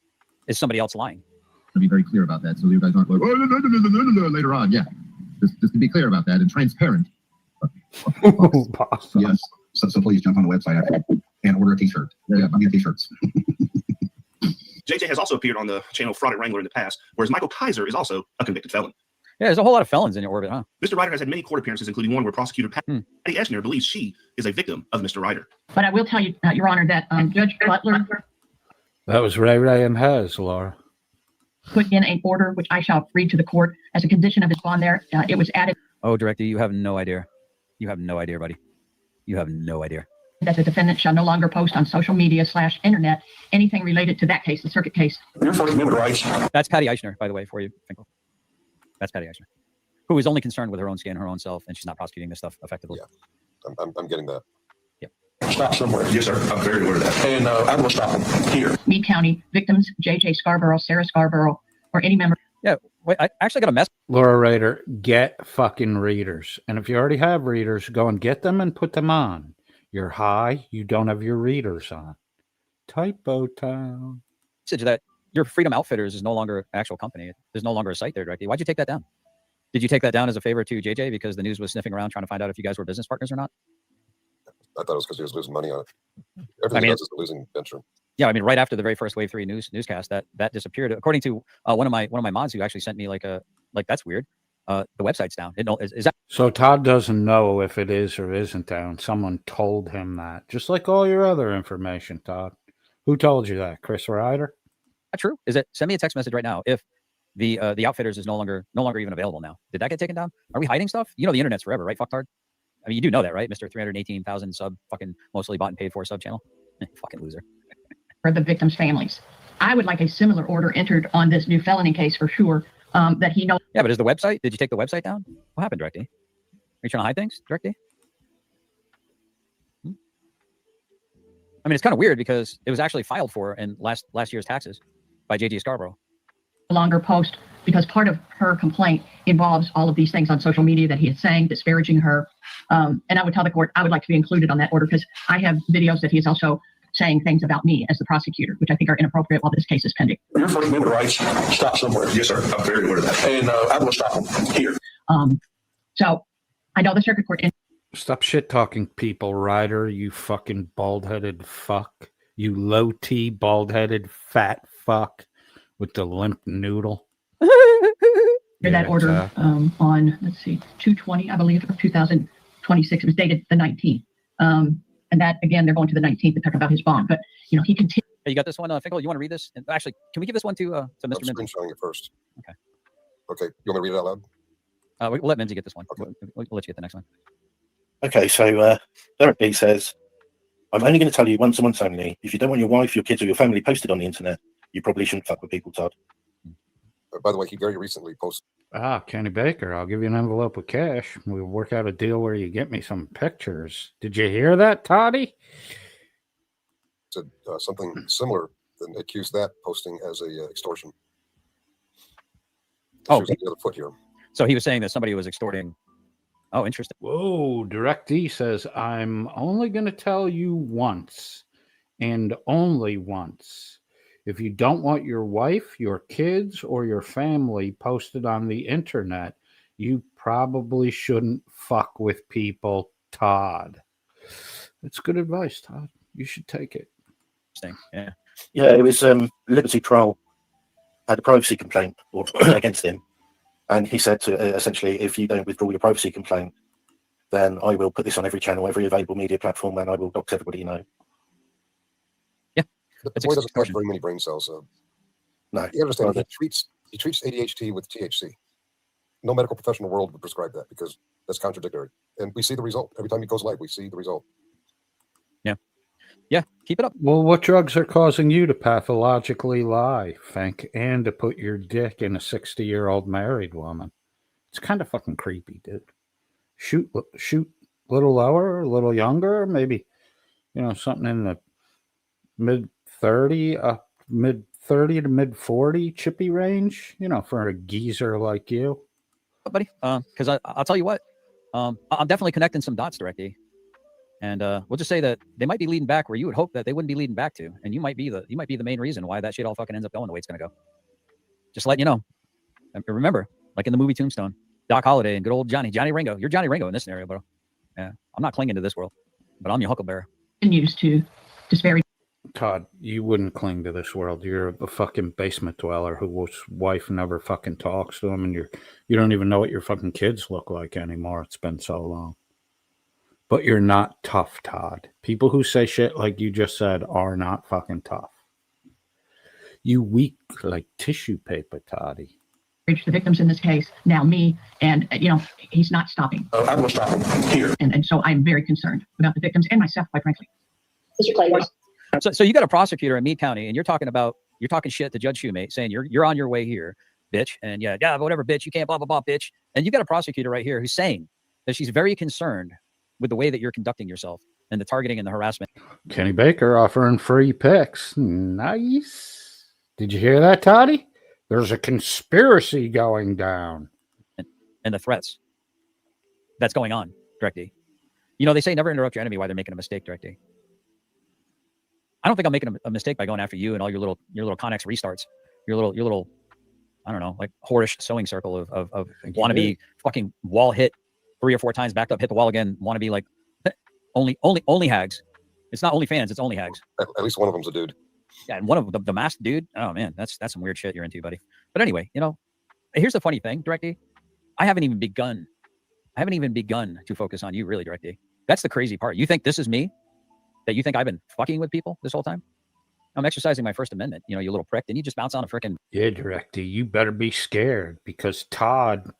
is somebody else lying? To be very clear about that, so you guys aren't like, later on. Yeah, just to be clear about that and transparent. Yes. So please jump on the website and order a t-shirt. Yeah, buy me t-shirts. JJ has also appeared on the channel Fraud at Wrangler in the past, whereas Michael Kaiser is also a convicted felon. Yeah, there's a whole lot of felons in your orbit, huh? Mr. Ryder has had many court appearances, including one where prosecutor Patty Eschner believes she is a victim of Mr. Ryder. But I will tell you, Your Honor, that Judge Butler That was Ray and Hez, Laura. put in an order, which I shall read to the court as a condition of his bond there. It was added. Oh, DirectD, you have no idea. You have no idea, buddy. You have no idea. That the defendant shall no longer post on social media / internet anything related to that case, the circuit case. Your First Amendment rights. That's Patty Eschner, by the way, for you, Finkel. That's Patty Eschner, who is only concerned with her own skin, her own self, and she's not prosecuting this stuff effectively. Yeah, I'm getting that. Yep. Stop somewhere. Yes, sir. I'm very aware of that. And I'm going to stop them here. Meade County victims, JJ Scarborough, Sarah Scarborough, or any member. Yeah, wait, I actually got a message. Laura Rader, get fucking readers. And if you already have readers, go and get them and put them on. You're high, you don't have your readers on. Typo Town. That your Freedom Outfitters is no longer an actual company. There's no longer a site there, DirectD. Why'd you take that down? Did you take that down as a favor to JJ because the news was sniffing around trying to find out if you guys were business partners or not? I thought it was because he was losing money on it. Everything he does is a losing venture. Yeah, I mean, right after the very first Wave 3 newscast, that disappeared. According to one of my mods who actually sent me like that's weird. The website's down. Is that so? Todd doesn't know if it is or isn't down. Someone told him that, just like all your other information, Todd. Who told you that? Chris Ryder? Not true. Is it? Send me a text message right now if the Outfitters is no longer even available now. Did that get taken down? Are we hiding stuff? You know the internet's forever, right, fucktard? I mean, you do know that, right, Mr. 318,000 sub fucking mostly bought and paid for sub channel? Fucking loser. For the victims' families. I would like a similar order entered on this new felony case for sure. That he knows. Yeah, but is the website? Did you take the website down? What happened, DirectD? Are you trying to hide things, DirectD? I mean, it's kind of weird because it was actually filed for in last year's taxes by JJ Scarborough. No longer post because part of her complaint involves all of these things on social media that he is saying, disparaging her. And I would tell the court I would like to be included on that order because I have videos that he has also saying things about me as the prosecutor, which I think are inappropriate while this case is pending. Your First Amendment rights stop somewhere. Yes, sir. I'm very aware of that. And I will stop them here. So I know the circuit court. Stop shit talking people, Ryder, you fucking bald-headed fuck. You low T bald-headed fat fuck with the limp noodle. That order on, let's see, 2/20, I believe, of 2026. It was dated the 19th. And that, again, they're going to the 19th to talk about his bond. But, you know, he continued. Hey, you got this one, Finkel? You want to read this? And actually, can we give this one to Mr. I'm Mimsy? screenshotting it first. Okay. Okay. You want me to read it out loud? We'll let Mimsy get this one. Okay. We'll let you get the next one. Okay, so Derek B says, I'm only going to tell you once and once only, if you don't want your wife, your kids, or your family posted on the internet, you probably shouldn't fuck with people, Todd. By the way, he very recently posted. Kenny Baker, I'll give you an envelope with cash. We'll work out a deal where you get me some pictures. Did you hear that, Toddy? Said something similar, and accused that posting as a extortion. Oh, the other foot here. So he was saying that somebody was extorting. Oh, interesting. Whoa, DirectD says, I'm only going to tell you once and only once. If you don't want your wife, your kids, or your family posted on the internet, you probably shouldn't fuck with people, Todd. That's good advice, Todd. You should take it. Yeah. Yeah, it was Liberty Troll had a privacy complaint against him. And he said to essentially, if you don't withdraw your privacy complaint, then I will put this on every channel, every available media platform, and I will dox everybody you know. Yeah. The boy doesn't have very many brain cells. No. You understand, he treats ADHD with THC. No medical professional world would prescribe that because that's contradictory. And we see the result. Every time he goes live, we see the result. Yeah. Yeah, keep it up. Well, what drugs are causing you to pathologically lie, Fink, and to put your dick in a 60-year-old married woman? It's kind of fucking creepy, dude. Shoot a little lower, a little younger, maybe, something in the mid 30 to mid 40 chippy range, for a geezer like you. Buddy, because I'll tell you what, I'm definitely connecting some dots, DirectD. And we'll just say that they might be leading back where you would hope that they wouldn't be leading back to, and you might be the main reason why that shit all fucking ends up going the way it's gonna go. Just letting you know. And remember, like in the movie Tombstone, Doc Holliday and good old Johnny Ringo. You're Johnny Ringo in this scenario, bro. Yeah, I'm not clinging to this world, but I'm your huckleberry. Continues to disparage. Todd, you wouldn't cling to this world. You're a fucking basement dweller whose wife never fucking talks to him, and you don't even know what your fucking kids look like anymore. It's been so long. But you're not tough, Todd. People who say shit like you just said are not fucking tough. You weak like tissue paper, Toddy. The victims in this case, now me, and he's not stopping. I will stop him here. And so I'm very concerned about the victims and myself, quite frankly. Mr. Clay, So you got a prosecutor in Meade County, and you're talking shit to Judge Shoemate, saying you're on your way here, bitch, and yeah, whatever, bitch, you can't blah blah blah, bitch. And you got a prosecutor right here who's saying that she's very concerned with the way that you're conducting yourself and the targeting and the harassment. Kenny Baker offering free picks. Nice. Did you hear that, Toddy? There's a conspiracy going down. And the threats that's going on, DirectD. They say never interrupt your enemy while they're making a mistake, DirectD. I don't think I'm making a mistake by going after you and all your little Connex restarts. Your little, I don't know, like whorish sewing circle of wannabe fucking wall hit 3 or 4 times, backed up, hit the wall again, wannabe like only hags. It's not only fans, it's only hags. At least one of them's a dude. Yeah, and one of the masked dude. Oh man, that's some weird shit you're into, buddy. But anyway, here's the funny thing, DirectD. I haven't even begun to focus on you, really, DirectD. That's the crazy part. You think this is me? That you think I've been fucking with people this whole time? I'm exercising my First Amendment, you little prick. Didn't you just bounce on a frickin'... Yeah, DirectD, you better be scared because Todd,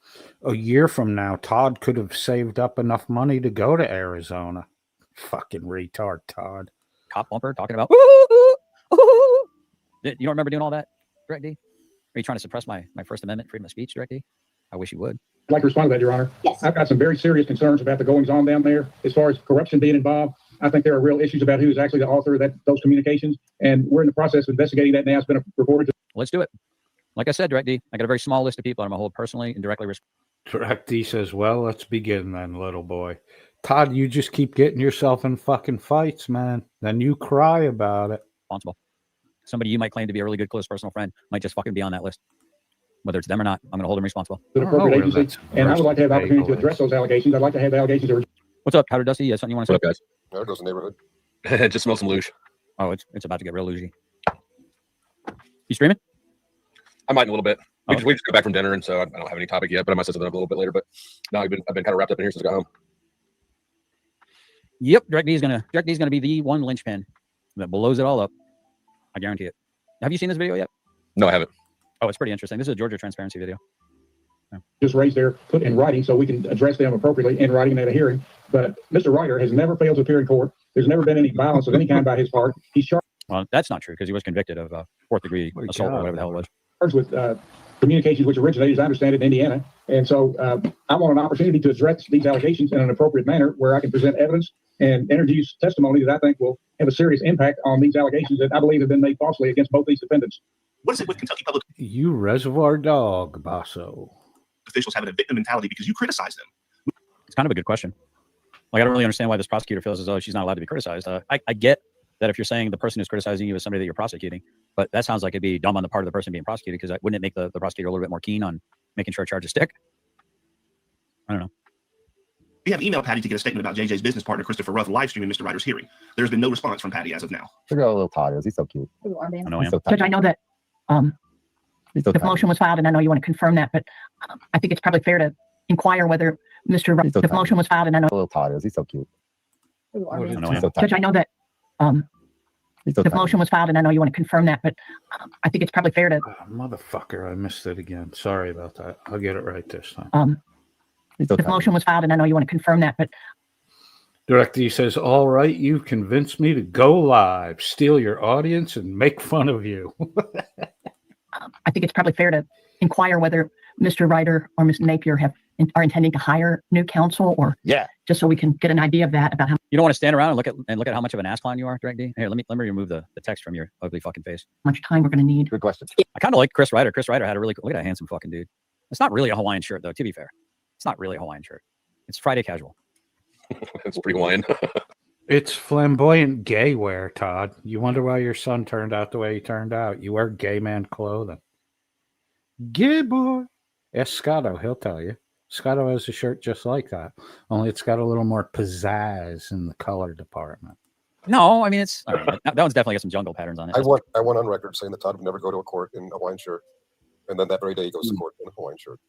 a year from now, Todd could have saved up enough money to go to Arizona. Fucking retard, Todd. Cop bumper talking about... Ooh. You don't remember doing all that, DirectD? Are you trying to suppress my First Amendment freedom of speech, DirectD? I wish you would. I'd like to respond to that, Your Honor. Yes. I've got some very serious concerns about the goings-on down there as far as corruption being involved. I think there are real issues about who's actually the author of those communications, and we're in the process of investigating that now. It's been reported to... Let's do it. Like I said, DirectD, I got a very small list of people I'm going to hold personally and directly responsible. DirectD says, well, let's begin then, little boy. Todd, you just keep getting yourself in fucking fights, man. Then you cry about it. Responsible. Somebody you might claim to be a really good close personal friend might just fucking be on that list. Whether it's them or not, I'm going to hold them responsible. The appropriate agency, and I would like to have the opportunity to address those allegations. I'd like to have the allegations. What's up, Powder Dusty? Something you want to say? What up, guys? There goes the neighborhood. It just smells some luge. Oh, it's about to get real lugy. You streaming? I might in a little bit. Oh. We just got back from dinner, and so I don't have any topic yet. But I might set something up a little bit later. But no, I've been kind of wrapped up in here since I got home. Yep, Direct D is gonna be the one linchpin that blows it all up. I guarantee it. Have you seen this video yet? No, I haven't. Oh, it's pretty interesting. This is a Georgia transparency video. Just raised there, put in writing so we can address them appropriately in writing at a hearing. But Mr. Ryder has never failed to appear in court. There's never been any violence of any kind by his part. He's charged. Well, that's not true because he was convicted of fourth degree assault or whatever the hell it was. Charged with communications which originated, as I understand it, in Indiana. And so I want an opportunity to address these allegations in an appropriate manner where I can present evidence and introduce testimony that I think will have a serious impact on these allegations that I believe have been made falsely against both these defendants. What is it with Kentucky public You reservoir dog, Basso. officials having a victim mentality because you criticize them? It's kind of a good question. Like, I don't really understand why this prosecutor feels as though she's not allowed to be criticized. I get that if you're saying the person who's criticizing you is somebody that you're prosecuting, but that sounds like it'd be dumb on the part of the person being prosecuted because wouldn't it make the prosecutor a little bit more keen on making sure charges stick? I don't know. We have emailed Patty to get a statement about JJ's business partner, Christopher Ruff, live streaming Mr. Ryder's hearing. There's been no response from Patty as of now. Look at how little Todd is. He's so cute. I know him. So Judge, I know that so the motion was filed, and I know you want to confirm that, but I think it's probably fair to inquire whether Mr. so the motion was filed, and I know little Todd is. He's so cute. I know him. So Judge, I know that the motion was filed, and I know you want to confirm that, but I think it's probably fair to Motherfucker, I missed it again. Sorry about that. I'll get it right this time. the motion was filed, and I know you want to confirm that, but Director says, all right, you convinced me to go live, steal your audience, and make fun of you. I think it's probably fair to inquire whether Mr. Ryder or Ms. Napier are intending to hire new counsel, or just so we can get an idea of that about how You don't want to stand around and look at how much of an ass clown you are, Direct D? Here, let me remove the text from your ugly fucking face. much time we're going to need. Good question. I kind of like Chris Ryder. Chris Ryder had a really look at that handsome fucking dude. It's not really a Hawaiian shirt though, to be fair. It's not really a Hawaiian shirt. It's Friday casual. It's pretty Hawaiian. It's flamboyant gay wear, Todd. You wonder why your son turned out the way he turned out. You wear gay man clothing. Gay boy. Ask Scotto, he'll tell you. Scotto has a shirt just like that, only it's got a little more pizzazz in the color department. No, I mean, it's that one's definitely got some jungle patterns on it. I went on record saying that Todd would never go to a court in a Hawaiian shirt, and then that very day he goes to court in a Hawaiian shirt.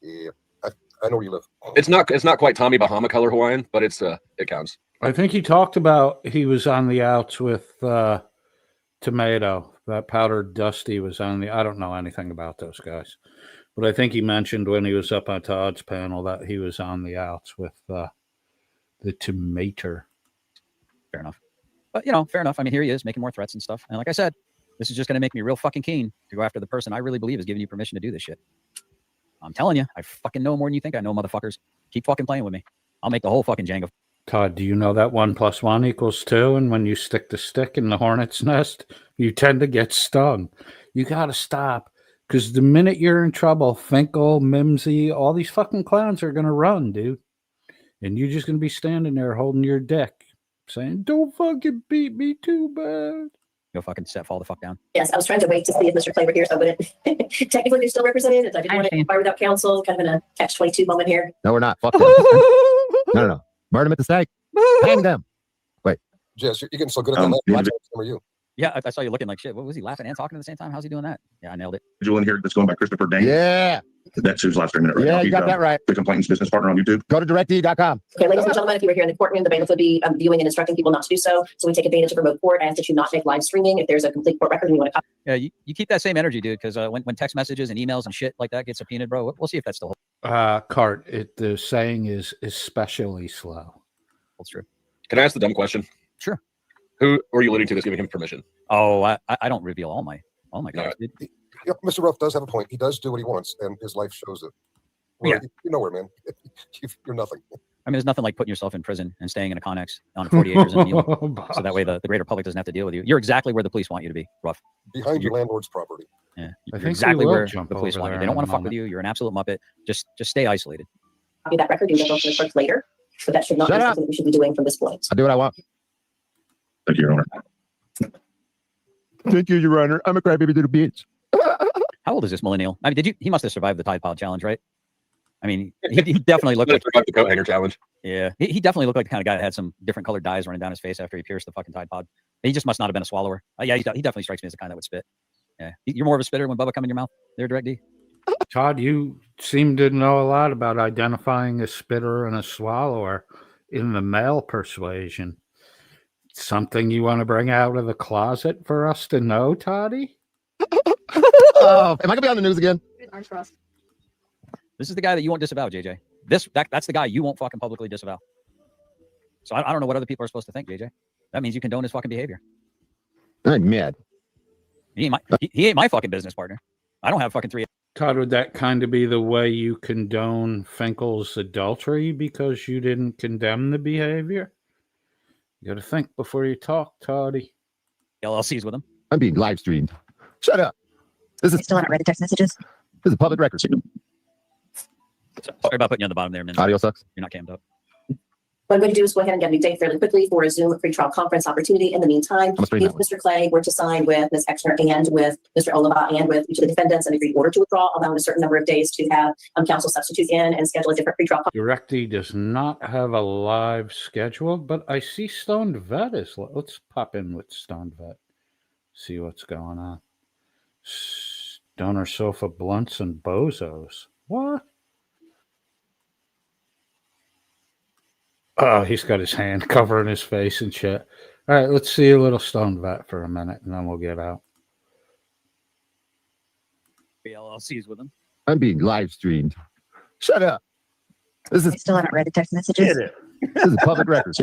Yeah, I know where you live. It's not quite Tommy Bahama color Hawaiian, but it counts. I think he talked about he was on the outs with Tomato. That Powdered Dusty was on the. I don't know anything about those guys, but I think he mentioned when he was up on Todd's panel that he was on the outs with the Tomato. Fair enough. But, fair enough. I mean, here he is making more threats and stuff. And like I said, this is just going to make me real fucking keen to go after the person I really believe is giving you permission to do this shit. I'm telling you, I fucking know more than you think I know, motherfuckers. Keep fucking playing with me. I'll make the whole fucking Jenga. Todd, do you know that 1 + 1 = 2? And when you stick the stick in the hornet's nest, you tend to get stung. You got to stop. Because the minute you're in trouble, Finkel, Mimsy, all these fucking clowns are going to run, dude. And you're just going to be standing there holding your dick, saying, don't fucking beat me too bad. Go fucking fall the fuck down. Yes, I was trying to wait to see if Mr. Clay were here, so I wouldn't. Technically, they're still represented. I didn't want to fire without counsel, kind of in a catch-22 moment here. No, we're not. Fuck them. No. Murder them at the stake. Hang them. Wait. Jess, you're getting so good at that. Watch out, some are you. Yeah, I saw you looking like shit. What was he laughing and talking at the same time? How's he doing that? Yeah, I nailed it. Individual in here that's going by Christopher Dane. Yeah. That's who's live streaming it right now. Yeah, you got that right. The complainant's business partner on YouTube. Go to directd.com. Okay, ladies and gentlemen, if you were here in the courtroom, the bailiff would be viewing and instructing people not to do so. So we take advantage of remote court. I ask that you not make live streaming. If there's a complete court record and you want to copy. Yeah, you keep that same energy, dude, because when text messages and emails and shit like that get subpoenaed, bro, we'll see if that's still Cart, the saying is especially slow. That's true. Can I ask the dumb question? Sure. Who are you alluding to that's giving him permission? Oh, I don't reveal all my guys. Yep, Mr. Ruff does have a point. He does do what he wants, and his life shows it. Well, you know where, man. You're nothing. I mean, there's nothing like putting yourself in prison and staying in a Connex on 40 acres in New York, so that way the greater public doesn't have to deal with you. You're exactly where the police want you to be, Ruff. Behind your landlord's property. Yeah, you're exactly where the police want you. They don't want to fuck with you. You're an absolute muppet. Just stay isolated. Copy that record. You can go to the clerk later. but that should not be something we should be doing from this point. I do what I want. Thank you, Your Honor. Thank you, Your Honor. I'm a crybaby little bitch. How old is this millennial? I mean, he must have survived the Tide Pod challenge, right? I mean, he definitely looked like the coat hanger challenge. Yeah, he definitely looked like the kind of guy that had some different colored dyes running down his face after he pierced the fucking Tide Pod. He just must not have been a swallower. Yeah, he definitely strikes me as the kind that would spit. Yeah, you're more of a spitter when Bubba come in your mouth. There, Direct D. Todd, you seem to know a lot about identifying a spitter and a swallower in the male persuasion. Something you want to bring out of the closet for us to know, Toddy? Am I gonna be on the news again? Arms crossed. This is the guy that you won't disavow, JJ. That's the guy you won't fucking publicly disavow. So I don't know what other people are supposed to think, JJ. That means you condone his fucking behavior. I'm mad. He ain't my fucking business partner. I don't have fucking 3. Todd, would that kind of be the way you condone Finkel's adultery because you didn't condemn the behavior? You got to think before you talk, Toddy. LLC's with him. I'm being live streamed. Shut up. This is Still haven't read the text messages. This is public record. Sorry about putting you on the bottom there, man. Audio sucks. You're not cammed up. What I'm going to do is go ahead and get a new date fairly quickly for a Zoom pretrial conference opportunity. In the meantime, if Mr. Clay were to sign with Ms. Exner and with Mr. Oliva and with each of the defendants and agree order to withdraw, allowing a certain number of days to have counsel substitute in and schedule a different pretrial conference. Directy does not have a live schedule, but I see Stoned Vet is. Let's pop in with Stoned Vet. See what's going on. Stoner Sofa Blunts and Bozos. What? Oh, he's got his hand covering his face and shit. All right, let's see a little Stone Vet for a minute, and then we'll get out. LLC's with him. I'm being live streamed. Shut up. This is I still haven't read the text messages. This is public record.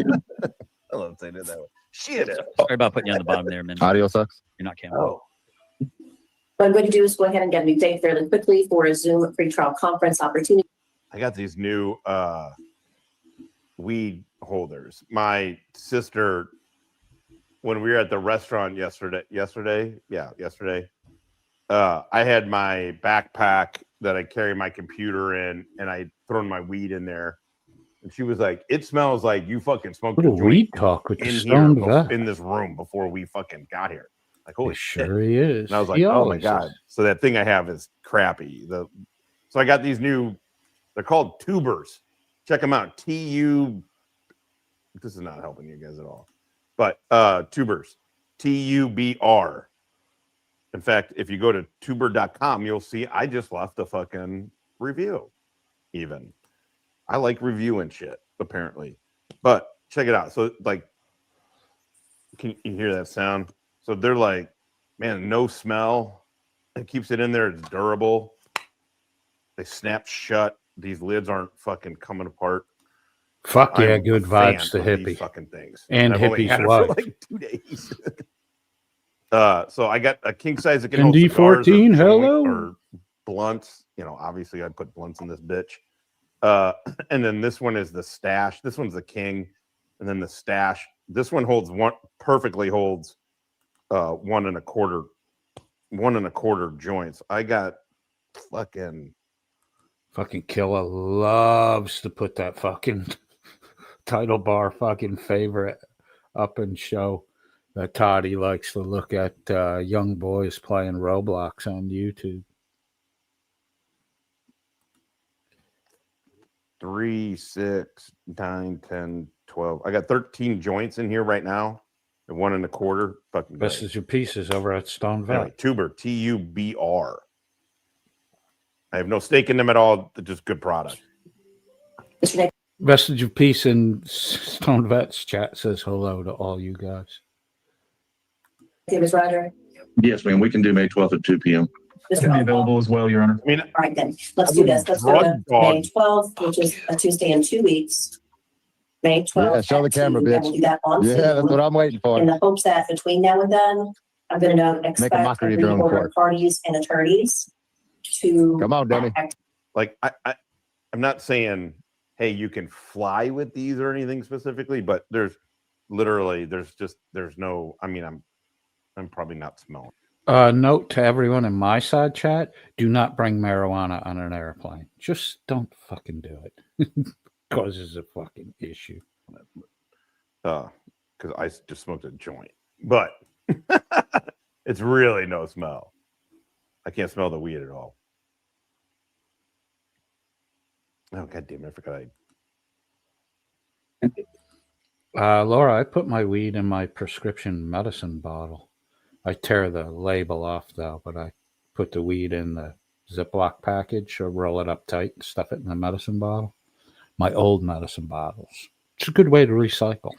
I love saying it that way. Shit. Sorry about putting you on the bottom there, man. Audio sucks. You're not cammed up. What I'm going to do is go ahead and get a new date fairly quickly for a Zoom pretrial conference opportunity. I got these new weed holders. My sister, when we were at the restaurant yesterday, I had my backpack that I carry my computer in, and I thrown my weed in there. And she was like, "It smells like you fucking smoked a Little joint weed talk with the in Stone here Vet. in this room before we fucking got here." Like, holy shit. Sure he is. And I was like, He oh my always God. is. So that thing I have is crappy. So I got these new, they're called tubers. Check them out. TU. This is not helping you guys at all. But tubers. TUBR. In fact, if you go to tuber.com, you'll see I just left a fucking review. Even. I like reviewing shit, apparently. But check it out. So like, can you hear that sound? So they're like, man, no smell. It keeps it in there. It's durable. They snap shut. These lids aren't fucking coming apart. Fuck yeah, I'm good a fan vibes to of these hippie. fucking things. And I've only hippie's had it wife. for like 2 days. So I got a king size that can hold cigars or ND14, joint hello. or blunts. You know, obviously I put blunts in this bitch. And then this one is the stash. This one's the king. And then the stash. This one holds perfectly holds 1 1/4 joints. I got fucking Killer loves to put that fucking title bar fucking favorite up and show that Toddy likes to look at young boys playing Roblox on YouTube. 3, 6, 9, 10, 12. I got 13 joints in here right now. And 1 1/4. Fucking great. Vestige of Pieces over at Stone Valley. Anyway, Tuber, TUBR. I have no stake in them at all. They're just good product. Vestige of Peace in Stone Vet's chat says hello to all you guys. Ms. Roger. Yes, ma'am. We can do May 12th at 2 p.m. Mr. available as well, Your Honor. I mean, All right, then. Let's do this. Let's go to May 12th, which is a Tuesday in 2 weeks. May 12th. Yeah, show the camera, and bitch. We'll do that on Yeah, that's Zoom. what I'm waiting for. In the hopes that between now and then, I'm going to expect mockery of your own order court. parties and attorneys to Come on, Demi. like I'm not saying, hey, you can fly with these or anything specifically, but there's no. I mean, I'm probably not smelling. Note to everyone in my side chat: do not bring marijuana on an airplane. Just don't fucking do it. causes a fucking issue. Because I just smoked a joint, but it's really no smell. I can't smell the weed at all. Oh, God damn it, I forgot Laura, I put my weed in my prescription medicine bottle. I tear the label off, though, but I put the weed in the Ziploc package or roll it up tight and stuff it in the medicine bottle. My old medicine bottles. It's a good way to recycle.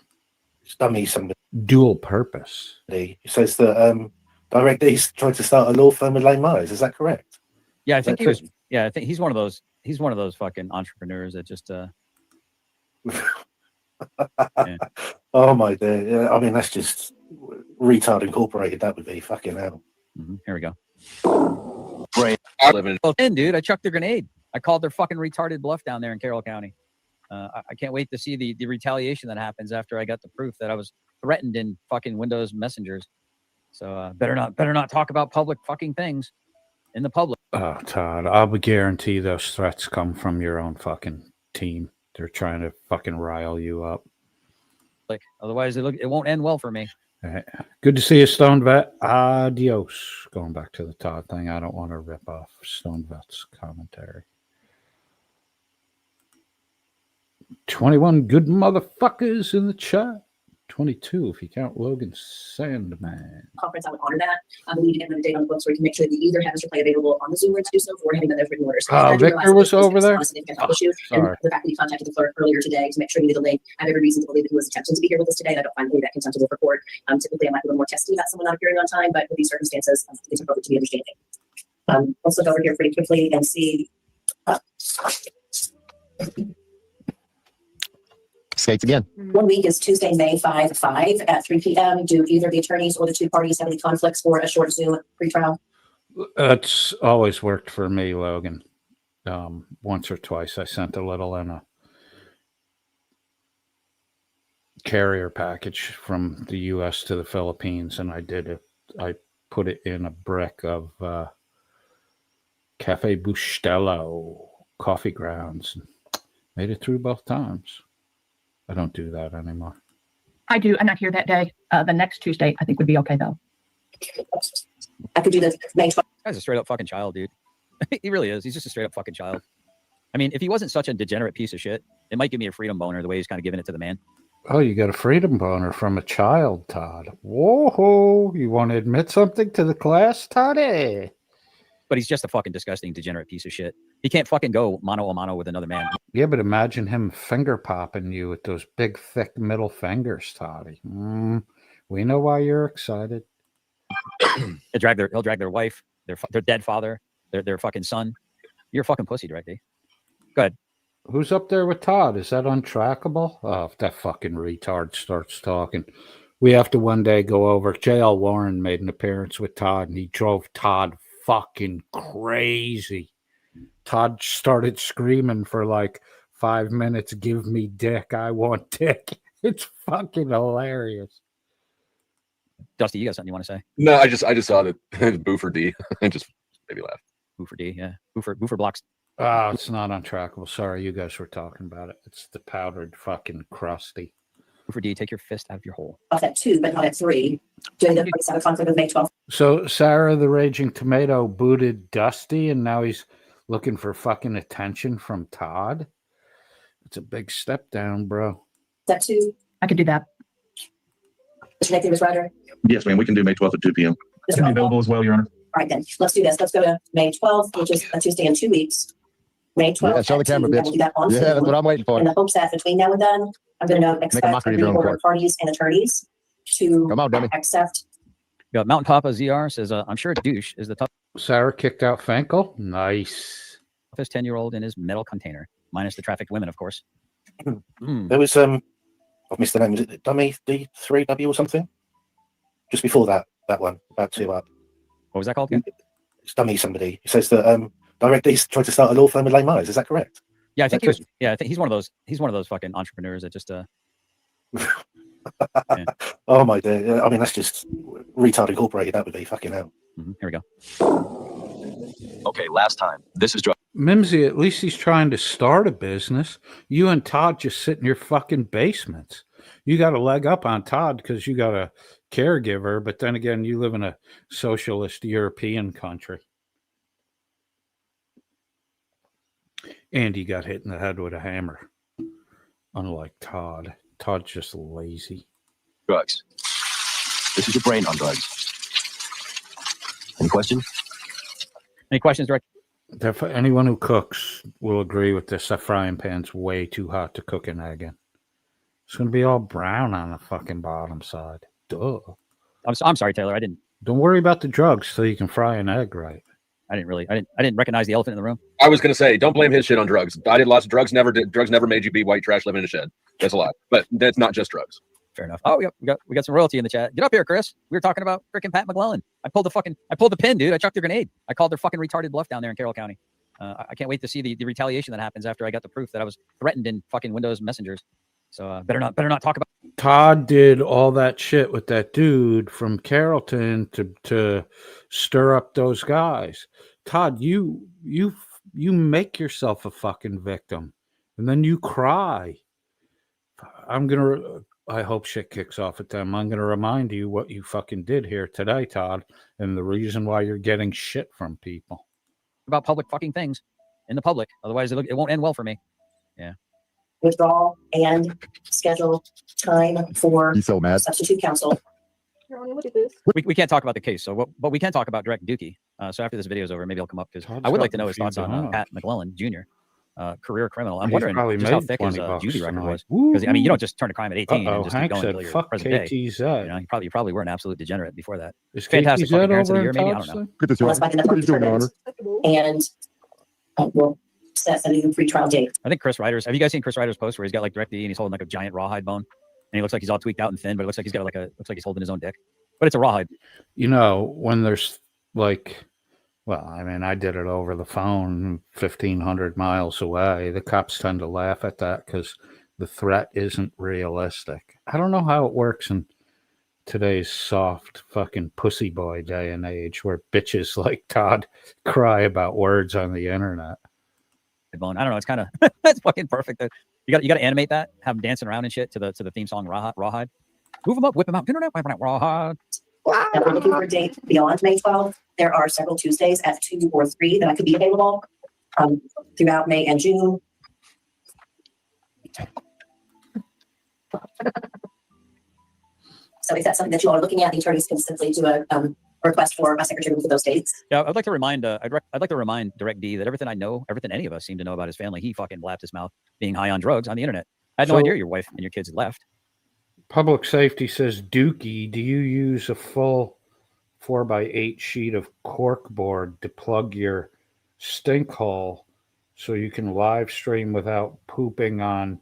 Dummy somebody. Dual purpose. He says that Direct East tried to start a law firm with Lane Myers. Is that correct? Yeah, I think he was. Yeah, I think he's one of those. He's one of those fucking entrepreneurs that just. Yeah. Oh my dear! Yeah, I mean, that's just retard incorporated. That would be fucking hell. Here we go. Right. Well, dude, I chucked a grenade. I called their fucking retarded bluff down there in Carroll County. I can't wait to see the retaliation that happens after I got the proof that I was threatened in fucking Windows messengers. So better not talk about public fucking things in the public. Oh, Todd, I'll guarantee those threats come from your own fucking team. They're trying to fucking rile you up. Like, otherwise, it won't end well for me. All right. Good to see you, Stone Vet. Adios. Going back to the Todd thing, I don't want to rip off Stone Vet's commentary. 21 good motherfuckers in the chat. 22 if you count Logan Sandman. Conference, I would honor that. I believe you can have a date on the books where you can make sure that you either have Mr. Clay available on the Zoom room to do so, or having them there for written orders. Victor was over there. A significant issue, and the fact that he contacted the clerk earlier today to make sure he knew the link. I have every reason to believe that he was attempting to be here with us today. And I don't find any of that contemptible for court. Typically, I might be a little more testy about someone not appearing on time, but with these circumstances, it's appropriate to be understanding. Let's look over here pretty quickly and see. Skates again. 1 week is Tuesday, May 5 at 3 p.m. Do either the attorneys or the two parties have any conflicts for a short Zoom pretrial? That's always worked for me, Logan. Once or twice I sent a little in a carrier package from the U.S. to the Philippines, and I put it in a brick of Cafe Bustelo coffee grounds. Made it through both times. I don't do that anymore. I do. I'm not here that day. The next Tuesday, I think, would be okay, though. I could do the May 12th. Guy's a straight up fucking child, dude. He really is. He's just a straight up fucking child. I mean, if he wasn't such a degenerate piece of shit, it might give me a freedom boner the way he's kind of giving it to the man. Oh, you got a freedom boner from a child, Todd. Whoa, you want to admit something to the class, Toddy? But he's just a fucking disgusting, degenerate piece of shit. He can't fucking go mano a mano with another man. Yeah, but imagine him finger popping you with those big, thick middle fingers, Toddy. We know why you're excited. He'll drag their wife, their dead father, their fucking son. You're a fucking pussy, Directy. Go ahead. Who's up there with Todd? Is that untrackable? Oh, if that fucking retard starts talking. We have to one day go over. J.L. Warren made an appearance with Todd, and he drove Todd fucking crazy. Todd started screaming for like 5 minutes, give me dick, I want dick. It's fucking hilarious. Dusty, you got something you want to say? No, I just saw that boo for D. I just maybe laugh. Boo for D, yeah. Boo for blocks. Oh, it's not untrackable. Sorry, you guys were talking about it. It's the powdered fucking crusty. Boo for D, take your fist out of your hole. Off at 2, but not at 3. Doing the 27 conflict with May 12th. So Sarah the Raging Tomato booted Dusty, and now he's looking for fucking attention from Todd. It's a big step down, bro. Step 2. I could do that. Mr. Nathan, Ms. Ryder. Yes, ma'am. We can do May 12th at 2 p.m. Mr. Available as well, Your Honor. All right, then. Let's do this. Let's go to May 12th, which is a Tuesday in 2 weeks. May 12th. Yeah, show the camera, bitch. We'll do that on Yeah, Zoom. that's what I'm waiting for. In the hopes that between now and then, I'm going to expect mockery of your own order court. parties and attorneys to Come on, dummy. accept. You got Mountain Papa ZR says, I'm sure a douche is the toughest Sarah kicked out Finkel. Nice. 10-year-old in his metal container, minus the trafficked women, of course. There was I've missed the name. Is it Dummy D3W or something? Just before that one, about 2 up. What was that called again? It's Dummy somebody. He says that Direct East tried to start a law firm with Lane Myers. Is that correct? Yeah, I think I think he's one of those fucking entrepreneurs that just Yeah. Oh my dear! I mean, that's just retard incorporated. That would be fucking hell. Here we go. Okay, last time. This is drug. Mimsy, at least he's trying to start a business. You and Todd just sit in your fucking basements. You got a leg up on Todd because you got a caregiver, but then again, you live in a socialist European country. And he got hit in the head with a hammer. Unlike Todd. Todd's just lazy. Drugs. This is your brain on drugs. Any questions? Any questions, Rick? Anyone who cooks will agree with this. That frying pan's way too hot to cook an egg in. It's going to be all brown on the fucking bottom side. Duh. I'm sorry, Taylor. I didn't. Don't worry about the drugs so you can fry an egg right. I didn't recognize the elephant in the room. I was gonna say, don't blame his shit on drugs. I did lots of drugs. Drugs never made you be white trash living in a shed. That's a lot, but that's not just drugs. Fair enough. Oh, we got some royalty in the chat. Get up here, Chris. We were talking about freaking Pat McClellan. I pulled the pin, dude. I chucked a grenade. I called their fucking retarded bluff down there in Carroll County. I can't wait to see the retaliation that happens after I got the proof that I was threatened in fucking Windows messengers. So better not talk about. Todd did all that shit with that dude from Carrollton to stir up those guys. Todd, you make yourself a fucking victim, and then you cry. I hope shit kicks off at them. I'm gonna remind you what you fucking did here today, Todd, and the reason why you're getting shit from people about public fucking things in the public. Otherwise, it won't end well for me. Yeah. Withdrawal and schedule time for He's so mad. substitute counsel. We can't talk about the case, but we can talk about Direct Dookie. So after this video is over, maybe he'll come up because I would like to know his thoughts on Pat McClellan Jr., career criminal. I'm wondering just how thick his Judy record was. Because I mean, you don't just turn a crime at 18 and just keep going until your present day. You know, you probably were an absolute degenerate before that. Fantastic fucking parents of the year, maybe. I don't know. Good to see you. And we'll set a new pretrial date. I think Chris Ryder's. Have you guys seen Chris Ryder's post where he's got like Direct D and he's holding like a giant rawhide bone, and he looks like he's all tweaked out and thin, but it looks like he's got looks like he's holding his own dick, but it's a rawhide. You know, when there's like, well, I mean, I did it over the phone 1,500 miles away. The cops tend to laugh at that because the threat isn't realistic. I don't know how it works in today's soft fucking pussy boy day and age where bitches like Todd cry about words on the internet. Bone. I don't know. It's kind of that's fucking perfect. You got to animate that, have them dancing around and shit to the theme song Rawhide. Move them up, whip them out. Rawhide. And we're looking for a date beyond May 12th. There are several Tuesdays at 2 or 3 that I could be available throughout May and June. So if that's something that you all are looking at, the attorneys can simply do a request for my secretary for those dates. Yeah, I'd like to remind Direct D that everything any of us seem to know about his family, he fucking blapped his mouth being high on drugs on the internet. I had no idea your wife and your kids had left. Public Safety says, Dookie, do you use a full 4x8 sheet of cork board to plug your stink hole so you can live stream without pooping on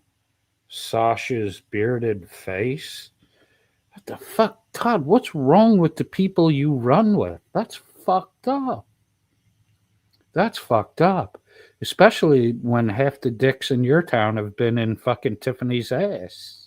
Sasha's bearded face? What the fuck, Todd? What's wrong with the people you run with? That's fucked up. That's fucked up. Especially when half the dicks in your town have been in fucking Tiffany's ass.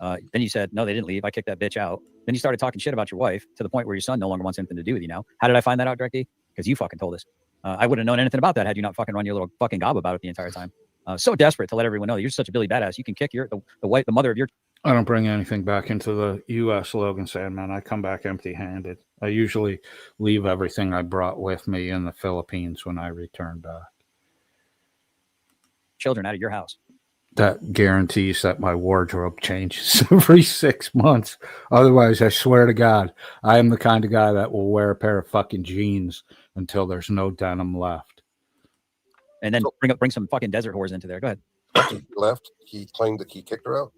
Then you said, no, they didn't leave. I kicked that bitch out. Then you started talking shit about your wife to the point where your son no longer wants anything to do with you now. How did I find that out, Direct D? Because you fucking told us. I wouldn't have known anything about that had you not fucking run your little fucking gob about it the entire time. So desperate to let everyone know that you're such a Billy badass. You can kick the mother of your. I don't bring anything back into the U.S., Logan Sandman. I come back empty-handed. I usually leave everything I brought with me in the Philippines when I return back. Children out of your house. That guarantees that my wardrobe changes every 6 months. Otherwise, I swear to God, I am the kind of guy that will wear a pair of fucking jeans until there's no denim left. And then bring some fucking desert whores into there. Go ahead. He left. He claimed that he kicked her out.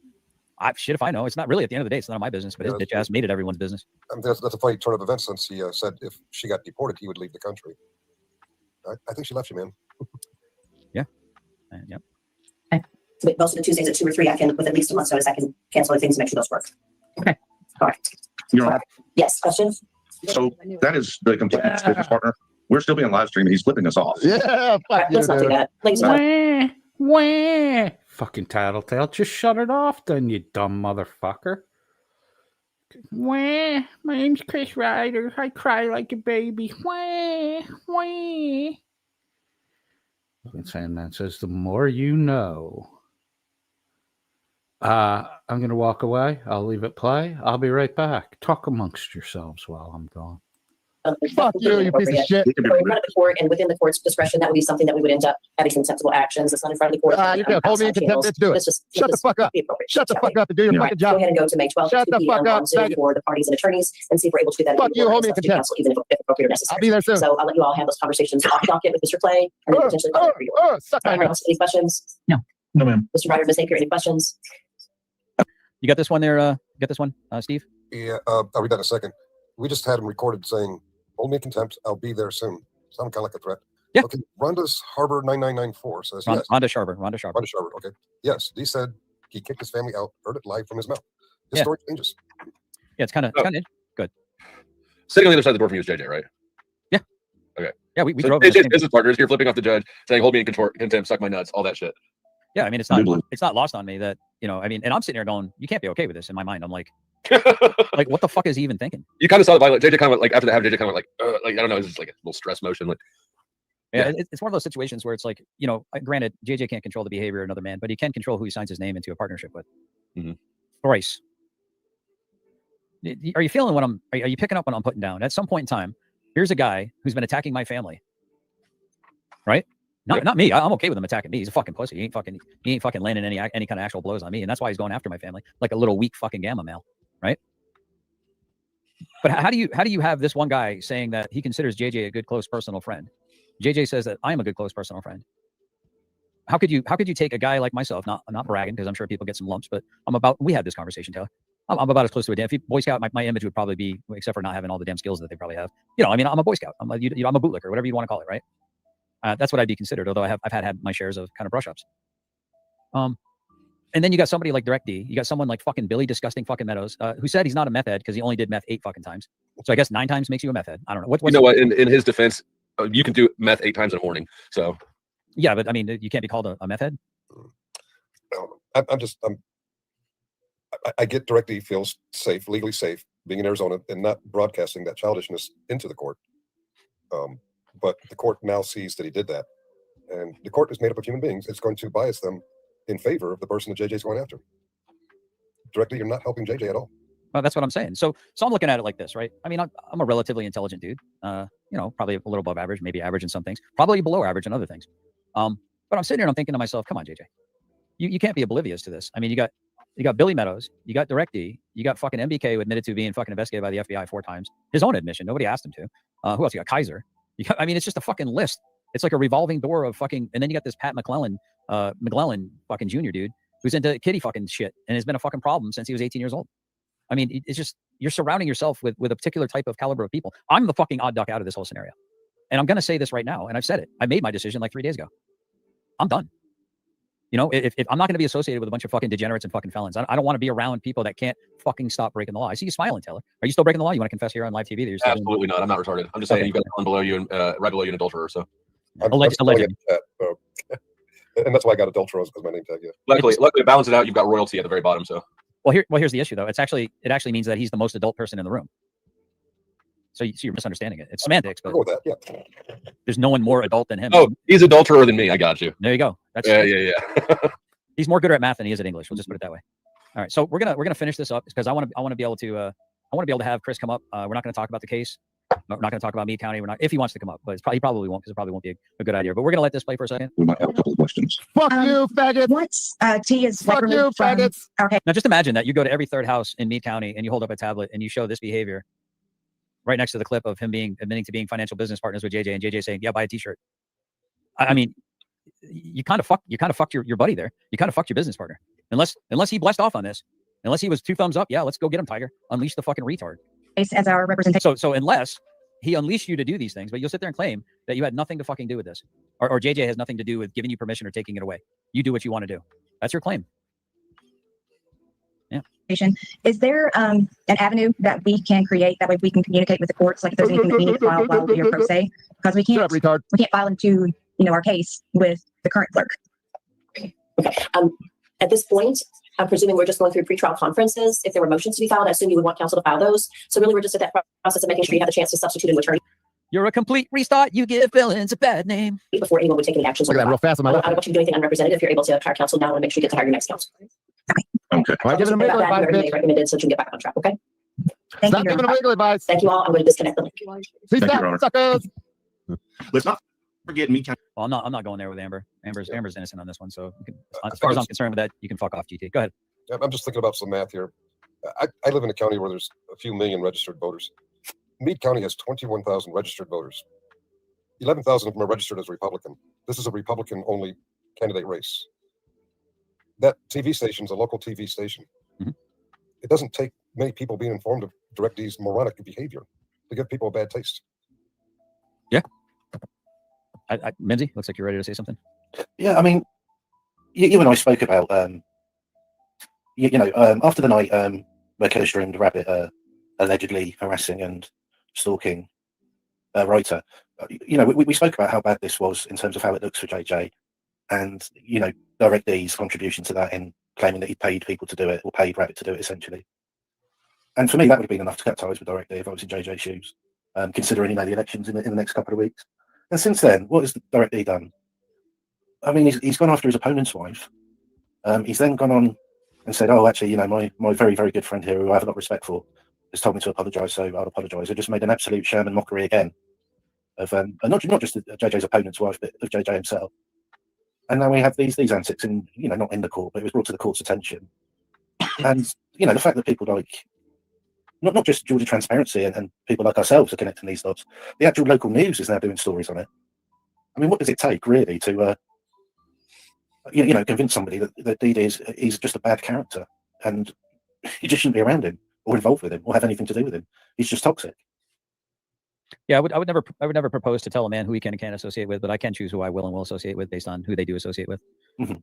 Shit if I know. It's not really, at the end of the day, it's none of my business, but his bitch ass made it everyone's business. I mean, that's a funny turn of events since he said if she got deported, he would leave the country. I think she left you, man. Yeah. Yep. So most of the Tuesdays at 2 or 3, I can, with at least a month's notice, I can cancel things to make sure those work. Okay. All right. Your Honor. Yes, questions? So that is the complainant's business partner. We're still being live streamed. He's flipping us off. Yeah. Let's not do that. Ladies and Wah. Fucking tattletale. Just shut it off then, you dumb motherfucker. Wah. My name's Chris Ryder. I cry like a baby. Wah. Wah. Sandman says, the more you know. I'm going to walk away. I'll leave it play. I'll be right back. Talk amongst yourselves while I'm gone. Fuck you, you piece of shit. In front of the court and within the court's discretion, that would be something that we would end up having some acceptable actions. It's not in front of the court. You can hold me in contempt. Let's do it. Shut the fuck up. Shut the fuck up and do your fucking job. Go ahead and go to May 12th. Shut the fuck up. For the parties and attorneys and see if we're able to do that. Fuck you, hold me in contempt. Even if appropriate or necessary. I'll be there soon. So I'll let you all have those conversations off docket with Mr. Clay and then potentially. Any questions? No, ma'am. Mr. Ryder, Ms. Napier, any questions? You got this one there? Got this one, Steve? Yeah, I'll read that in a second. We just had him recorded saying, hold me in contempt. I'll be there soon. Sound kind of like a threat. Yeah. Okay. Rhonda's Harbor 9994 says yes. Rhonda Sharber. Okay. Yes. Dee said he kicked his family out. Heard it live from his mouth. His story changes. Yeah, it's kind of good. Sitting on the other side of the door from you is JJ, right? Yeah. Okay. Yeah, we so drove. JJ's business partners. You're flipping off the judge, saying, "Hold me in contempt, suck my nuts," all that shit. Yeah, I mean, it's not lost on me that, you know, I mean, and I'm sitting here going, you can't be okay with this. In my mind, I'm like, like, what the fuck is he even thinking? You kind of saw the violent. JJ kind of went, like, after that happened, JJ kind of went like I don't know, it's just like a little stress motion, like. Yeah, it's one of those situations where it's like, you know, granted, JJ can't control the behavior of another man, but he can control who he signs his name into a partnership with. Mm-hmm. Bryce, are you feeling what are you picking up what I'm putting down? At some point in time, here's a guy who's been attacking my family, right? Not me. I'm okay with him attacking me. He's a fucking pussy. He ain't fucking landing any kind of actual blows on me, and that's why he's going after my family like a little weak fucking gamma male, right? But how do you have this one guy saying that he considers JJ a good close personal friend? JJ says that I am a good close personal friend. How could you take a guy like myself? I'm not bragging because I'm sure people get some lumps, but we had this conversation, Taylor. I'm about as close to a damn Boy Scout. My image would probably be, except for not having all the damn skills that they probably have. You know, I mean, I'm a Boy Scout. I'm a bootlicker, whatever you want to call it, right? That's what I'd be considered, although I've had my shares of kind of brush ups. And then you got somebody like Direct D. You got someone like fucking Billy Disgusting fucking Meadows, who said he's not a meth head because he only did meth 8 fucking times. So I guess 9 times makes you a meth head. I don't know. What's you know what? In his defense, you can do meth 8 times in a morning. So. Yeah, but I mean, you can't be called a meth head. I get Direct D feels safe, legally safe, being in Arizona and not broadcasting that childishness into the court. But the court now sees that he did that. And the court is made up of human beings. It's going to bias them in favor of the person that JJ's going after. Directly, you're not helping JJ at all. Well, that's what I'm saying. So I'm looking at it like this, right? I mean, I'm a relatively intelligent dude. You know, probably a little above average, maybe average in some things, probably below average in other things. But I'm sitting here and I'm thinking to myself, come on, JJ, you can't be oblivious to this. I mean, you got Billy Meadows, you got Direct D, you got fucking MBK who admitted to being fucking investigated by the FBI 4 times. His own admission. Nobody asked him to. Who else? You got Kaiser. I mean, it's just a fucking list. It's like a revolving door of fucking, and then you got this Pat McClellan fucking junior dude who's into kitty fucking shit and has been a fucking problem since he was 18 years old. I mean, it's just, you're surrounding yourself with a particular type of caliber of people. I'm the fucking odd duck out of this whole scenario. And I'm going to say this right now. And I've said it. I made my decision like 3 days ago. I'm done. You know, if I'm not going to be associated with a bunch of fucking degenerates and fucking felons. I don't want to be around people that can't fucking stop breaking the law. I see you smiling, Taylor. Are you still breaking the law? You want to confess here on live TV that you're still Absolutely not. I'm not retarded. I'm just saying you've got one below you and right below you an adulterer. So allegedly. And that's why I got adulterer as my name tag. Yeah. Luckily, to balance it out, you've got royalty at the very bottom. So here's the issue though. It actually means that he's the most adult person in the room. So you're misunderstanding it. It's semantics, but there's no one more adult than him. Oh, he's adulterer than me. I got you. There you go. That's yeah. He's more good at math than he is at English. We'll just put it that way. All right, so we're gonna finish this up because I want to be able to have Chris come up. We're not going to talk about the case. We're not going to talk about Meade County. We're not, if he wants to come up, but he probably won't because it probably won't be a good idea. But we're going to let this play for a second. We might have a couple of questions. Fuck you, faggot. What's T is fuck you, faggots. Okay. Now just imagine that you go to every third house in Meade County and you hold up a tablet and you show this behavior right next to the clip of him admitting to being financial business partners with JJ and JJ saying, "Yeah, buy a T-shirt." I mean, you kind of fucked your buddy there. You kind of fucked your business partner. Unless he blessed off on this. Unless he was 2 thumbs up, yeah, let's go get him, Tiger. Unleash the fucking retard. As our representation. So unless he unleashed you to do these things, but you'll sit there and claim that you had nothing to fucking do with this, or JJ has nothing to do with giving you permission or taking it away. You do what you want to do. That's your claim. Yeah. Is there an avenue that we can create that way we can communicate with the courts? Like if there's anything that we need to file while we are pro se, because we can't file into our case with the current clerk. Okay. At this point, I'm presuming we're just going through pretrial conferences. If there were motions to be filed, I assume you would want counsel to file those. So really, we're just at that process of making sure you have the chance to substitute an attorney. You're a complete restart. You give villains a bad name. Before anyone would take any actions. Look at that real fast on my I left. don't want you to do anything unrepresented. If you're able to hire counsel now, I want to make sure you get to hire your next counsel. Okay. All right, give it a About legal that, advice, whatever they bitch. recommended, so you can get back on track. Okay. Stop giving them legal advice. Thank you all. I'm going to disconnect the link. See, Thank you, stop, Your Honor. suckers. Let's not forget me. Well, I'm not going there with Amber. Amber's innocent on this one. So you can, as far as I'm concerned with that, you can fuck off, GT. Go ahead. Yeah, I'm just thinking about some math here. I live in a county where there's a few million registered voters. Meade County has 21,000 registered voters. 11,000 of them are registered as Republican. This is a Republican-only candidate race. That TV station is a local TV station. Mm-hmm. It doesn't take many people being informed of DirecTV's moronic behavior to give people a bad taste. Yeah. Mimsy, looks like you're ready to say something. Yeah, I mean, you and I spoke about, after the night where Killer streamed Rabbit allegedly harassing and stalking a writer, we spoke about how bad this was in terms of how it looks for JJ, and DirecTV's contribution to that in claiming that he paid people to do it or paid Rabbit to do it essentially. And for me, that would have been enough to cut ties with DirecTV if I was in JJ's shoes, considering the elections in the next couple of weeks. And since then, what has DirecTV done? I mean, he's gone after his opponent's wife. He's then gone on and said, "Oh, actually, my very, very good friend here, who I have a lot of respect for, has told me to apologise, so I'll apologise." They just made an absolute sham and mockery again of not just JJ's opponent's wife, but of JJ himself. And now we have these antics, and not in the court, but it was brought to the court's attention. And the fact that people like not just Georgia Transparency and people like ourselves are connecting these dots, the actual local news is now doing stories on it. I mean, what does it take really to convince somebody that DD is just a bad character and you just shouldn't be around him or involved with him or have anything to do with him? He's just toxic. Yeah, I would never propose to tell a man who he can and can't associate with, but I can choose who I will and will associate with based on who they do associate with. Mm-hmm.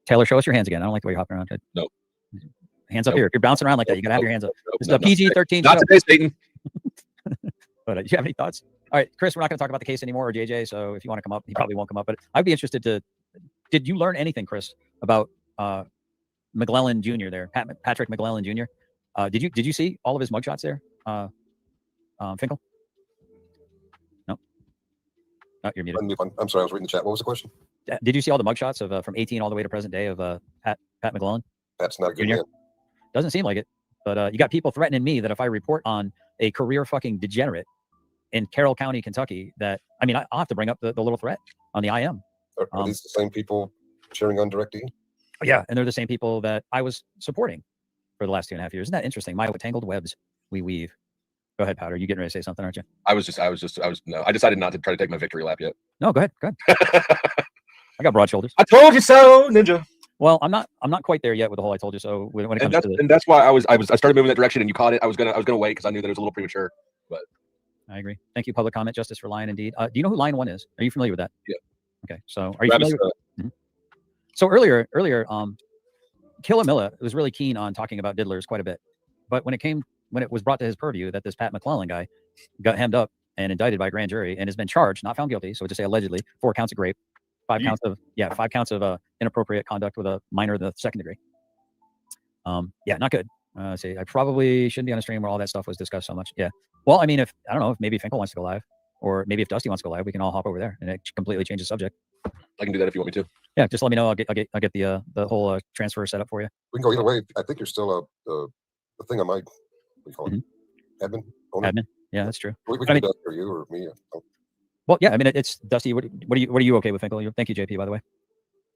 Taylor, show us your hands again. I don't like the way you're hopping around. No. Hands up here. If you're bouncing around like that, you gotta have your hands up. This is a PG-13 Not show. today, Satan. But do you have any thoughts? All right, Chris, we're not going to talk about the case anymore, or JJ. So if you want to come up, he probably won't come up. But I'd be interested to. Did you learn anything, Chris, about McClellan Jr. there, Patrick McClellan Jr.? Did you see all of his mugshots there, Finkel? No. Oh, you're muted. I'm sorry, I was reading the chat. What was the question? Did you see all the mugshots of from 18 all the way to present day of Pat McClellan? That's not a good Jr.? man. Doesn't seem like it. But you got people threatening me that if I report on a career fucking degenerate in Carroll County, Kentucky, that I'll have to bring up the little threat on the IM. Are these the same people cheering on DirecTV? Yeah, and they're the same people that I was supporting for the last 2.5 years. Isn't that interesting? My tangled webs we weave. Go ahead, Powder. You getting ready to say something, aren't you? No, I decided not to try to take my victory lap yet. No, go ahead. I got broad shoulders. I told you so, Ninja. Well, I'm not quite there yet with the whole I told you so when it comes to and that's why I started moving that direction, and you caught it. I was gonna wait because I knew that it was a little premature. But I agree. Thank you, public comment, justice for Lion indeed. Do you know who Lion 1 is? Are you familiar with that? Yeah. Okay, so are you familiar with So earlier, Killamilla was really keen on talking about diddlers quite a bit. But when it was brought to his purview that this Pat McClellan guy got hemmed up and indicted by a grand jury and has been charged, not found guilty, so we'll just say allegedly, 4 counts of rape, 5 counts of inappropriate conduct with a minor of the second degree. Not good. I probably shouldn't be on a stream where all that stuff was discussed so much. Yeah. Well, I mean, if maybe Finkel wants to go live, or maybe if Dusty wants to go live, we can all hop over there and it completely change the subject. I can do that if you want me to. Yeah, just let me know. I'll get the whole transfer set up for you. We can go either way. I think you're still a thing on my, what do you call it? Admin? Owner? Admin. Yeah, that's true. We can do that for you or me. Well, yeah, it's Dusty. What are you okay with, Finkel? Thank you, JP, by the way.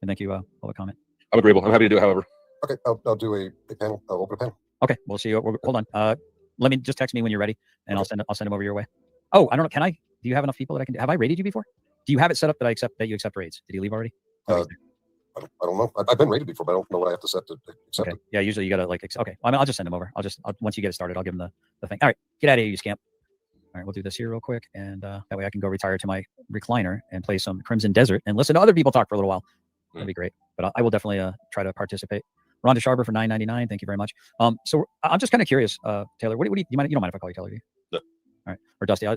And thank you, public comment. I'm agreeable. I'm happy to do it, however. Okay, I'll do a panel. I'll open a panel. Okay, we'll see you. Hold on. Let me just text me when you're ready, and I'll send them over your way. Oh, I don't know. Do you have enough people that I can? Have I rated you before? Do you have it set up that you accept raids? Did he leave already? I don't know. I've been rated before, but I don't know what I have to set to accept it. Yeah, usually you gotta okay. I'll just send him over. Once you get it started, I'll give him the thing. All right, get out of here, you scamp. All right, we'll do this here real quick, and that way I can go retire to my recliner and play some Crimson Desert and listen to other people talk for a little while. That'd be great. But I will definitely try to participate. Rhonda Sharber for $9.99. Thank you very much. So I'm just kind of curious, Taylor. What do you mind? You don't mind if I call you Taylor, do you? No. All right, or Dusty.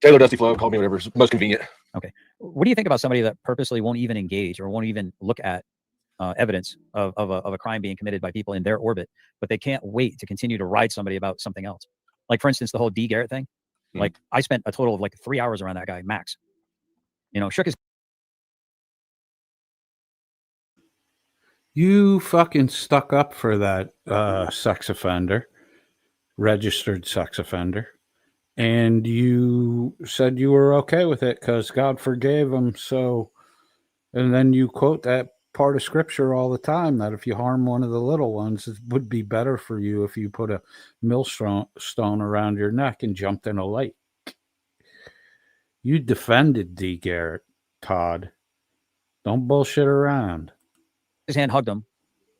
Taylor, Dusty, Flo, call me whatever's most convenient. Okay. What do you think about somebody that purposely won't even engage or won't even look at evidence of a crime being committed by people in their orbit, but they can't wait to continue to ride somebody about something else? Like, for instance, the whole D. Garrett thing. Like I spent a total of like 3 hours around that guy, max. You know, shook his. You fucking stuck up for that sex offender, registered sex offender, and you said you were okay with it because God forgave him. So, and then you quote that part of scripture all the time that if you harm one of the little ones, it would be better for you if you put a millstone around your neck and jumped in a lake. You defended D. Garrett, Todd. Don't bullshit around. His hand, hugged him,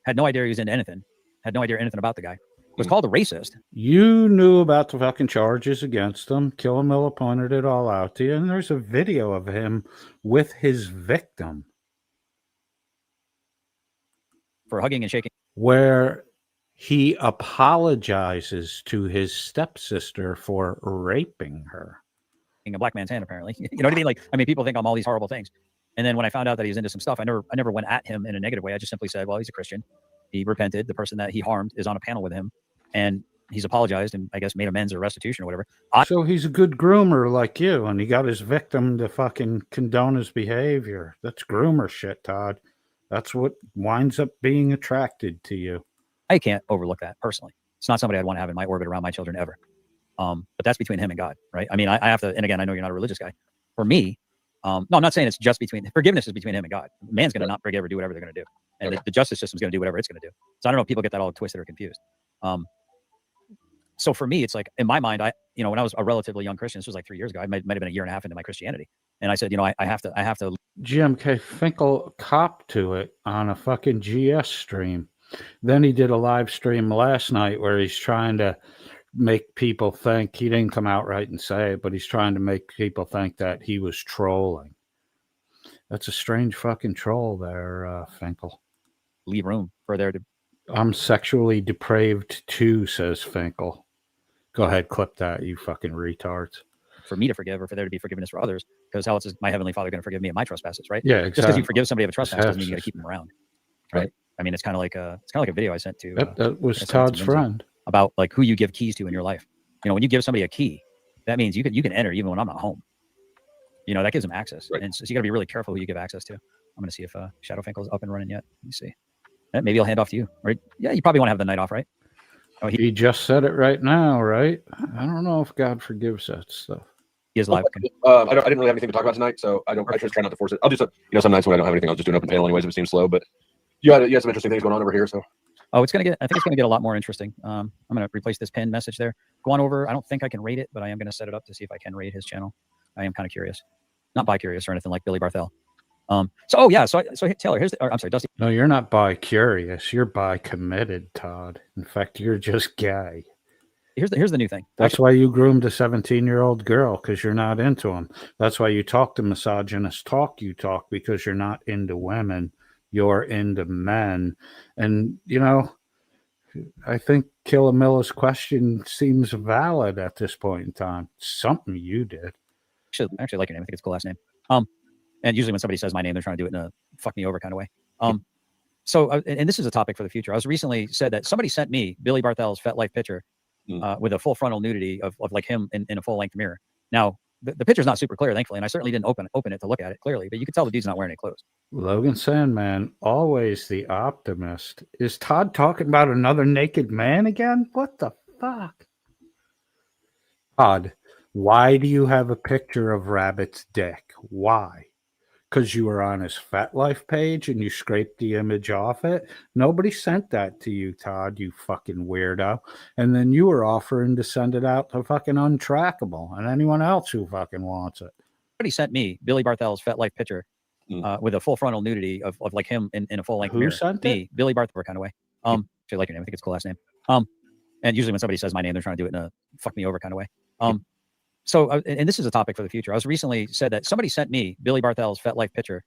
had no idea he was into anything, had no idea anything about the guy. Was called a racist. You knew about the fucking charges against him. Killamilla pointed it all out to you, and there's a video of him with his victim for hugging and shaking, where he apologizes to his stepsister for raping her. a black man's hand, apparently. You know what I mean? Like, I mean, people think I'm all these horrible things. And then when I found out that he was into some stuff, I never went at him in a negative way. I just simply said, well, he's a Christian. He repented. The person that he harmed is on a panel with him, and he's apologized and I guess made amends or restitution or whatever. So he's a good groomer like you, and he got his victim to fucking condone his behavior. That's groomer shit, Todd. That's what winds up being attracted to you. I can't overlook that personally. It's not somebody I'd want to have in my orbit around my children ever. But that's between him and God, right? I mean, I have to, and again, I know you're not a religious guy. For me, no, I'm not saying it's just between, forgiveness is between him and God. Man's going to not forgive or do whatever they're going to do. And the justice system's going to do whatever it's going to do. So I don't know if people get that all twisted or confused. So for me, it's like, in my mind, when I was a relatively young Christian, this was like 3 years ago, I might have been a year and a half into my Christianity. And I said, I have to. GMK Finkel copped to it on a fucking GS stream. Then he did a live stream last night where he's trying to make people think, he didn't come out right and say it, but he's trying to make people think that he was trolling. That's a strange fucking troll there, Finkel. Leave room for there to. I'm sexually depraved too, says Finkel. Go ahead, clip that, you fucking retards. For me to forgive or for there to be forgiveness for others, because how else is my Heavenly Father going to forgive me of my trespasses, right? Yeah, exactly. Just because you forgive somebody of a trespass doesn't mean you got to keep them around, right? I mean, it's kind of like a video I sent to. Yep, that was Todd's friend. About like who you give keys to in your life. When you give somebody a key, that means you can enter even when I'm not home. That gives them access, and so you got to be really careful who you give access to. I'm going to see if Shadow Finkel's up and running yet. Let me see. Maybe I'll hand off to you, right? Yeah, you probably want to have the night off, right? Oh, he just said it right now, right? I don't know if God forgives that stuff. He is live. I didn't really have anything to talk about tonight, so I just try not to force it. I'll do some, some nights when I don't have anything, I'll just do an open panel anyways if it seems slow. But you had some interesting things going on over here, so. Oh, I think it's gonna get a lot more interesting. I'm gonna replace this pinned message there. Go on over. I don't think I can rate it, but I am gonna set it up to see if I can rate his channel. I am kind of curious, not bi-curious or anything like Billy Barthel. So Taylor, I'm sorry, Dusty. No, you're not bi-curious. You're bi-committed, Todd. In fact, you're just gay. Here's the new thing. That's why you groomed a 17-year-old girl, because you're not into them. That's why you talk the misogynist talk you talk, because you're not into women. You're into men. And, I think Killamilla's question seems valid at this point in time. Something you did. Actually like your name. I think it's a cool last name. And usually when somebody says my name, they're trying to do it in a fuck me over kind of way. So, and this is a topic for the future. I was recently said that somebody sent me Billy Barthel's FetLife picture with a full frontal nudity of like him in a full length mirror. Now, the picture's not super clear, thankfully, and I certainly didn't open it to look at it clearly, but you can tell the dude's not wearing any clothes. Logan Sandman, always the optimist. Is Todd talking about another naked man again? What the fuck? Todd, why do you have a picture of Rabbit's dick? Why? Because you were on his FetLife page and you scraped the image off it? Nobody sent that to you, Todd, you fucking weirdo. And then you were offering to send it out to fucking Untrackable and anyone else who fucking wants it. Somebody sent me Billy Barthel's FetLife picture with a full frontal nudity of like him in a full length mirror. Who sent me? Billy Barthel kind of way. Actually like your name. I think it's a cool last name. And usually when somebody says my name, they're trying to do it in a fuck me over kind of way. So, and this is a topic for the future. I was recently said that somebody sent me Billy Barthel's FetLife picture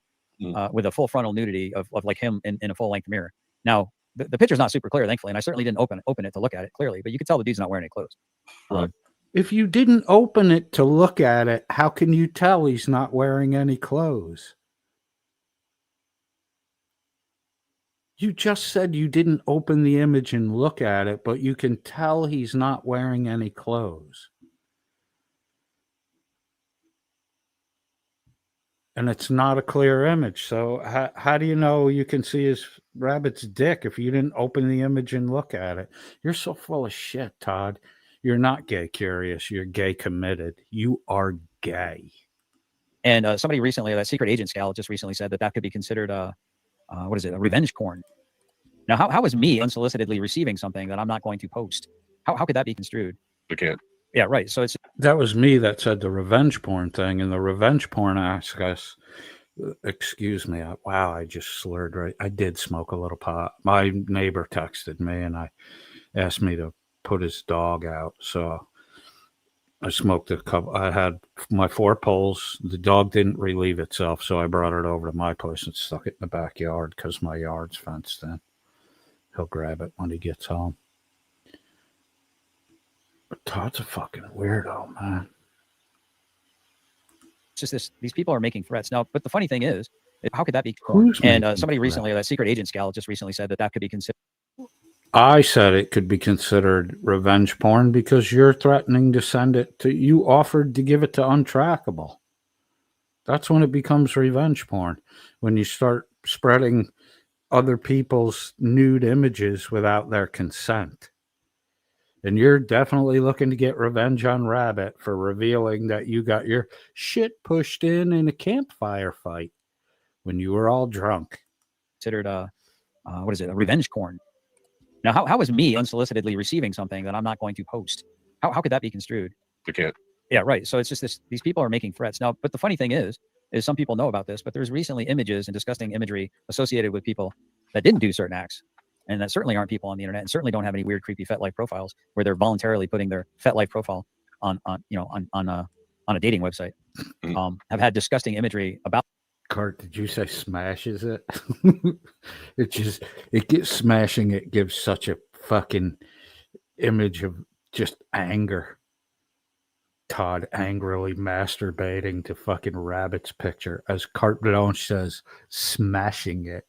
with a full frontal nudity of like him in a full length mirror. Now, the picture's not super clear, thankfully, and I certainly didn't open it to look at it clearly, but you can tell the dude's not wearing any clothes. If you didn't open it to look at it, how can you tell he's not wearing any clothes? You just said you didn't open the image and look at it, but you can tell he's not wearing any clothes. and it's not a clear image. So how do you know you can see his rabbit's dick if you didn't open the image and look at it? You're so full of shit, Todd. You're not gay curious. You're gay committed. You are gay. And somebody recently, that secret agent scout just recently said that could be considered what is it, a revenge porn. Now, how is me unsolicitedly receiving something that I'm not going to post? How could that be construed? You can't. Yeah, right. So that was me that said the revenge porn thing, and the revenge porn asked us, excuse me, wow, I just slurred, right? I did smoke a little pot. My neighbor texted me and I asked me to put his dog out. So I smoked a couple. I had my 4 poles. The dog didn't relieve itself, so I brought it over to my place and stuck it in the backyard because my yard's fenced in. He'll grab it when he gets home. But Todd's a fucking weirdo, man. It's just these people are making threats now. But the funny thing is, how could that be? Who's and somebody recently, that secret agent scout just recently said that could be considered. I said it could be considered revenge porn because you're threatening to send it to, you offered to give it to Untrackable. That's when it becomes revenge porn. When you start spreading other people's nude images without their consent. And you're definitely looking to get revenge on Rabbit for revealing that you got your shit pushed in a campfire fight when you were all drunk. Considered what is it, a revenge porn. Now, how is me unsolicitedly receiving something that I'm not going to post? How could that be construed? You can't. Yeah, right. So it's just these people are making threats now. But the funny thing is some people know about this, but there's recently images and disgusting imagery associated with people that didn't do certain acts, and that certainly aren't people on the internet, and certainly don't have any weird, creepy FetLife profiles where they're voluntarily putting their FetLife profile on a dating website. Have had disgusting imagery about. Cart, did you say smashes it? It gets smashing. It gives such a fucking image of just anger. Todd angrily masturbating to fucking Rabbit's picture, as Carte Blanche says, smashing it.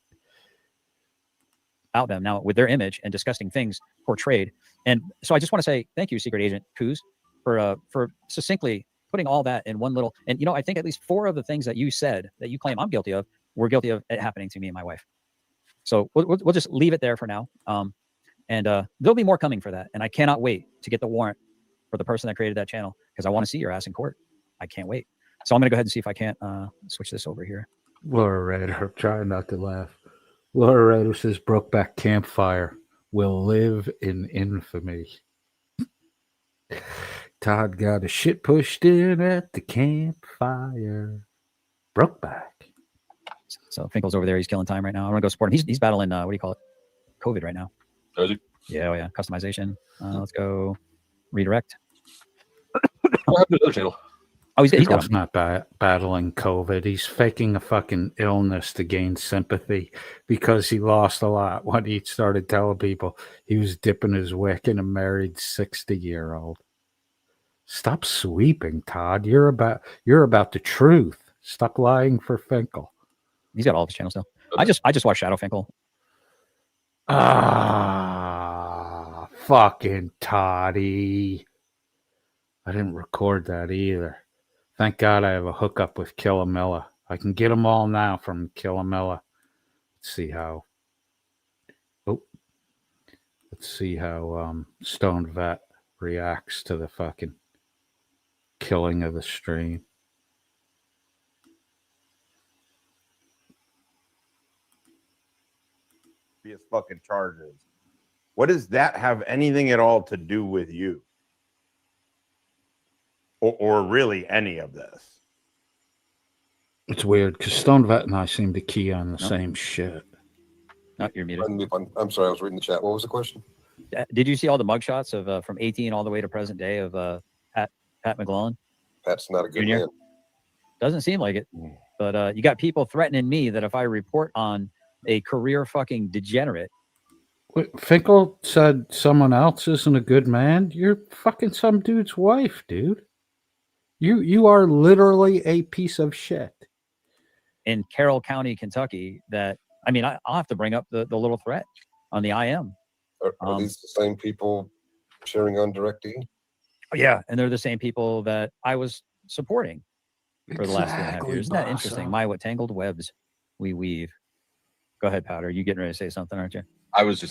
Out them now with their image and disgusting things portrayed. And so I just want to say thank you, Secret Agent Coos, for succinctly putting all that in one little. And I think at least 4 of the things that you said that you claim I'm guilty of were guilty of it happening to me and my wife. So we'll just leave it there for now. And there'll be more coming for that. And I cannot wait to get the warrant for the person that created that channel, because I want to see your ass in court. I can't wait. So I'm going to go ahead and see if I can't switch this over here. Laura Rader, trying not to laugh. Laura Rader says Brokeback Campfire will live in infamy. Todd got a shit pushed in at the campfire. Brokeback. So Finkel's over there. He's killing time right now. I'm going to go support him. He's battling, what do you call it? COVID right now. Is he? Yeah, yeah. Customization. Let's go redirect. Another channel. Oh, he's not battling COVID. He's faking a fucking illness to gain sympathy because he lost a lot when he started telling people he was dipping his wick in a married 60-year-old. Stop sweeping, Todd. You're about the truth. Stop lying for Finkel. He's got all of his channels still. I just watched Shadow Finkel. Fucking Toddy. I didn't record that either. Thank God I have a hookup with Killamilla. I can get them all now from Killamilla. Let's see how Stone Vet reacts to the fucking killing of the stream. His fucking charges. What does that have anything at all to do with you? Or really any of this? It's weird because Stone Vet and I seem to key on the same shit. No, you're muted. I'm sorry, I was reading the chat. What was the question? Did you see all the mugshots of from 18 all the way to present day of Pat McClellan? Pat's not a good Junior? man. Doesn't seem like it. But you got people threatening me that if I report on a career fucking degenerate. Finkel said someone else isn't a good man. You're fucking some dude's wife, dude. You are literally a piece of shit. In Carroll County, Kentucky, I'll have to bring up the little threat on the IM. Are these the same people sharing on DirectD? Yeah, and they're the same people that I was supporting. for the last 3.5 Exactly, years. Isn't that interesting? bosso. My, what tangled webs we weave. Go ahead, Powder. You getting ready to say something, aren't you? I was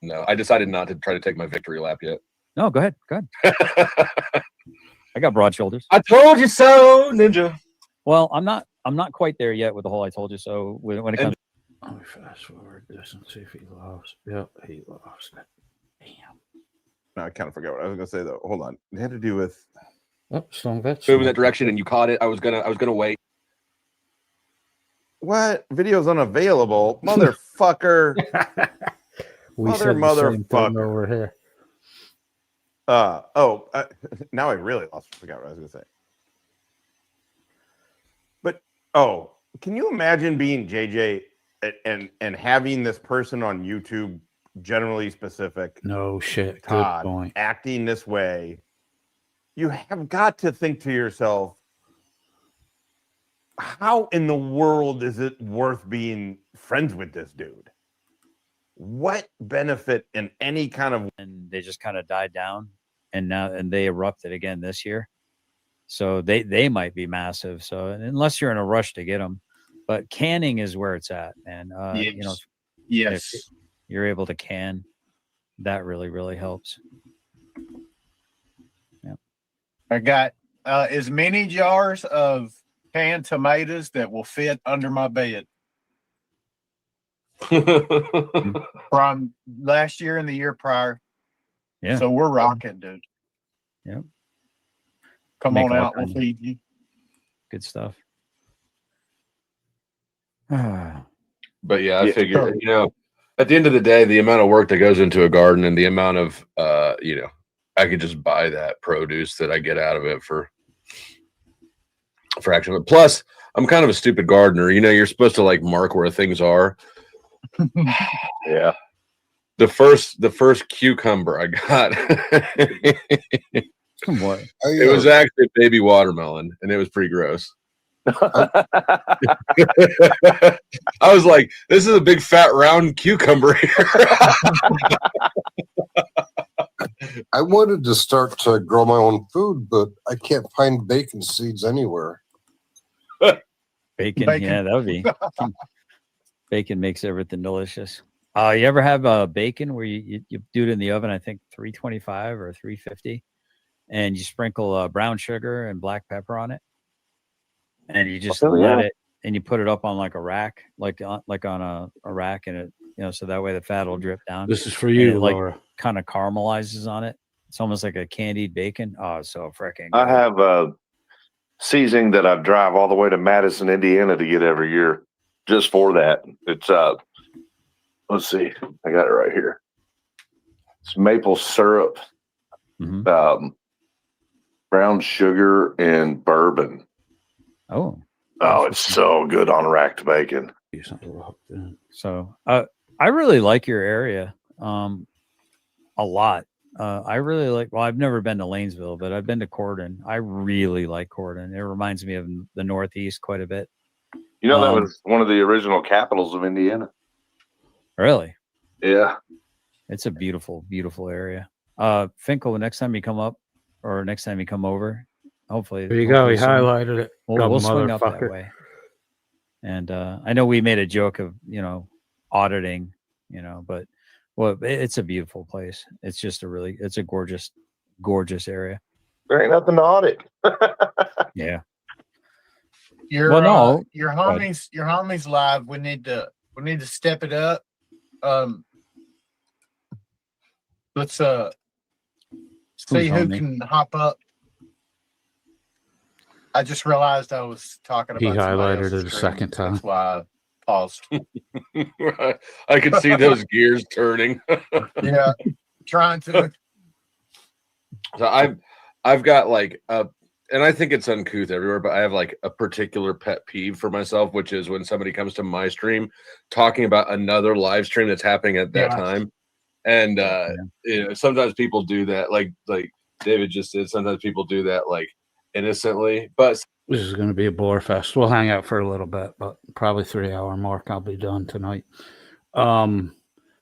no. I decided not to try to take my victory lap yet. No, go ahead. Go ahead. I got broad shoulders. I told you so, Ninja. Well, I'm not quite there yet with the whole "I told you so." When it comes, Let me fast forward this and see if he lost. Yep, he lost it. Damn. No, I kind of forgot what I was gonna say though. Hold on. It had to do with Strong vets. Move in that direction, and you caught it. I was gonna wait. what? Video's unavailable, motherfucker. We said the same thing Motherfucker. over here. Now I really lost. I forgot what I was gonna say. But can you imagine being JJ and having this person on YouTube, generally specific, No shit. Todd, Good point. acting this way? You have got to think to yourself, how in the world is it worth being friends with this dude? What benefit in any kind of, and they just kind of died down, and they erupted again this year. So they might be massive. So unless you're in a rush to get them, but canning is where it's at, and yes, if you're able to can, that really helps. Yeah, I got as many jars of canned tomatoes that will fit under my bed from last year and the year prior. Yeah. So we're rocking, dude. Yeah. Come Make on all out. We'll kinds of feed you. good stuff. But yeah, I figure, at the end of the day, the amount of work that goes into a garden and the amount of, I could just buy that produce that I get out of it for fraction. But plus, I'm kind of a stupid gardener. You're supposed to like mark where things are. Yeah. The first cucumber I got. Come on. It was actually a baby watermelon, and it was pretty gross. I was like, this is a big fat round cucumber here. I wanted to start to grow my own food, but I can't find bacon seeds anywhere. Bacon, yeah, that would be. Bacon makes everything delicious. You ever have bacon where you do it in the oven? I think 325 or 350, and you sprinkle brown sugar and black pepper on it, and you just let it, and you put it up on like a rack, like on a rack, and it, so that way the fat will drip down. This is for you, it, like, Laura. Kind of caramelizes on it. It's almost like a candied bacon. Oh, it's so freaking good. I have a seasoning that I drive all the way to Madison, Indiana to get every year just for that. It's let's see, I got it right here. It's maple syrup, brown sugar, and bourbon. Oh, it's so good on racked bacon. So I really like your area a lot. I really like, well, I've never been to Lanesville, but I've been to Corden. I really like Corden. It reminds me of the Northeast quite a bit. That was one of the original capitals of Indiana. Really? Yeah. It's a beautiful, beautiful area. Finkel, next time you come up or next time you come over, hopefully. There you go. He highlighted it. We'll swing up that way. And I know we made a joke of, auditing, but it's a beautiful place. It's just it's a gorgeous, gorgeous area. There ain't nothing to audit. Yeah. Your homies live. We need to step it up. Let's see who can hop up. I just realized I was talking about. He highlighted it a second time. That's why I paused. I could see those gears turning. Yeah, trying to. So I've got like and I think it's uncouth everywhere, but I have like a particular pet peeve for myself, which is when somebody comes to my stream talking about another live stream that's happening at that time. And sometimes people do that, like David just did. Sometimes people do that like innocently, but this is going to be a bore fest. We'll hang out for a little bit, but probably 3-hour mark. I'll be done tonight.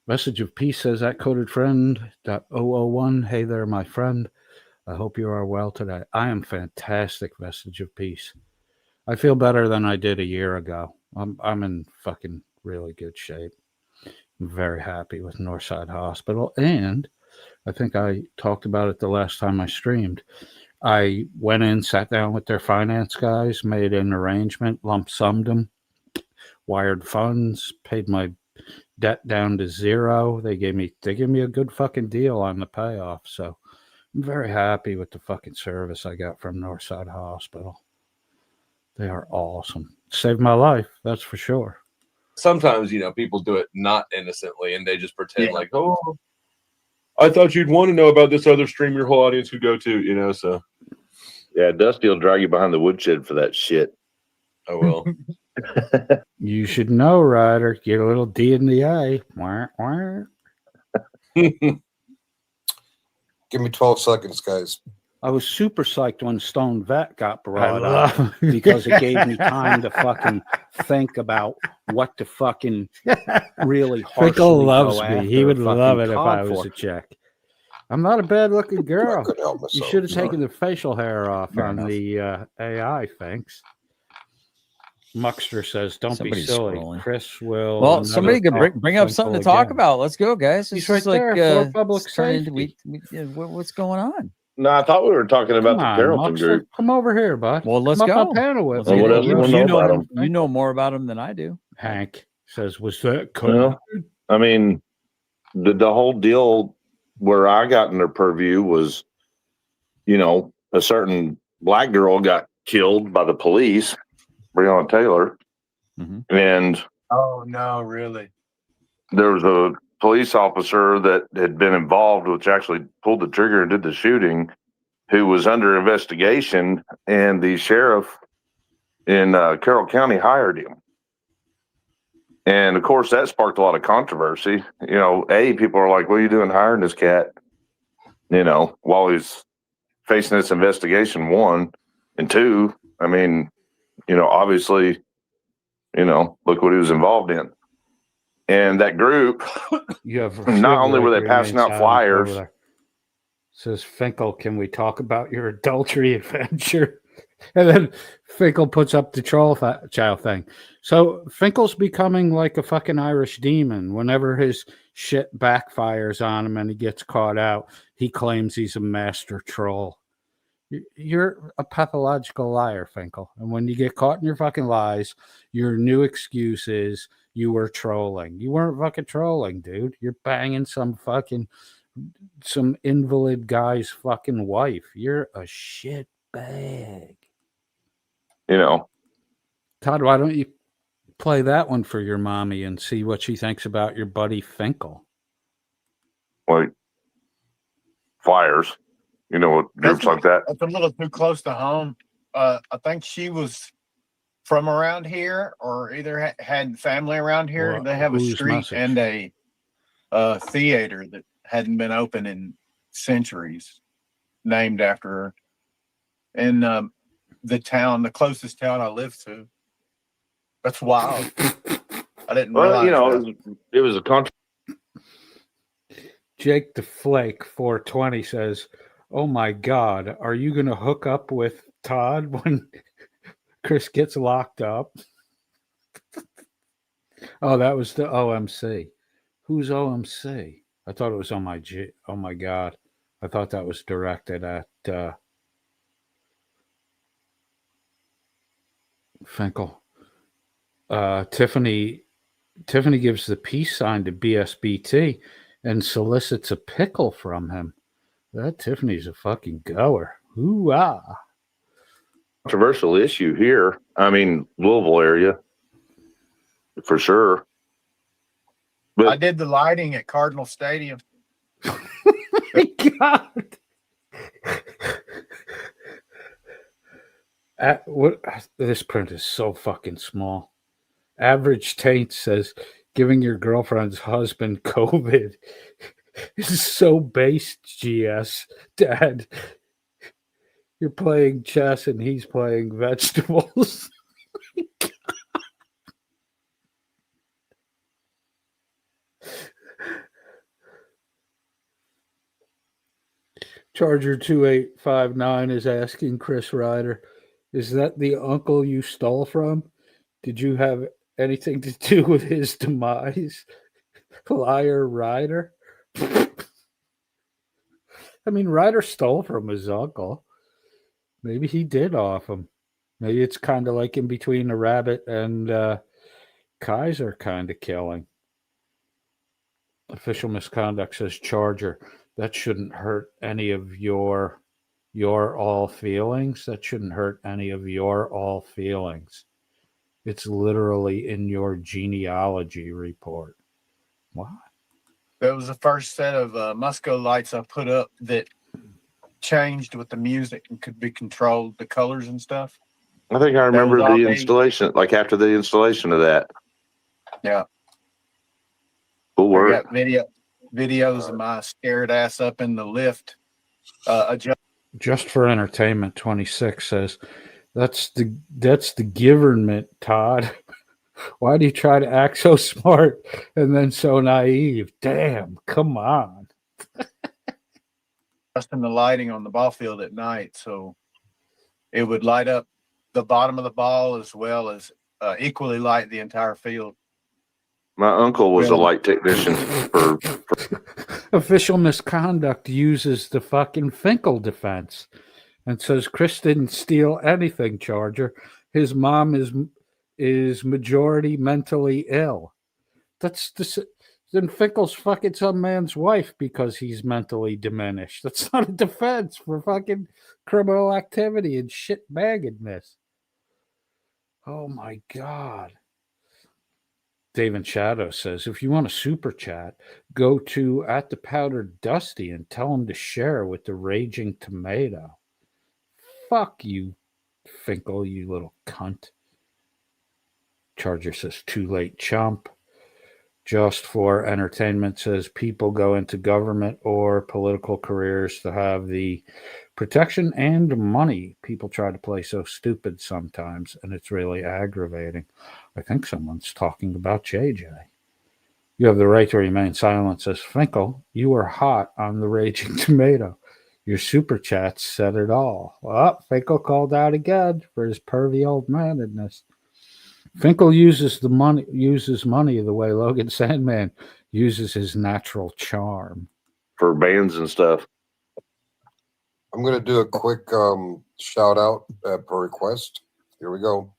Message of peace says at coded friend .001. Hey there, my friend. I hope you are well today. I am fantastic. Message of peace. I feel better than I did a year ago. I'm in fucking really good shape. I'm very happy with Northside Hospital, and I think I talked about it the last time I streamed. I went in, sat down with their finance guys, made an arrangement, lump summed them, wired funds, paid my debt down to zero. They gave me a good fucking deal on the payoff. So I'm very happy with the fucking service I got from Northside Hospital. They are awesome. Saved my life, that's for sure. Sometimes, people do it not innocently and they just pretend like, oh, I thought you'd want to know about this other stream your whole audience could go to, so. Yeah, Dusty will drag you behind the woodshed for that shit. Oh, well. You should know, Ryder. Get a little D in the A. Wah, wah. Give me 12 seconds, guys. I was super psyched when Stone Vet got brought up because it gave me time to fucking think about what to fucking really harshly Finkel loves go me. after He would fucking love it if Todd I was for. a chick. I'm not a bad looking girl. I couldn't help You myself. should have taken the facial hair off Fair on enough. the AI, thanks. Muckster says, "Don't Somebody's be silly." scrolling. Chris will. Well, somebody could bring up something to talk about. Let's go, guys. He's This is right like there for public it's turned into safety. what's going on? No, I thought we were talking about Come the on, Carrollton Muckster, group. come over here, bud. Well, let's Come go. up on panel with Let's me. get what it. else you wanna know about him? You know more about him than I do. Hank says, "Was that Well, I mean, the whole deal where I got in their purview was, a certain black girl got killed by the police, Breonna Taylor, and Oh no, really? there was a police officer that had been involved, which actually pulled the trigger and did the shooting, who was under investigation, and the sheriff in Carroll County hired him. And of course, that sparked a lot of controversy. People are like, "What are you doing hiring this cat?" While he's facing this investigation. One, and two, I mean, obviously, look what he was involved in. And that group, you have not only were they passing out flyers. Says Finkel, "Can we talk about your adultery adventure?" And then Finkel puts up the troll child thing. So Finkel's becoming like a fucking Irish demon. Whenever his shit backfires on him and he gets caught out, he claims he's a master troll. You're a pathological liar, Finkel. And when you get caught in your fucking lies, your new excuse is you were trolling. You weren't fucking trolling, dude. You're banging some invalid guy's fucking wife. You're a shit bag. Todd, why don't you play that one for your mommy and see what she thinks about your buddy Finkel? Like flyers, groups like that. It's a little too close to home. I think she was from around here, or either had family around here. Well, they have a whose street message? and a theater that hadn't been open in centuries, named after her. And the closest town I live to. That's wild. I didn't realize that. It was a Jake the Flake 420 says, "Oh my God, are you going to hook up with Todd when Chris gets locked up?" Oh, that was the OMC. Who's OMC? I thought it was on my Oh my God. I thought that was directed at Finkel. Tiffany gives the peace sign to BSBT and solicits a pickle from him. That Tiffany's a fucking goer. Ooh-ah. controversial issue here. I mean, Louisville area, for sure. But I did the lighting at Cardinal Stadium. My God. This print is so fucking small. Average Taint says, "Giving your girlfriend's husband COVID is so based, GS. Dad, you're playing chess and he's playing vegetables." Charger 2859 is asking Chris Ryder, Is that the uncle you stole from? Did you have anything to do with his demise? Liar Ryder? I mean, Ryder stole from his uncle. Maybe he did off him. Maybe it's kind of like in between the rabbit and Kaiser kind of killing. Official misconduct, says Charger. That shouldn't hurt any of your all feelings. That shouldn't hurt any of your all feelings. It's literally in your genealogy report. What? That was the first set of Musco lights I put up that changed with the music and could be controlled, the colors and stuff. I think I remember the installation, like after the installation of that. Yeah. Cool work. I got videos of my scared ass up in the lift. Just for entertainment, 26 says that's the government, Todd. Why do you try to act so smart and then so naive? Damn, come on. Adjusting the lighting on the ball field at night, so it would light up the bottom of the ball as well as equally light the entire field. My uncle was a light technician for Official misconduct uses the fucking Finkel defense and says Chris didn't steal anything, Charger. His mom is majority mentally ill. Then Finkel's fucking some man's wife because he's mentally diminished. That's not a defense for fucking criminal activity and shitbaggedness. Oh my God. David Shadow says, if you want a super chat, go to @thepowdered_dusty and tell him to share with the Raging Tomato. Fuck you, Finkel, you little cunt. Charger says, too late, chump. Just for entertainment says, people go into government or political careers to have the protection and money. People try to play so stupid sometimes, and it's really aggravating. I think someone's talking about JJ. You have the right to remain silent, says Finkel. You are hot on the Raging Tomato. Your super chats said it all. Well, Finkel called out again for his pervy old manedness. Finkel uses money the way Logan Sandman uses his natural charm. For bands and stuff. I'm going to do a quick shout out per request. Here we go.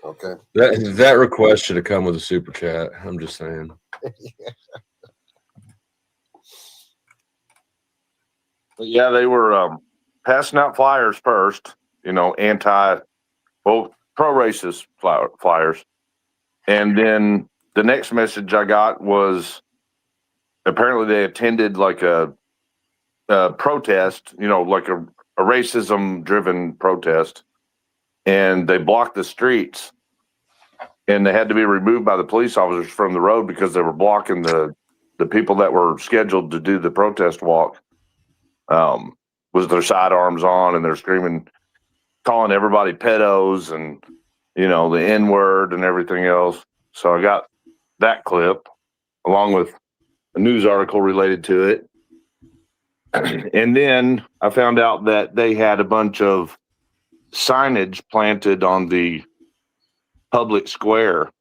Okay. That request should have come with a super chat. I'm just saying. But yeah, they were passing out flyers first, pro-racist flyers. And then the next message I got was apparently they attended like a protest, like a racism-driven protest, and they blocked the streets, and they had to be removed by the police officers from the road because they were blocking the people that were scheduled to do the protest walk with their sidearms on, and they're screaming, calling everybody pedos and, the N-word and everything else. So I got that clip along with a news article related to it. And then I found out that they had a bunch of signage planted on the public square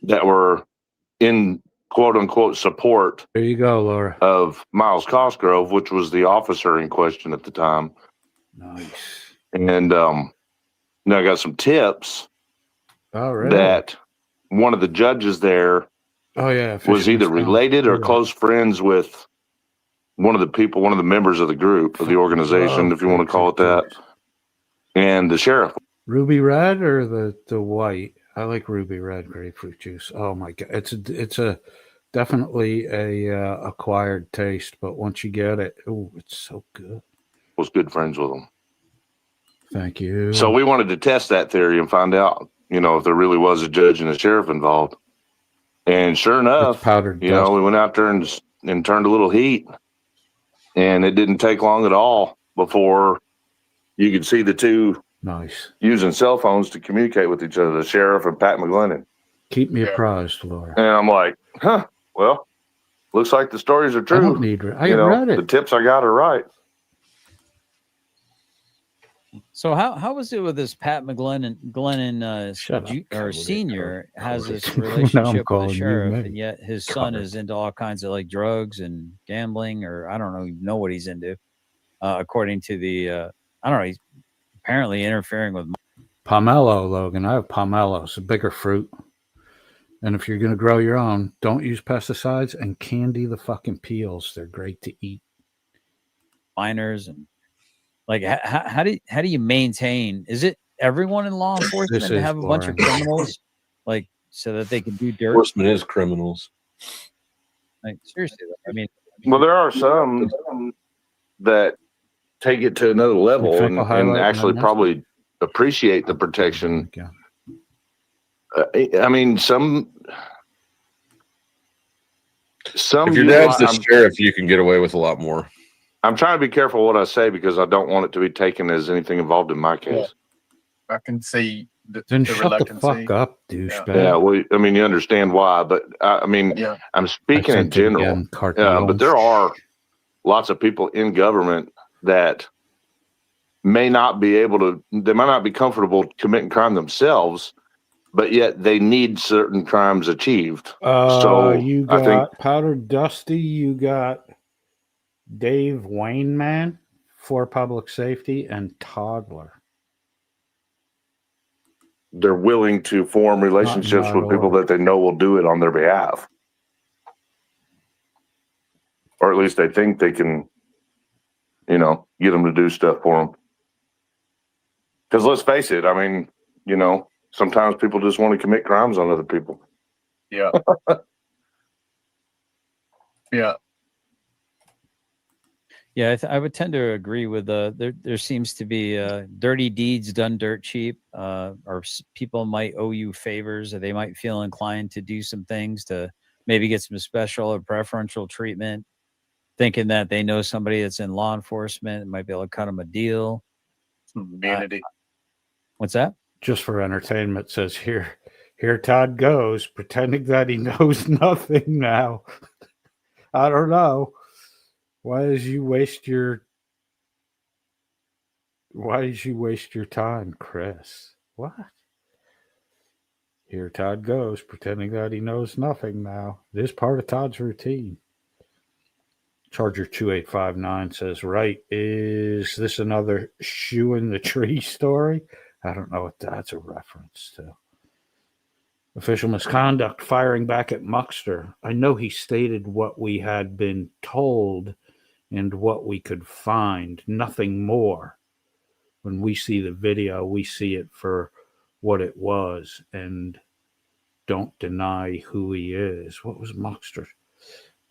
that were in quote unquote support. There you go, Laura. Of Miles Cosgrove, which was the officer in question at the time. Nice. And now I got some tips that one of the judges there was either related or close friends with one of the members of the group, of the organization, if you want to call it that, and the sheriff. Ruby red or the white? I like ruby red grapefruit juice. Oh my God. It's a definitely a acquired taste, but once you get it, it's so good. Was good friends with them. Thank you. So we wanted to test that theory and find out, if there really was a judge and a sheriff involved. And sure enough, we went out there and turned a little heat, and it didn't take long at all before you could see the two using cell phones to communicate with each other, the sheriff and Pat McGlennon. Keep me apprised, Laura. And I'm like, well, looks like the stories are true. I read it. The tips I got are right. So how was it with this Pat McGlennon? Shut up, or Cody. senior has this Now I'm relationship with calling the you sheriff, Meg. and yet his son is into all kinds of like drugs and gambling, or I don't know what he's into. According to the I don't know, he's apparently interfering with. Pomelo, Logan. I have pomelo. It's a bigger fruit. And if you're going to grow your own, don't use pesticides and candy the fucking peels. They're great to eat. Minors and like how do you maintain? Is it everyone in law enforcement to have a bunch of criminals, like so that they can do dirt? Enforcement is criminals. Like seriously, though, I mean, Well, there are some that take it to another level and actually probably appreciate the protection. I mean, some. If your dad's the sheriff, you can get away with a lot more. I'm trying to be careful what I say because I don't want it to be taken as anything involved in my case. I can see Then the shut the reluctancy. fuck up, douchebag. Yeah, well, I mean, you understand why, but I mean, I'm speaking in general. But there are lots of people in government that may not be able to. They might not be comfortable committing crime themselves, but yet they need certain crimes achieved. So You I got think Powder Dusty. You got Dave Wainman for public safety and Toddler. they're willing to form relationships with people that they know will do it on their behalf. Or at least they think they can, get them to do stuff for them. Because let's face it, I mean, sometimes people just want to commit crimes on other people. Yeah. Yeah. Yeah, I would tend to agree with there seems to be dirty deeds done dirt cheap, or people might owe you favors, or they might feel inclined to do some things to maybe get some special or preferential treatment, thinking that they know somebody that's in law enforcement and might be able to cut them a deal. Vanity. What's that? Just for entertainment, says here Todd goes, pretending that he knows nothing now. I don't know. Why did you waste your time, Chris? What? Here Todd goes, pretending that he knows nothing now. It is part of Todd's routine. Charger 2859 says, right, is this another shoe in the tree story? I don't know what that's a reference to. Official misconduct, firing back at Muckster. I know he stated what we had been told and what we could find, nothing more. When we see the video, we see it for what it was and don't deny who he is. What was Muckster?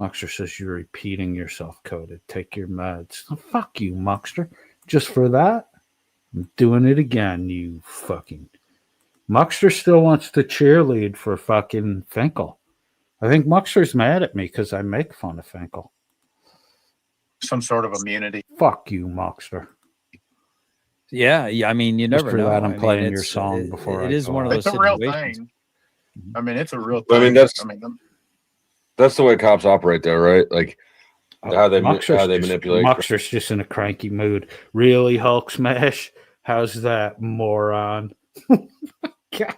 Muckster says you're repeating yourself, Coded. Take your meds. Oh, fuck you, Muckster. Just for that? I'm doing it again, you fucking... Muckster still wants to cheerlead for fucking Finkel. I think Muckster's mad at me because I make fun of Finkel. Some sort of immunity. Fuck you, Muckster. Yeah. I mean, you never Just for know. that, I'm playing your it's- song before it I is go one of out. those It's a real situations. thing. I mean, it's a real I thing. mean, that's the way cops operate, though, right? Like how they manipulate. Muckster's just in a cranky mood. Really, Hulk smash? How's that, moron? God.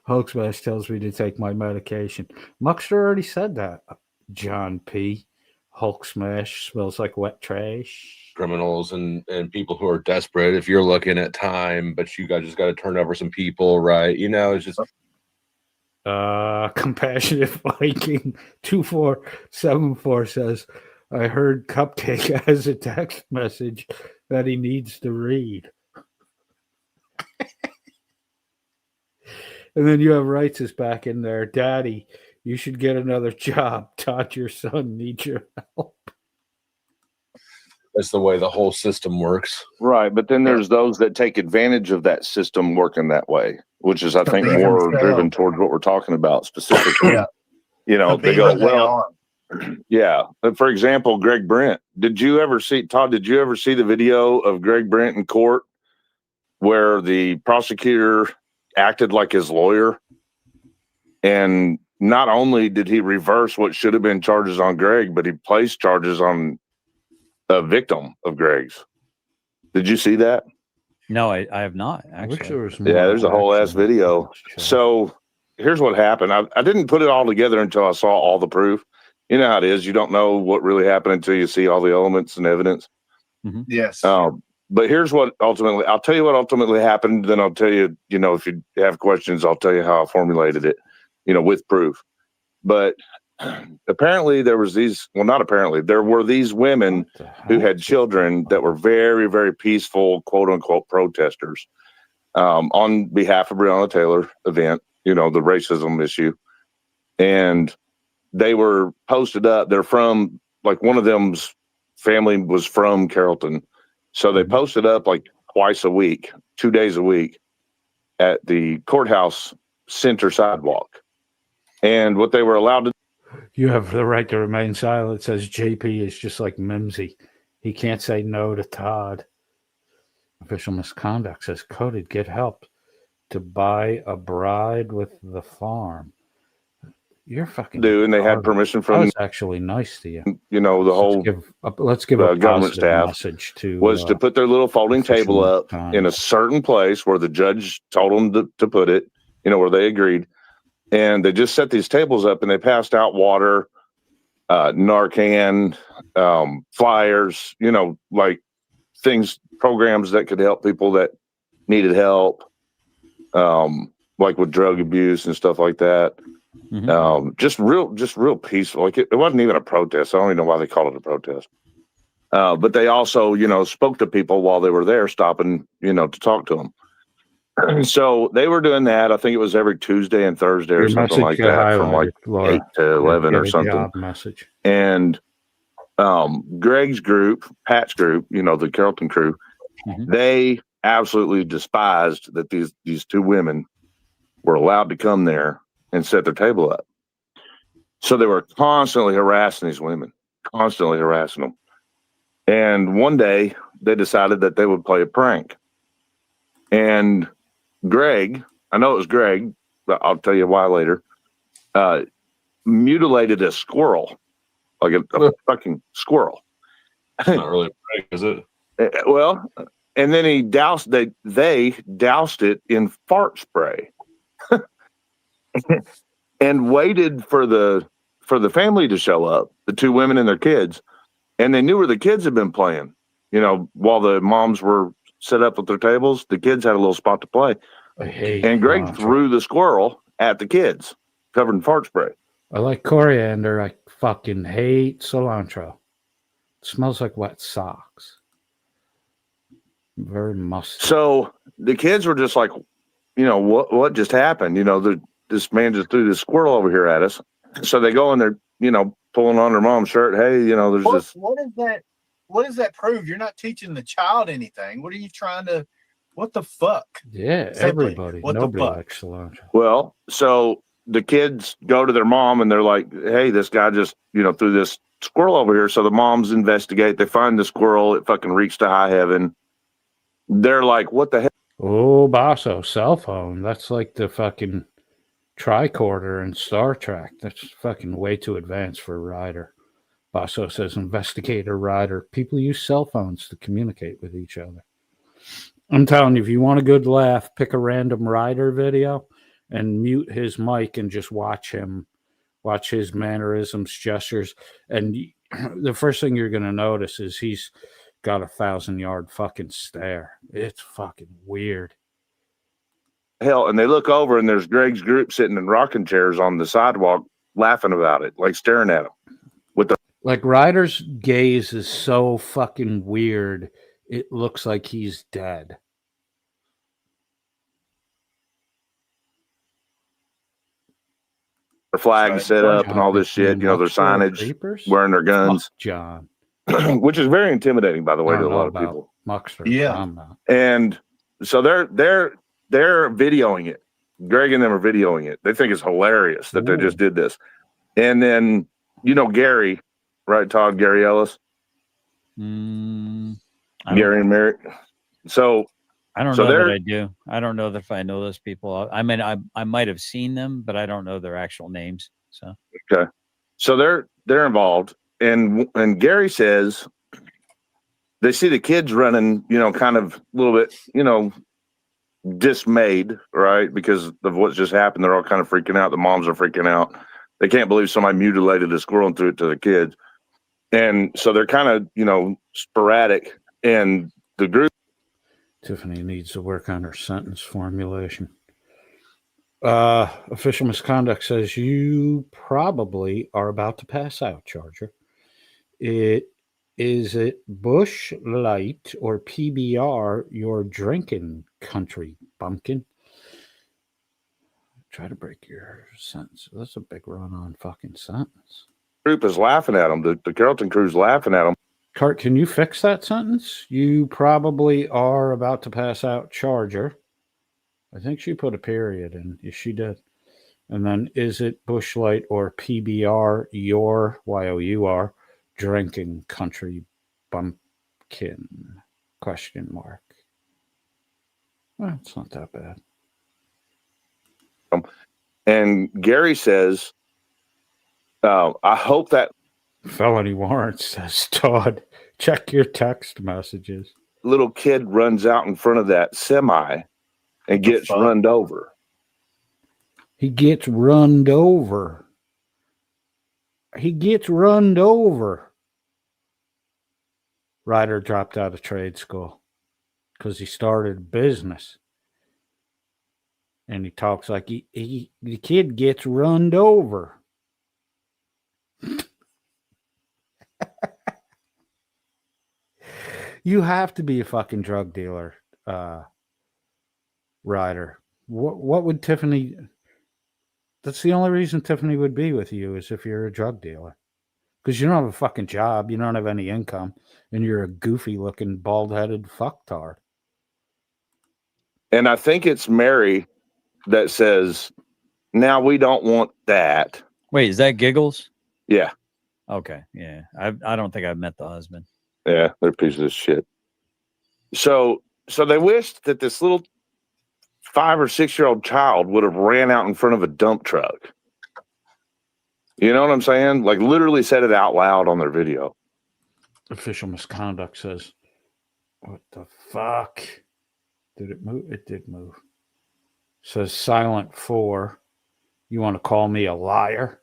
Hulk smash tells me to take my medication. Muckster already said that. John P. Hulk smash smells like wet trash. Criminals and people who are desperate. If you're looking at time, but you guys just got to turn over some people, right? It's just Compassionate Viking 2474 says, I heard Cupcake has a text message that he needs to read. And then you have Wrights is back in there. Daddy, you should get another job. Todd, your son needs your help. that's the way the whole system works. Right, but then there's those that take advantage of that system working that way, which is, I think, Believe more themselves. driven towards what we're talking about specifically. Yeah. They Be go, who they well, yeah. For example, Greg Brent. Todd, did you ever see the video of Greg Brent in court where the prosecutor acted like his lawyer? And not only did he reverse what should have been charges on Greg, but he placed charges on a victim of Greg's. Did you see that? No, I have not actually. Yeah, there's a whole ass video. So here's what happened. I didn't put it all together until I saw all the proof. You know how it is. You don't know what really happened until you see all the elements and evidence. Yes. But here's what ultimately, I'll tell you what ultimately happened. Then I'll tell you, if you have questions, I'll tell you how I formulated it, with proof. But apparently there was there were these women who had children that were very, very peaceful, quote unquote, protesters on behalf of Breonna Taylor event, the racism issue. And they were posted up. They're from, like, one of them's family was from Carrollton. So they posted up like twice a week, 2 days a week at the courthouse center sidewalk. And what they were allowed to You have the right to remain silent, says JP is just like Mimsy. He can't say no to Todd. Official misconduct, says Coded, get help to buy a bride with the farm. You're fucking do, and they had permission from. That was actually nice to you. The whole let's give a government staff message to was to put their little folding table up in a certain place where the judge told them to put it. Where they agreed, and they just set these tables up and they passed out water, Narcan, flyers. Like programs that could help people that needed help, like with drug abuse and stuff like that. Just real peaceful. Like it wasn't even a protest. I don't even know why they called it a protest. But they also, spoke to people while they were there, stopping, to talk to them. So they were doing that. I think it was every Tuesday and Thursday or something like that, from like 8 to 11 or something. Message. And Greg's group, Pat's group, the Carrollton crew, they absolutely despised that these two women were allowed to come there and set their table up. So they were constantly harassing these women, constantly harassing them. And one day they decided that they would play a prank. And Greg, I know it was Greg, but I'll tell you why later, mutilated a squirrel, like a fucking squirrel. It's not really a prank, is it? Well, and then they doused it in fart spray. And waited for the family to show up, the two women and their kids, and they knew where the kids had been playing. While the moms were set up at their tables, the kids had a little spot to play. And Greg threw the squirrel at the kids, covered in fart spray. I like coriander. I fucking hate cilantro. It smells like wet socks. Very musty. So the kids were just like, what just happened? This man just threw this squirrel over here at us. So they go in there, pulling on their mom's shirt. Hey, there's this. What is that? What does that prove? You're not teaching the child anything. What are you trying to? What the fuck? Yeah, Simply, everybody. what Nobody the fuck? likes cilantro. Well, so the kids go to their mom and they're like, hey, this guy just, threw this squirrel over here. So the moms investigate. They find the squirrel. It fucking reeks to high heaven. They're like, what the hell? Oh, Basso, cell phone. That's like the fucking tricorder in Star Trek. That's fucking way too advanced for a Ryder. Basso says, investigator, Ryder. People use cell phones to communicate with each other. I'm telling you, if you want a good laugh, pick a random Ryder video and mute his mic and just watch his mannerisms, gestures. And the first thing you're going to notice is he's got 1,000-yard fucking stare. It's fucking weird. Hell, and they look over and there's Greg's group sitting in rocking chairs on the sidewalk laughing about it, like staring at him. Like Ryder's gaze is so fucking weird. It looks like he's dead. Their flags set up and all this shit, their signage, wearing their guns. John. Which is very intimidating, by the way, to a lot of people. Muckster. Yeah. And so they're videoing it. Greg and them are videoing it. They think it's hilarious that they just did this. And then, Gary, right, Todd, Gary Ellis? Gary and Merrick. So I don't know that I do. I don't know if I know those people. I mean, I might have seen them, but I don't know their actual names. So okay. So they're involved. And Gary says they see the kids running, kind of a little bit, dismayed, right? Because of what's just happened. They're all kind of freaking out. The moms are freaking out. They can't believe somebody mutilated a squirrel and threw it to the kids. And so they're kind of, sporadic. And the group. Tiffany needs to work on her sentence formulation. Official misconduct says you probably are about to pass out, Charger. Is it Bush Light or PBR you're drinking, country bumpkin? Try to break your sentence. That's a big run-on fucking sentence. Group is laughing at them. The Carrollton crew's laughing at them. Cart, can you fix that sentence? You probably are about to pass out, Charger. I think she put a period in. Yes, she did. And then, is it Bush Light or PBR your, Y-O-U-R, drinking, country bumpkin? Question mark. Well, it's not that bad. And Gary says, I hope that felony warrant says, Todd, check your text messages. Little kid runs out in front of that semi and gets run over. He gets run over. He gets run over. Ryder dropped out of trade school because he started business. And he talks like the kid gets run over. You have to be a fucking drug dealer, Ryder. What would Tiffany... That's the only reason Tiffany would be with you is if you're a drug dealer. Because you don't have a fucking job, you don't have any income, and you're a goofy-looking, bald-headed fucktard. And I think it's Mary that says, now we don't want that. Wait, is that Giggles? Yeah. Okay, yeah. I don't think I've met the husband. Yeah, they're pieces of shit. So they wished that this little 5 or 6-year-old child would have ran out in front of a dump truck. You know what I'm saying? Like literally said it out loud on their video. Official misconduct says, what the fuck? Did it move? It did move. Says Silent 4. You want to call me a liar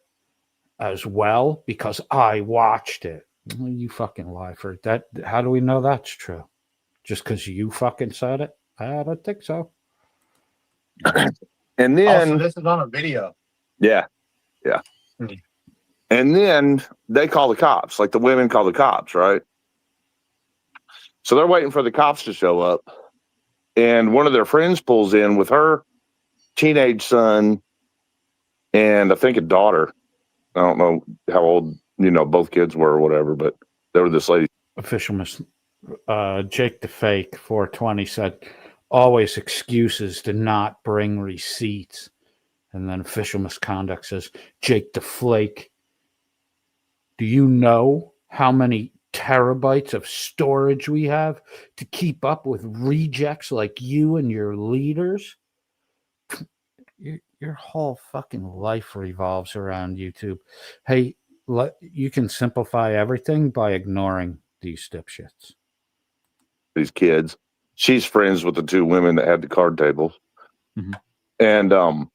as well? Because I watched it. Well, you fucking lie for that. How do we know that's true? Just because you fucking said it? I don't think so. And then also, this is on a video. Yeah. And then they call the cops, like the women call the cops, right? So they're waiting for the cops to show up. And one of their friends pulls in with her teenage son and I think a daughter. I don't know how old, both kids were or whatever, but they were this lady. Official Jake the Fake 420 said, always excuses to not bring receipts. And then official misconduct says, Jake the Flake, do you know how many terabytes of storage we have to keep up with rejects like you and your leaders? Your whole fucking life revolves around YouTube. Hey, you can simplify everything by ignoring these dipshits. These kids. She's friends with the 2 women that had the card tables. Mm-hmm. And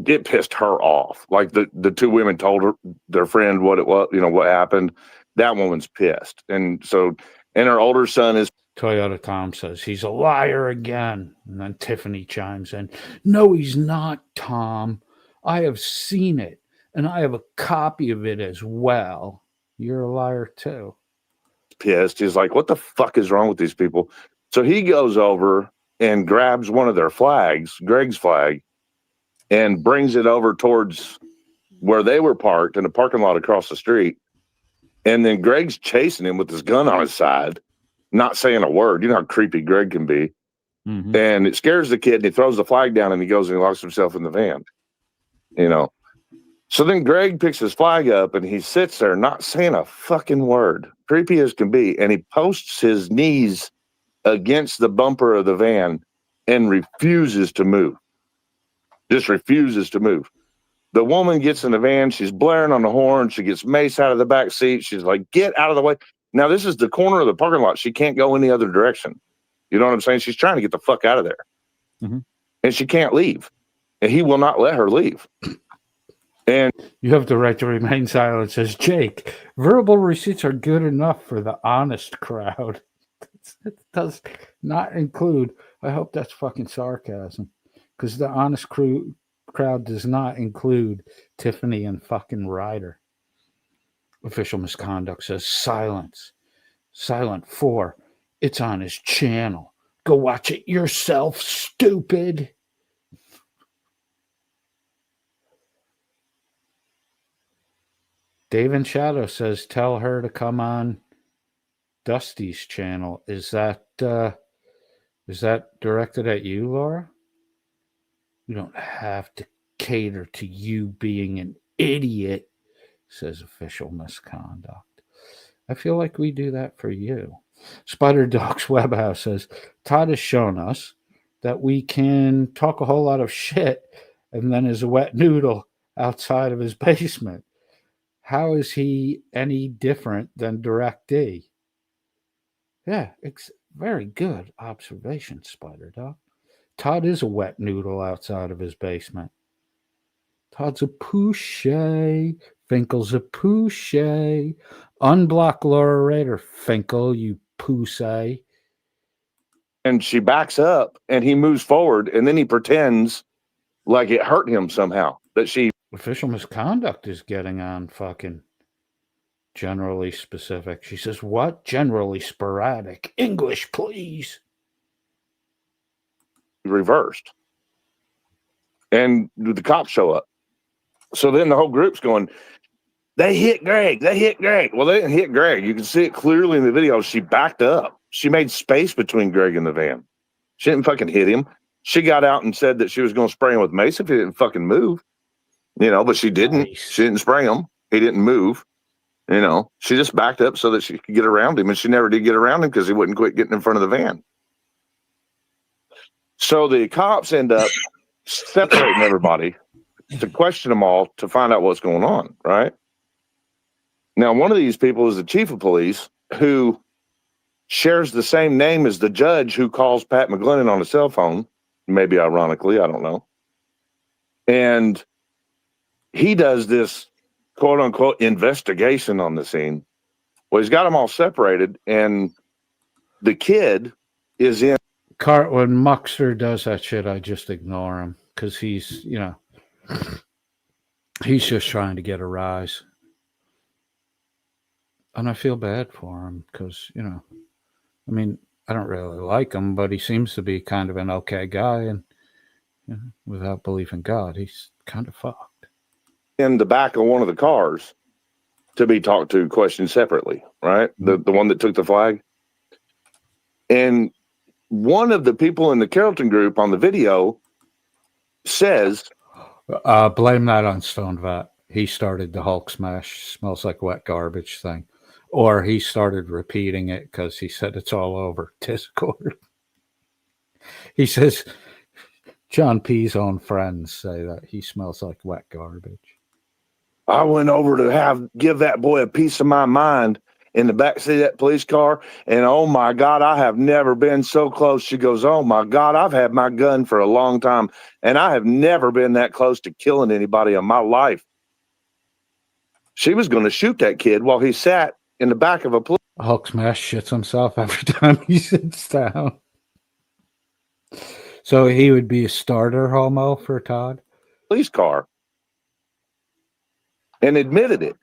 get pissed her off. Like the 2 women told her, their friend, what it was, what happened. That woman's pissed. And so, and her older son is. Toyota Tom says, he's a liar again. And then Tiffany chimes in, no, he's not, Tom. I have seen it. And I have a copy of it as well. You're a liar too. Pissed. He's like, what the fuck is wrong with these people? So he goes over and grabs one of their flags, Greg's flag, and brings it over towards where they were parked in a parking lot across the street. And then Greg's chasing him with his gun on his side, not saying a word. You know how creepy Greg can be. Mm-hmm. And it scares the kid, and he throws the flag down, and he goes and he locks himself in the van. So then Greg picks his flag up, and he sits there not saying a fucking word, creepy as can be, and he posts his knees against the bumper of the van and refuses to move. Just refuses to move. The woman gets in the van. She's blaring on the horn. She gets Mace out of the back seat. She's like, get out of the way. Now, this is the corner of the parking lot. She can't go any other direction. You know what I'm saying? She's trying to get the fuck out of there. And she can't leave. And he will not let her leave. And you have the right to remain silent, says Jake. Verbal receipts are good enough for the honest crowd. It does not include, I hope that's fucking sarcasm, because the honest crowd does not include Tiffany and fucking Ryder. Official misconduct says silence. Silent 4. It's on his channel. Go watch it yourself, stupid. Dave in Shadow says, tell her to come on Dusty's channel. Is that directed at you, Laura? You don't have to cater to you being an idiot, says official misconduct. I feel like we do that for you. Spider Doxx Webhouse says, Todd has shown us that we can talk a whole lot of shit and then is a wet noodle outside of his basement. How is he any different than Direct D? Yeah, very good observation, Spider Dog. Todd is a wet noodle outside of his basement. Todd's a pushay. Finkel's a pushay. Unblock Laura Raider, Finkel, you pussy. and she backs up and he moves forward and then he pretends like it hurt him somehow. That she official misconduct is getting on fucking generally specific. She says, what? Generally sporadic. English, please. Reversed. And the cops show up. So then the whole group's going, they hit Greg. They hit Greg. Well, they didn't hit Greg. You can see it clearly in the video. She backed up. She made space between Greg and the van. She didn't fucking hit him. She got out and said that she was going to spray him with mace if he didn't fucking move. You know, but she didn't. Nice. She didn't spray him. He didn't move. You know, she just backed up so that she could get around him, and she never did get around him because he wouldn't quit getting in front of the van. So the cops end up separating everybody to question them all to find out what's going on, right? Now, one of these people is the chief of police who shares the same name as the judge who calls Pat McGlennon on a cell phone, maybe ironically, I don't know. And he does this quote unquote investigation on the scene. Well, he's got them all separated, and the kid is in. When Muxer does that shit, I just ignore him because he's, you know, he's just trying to get a rise. And I feel bad for him because, you know, I mean, I don't really like him, but he seems to be kind of an okay guy. And you know, without belief in God, he's kind of fucked. In the back of one of the cars to be talked to, questioned separately, right? The one that took the flag. And one of the people in the Carrollton group on the video says, blame that on Stone Vat. He started the Hulk smash, smells like wet garbage thing. Or he started repeating it because he said it's all over Discord. He says John P's own friends say that he smells like wet garbage. I went over to give that boy a piece of my mind in the backseat of that police car, and oh my God, I have never been so close. She goes, oh my God, I've had my gun for a long time, and I have never been that close to killing anybody in my life. She was going to shoot that kid while he sat in the back of a police. Hulk smash shits himself every time he sits down. So he would be a starter homo for Todd? Police car. And admitted it.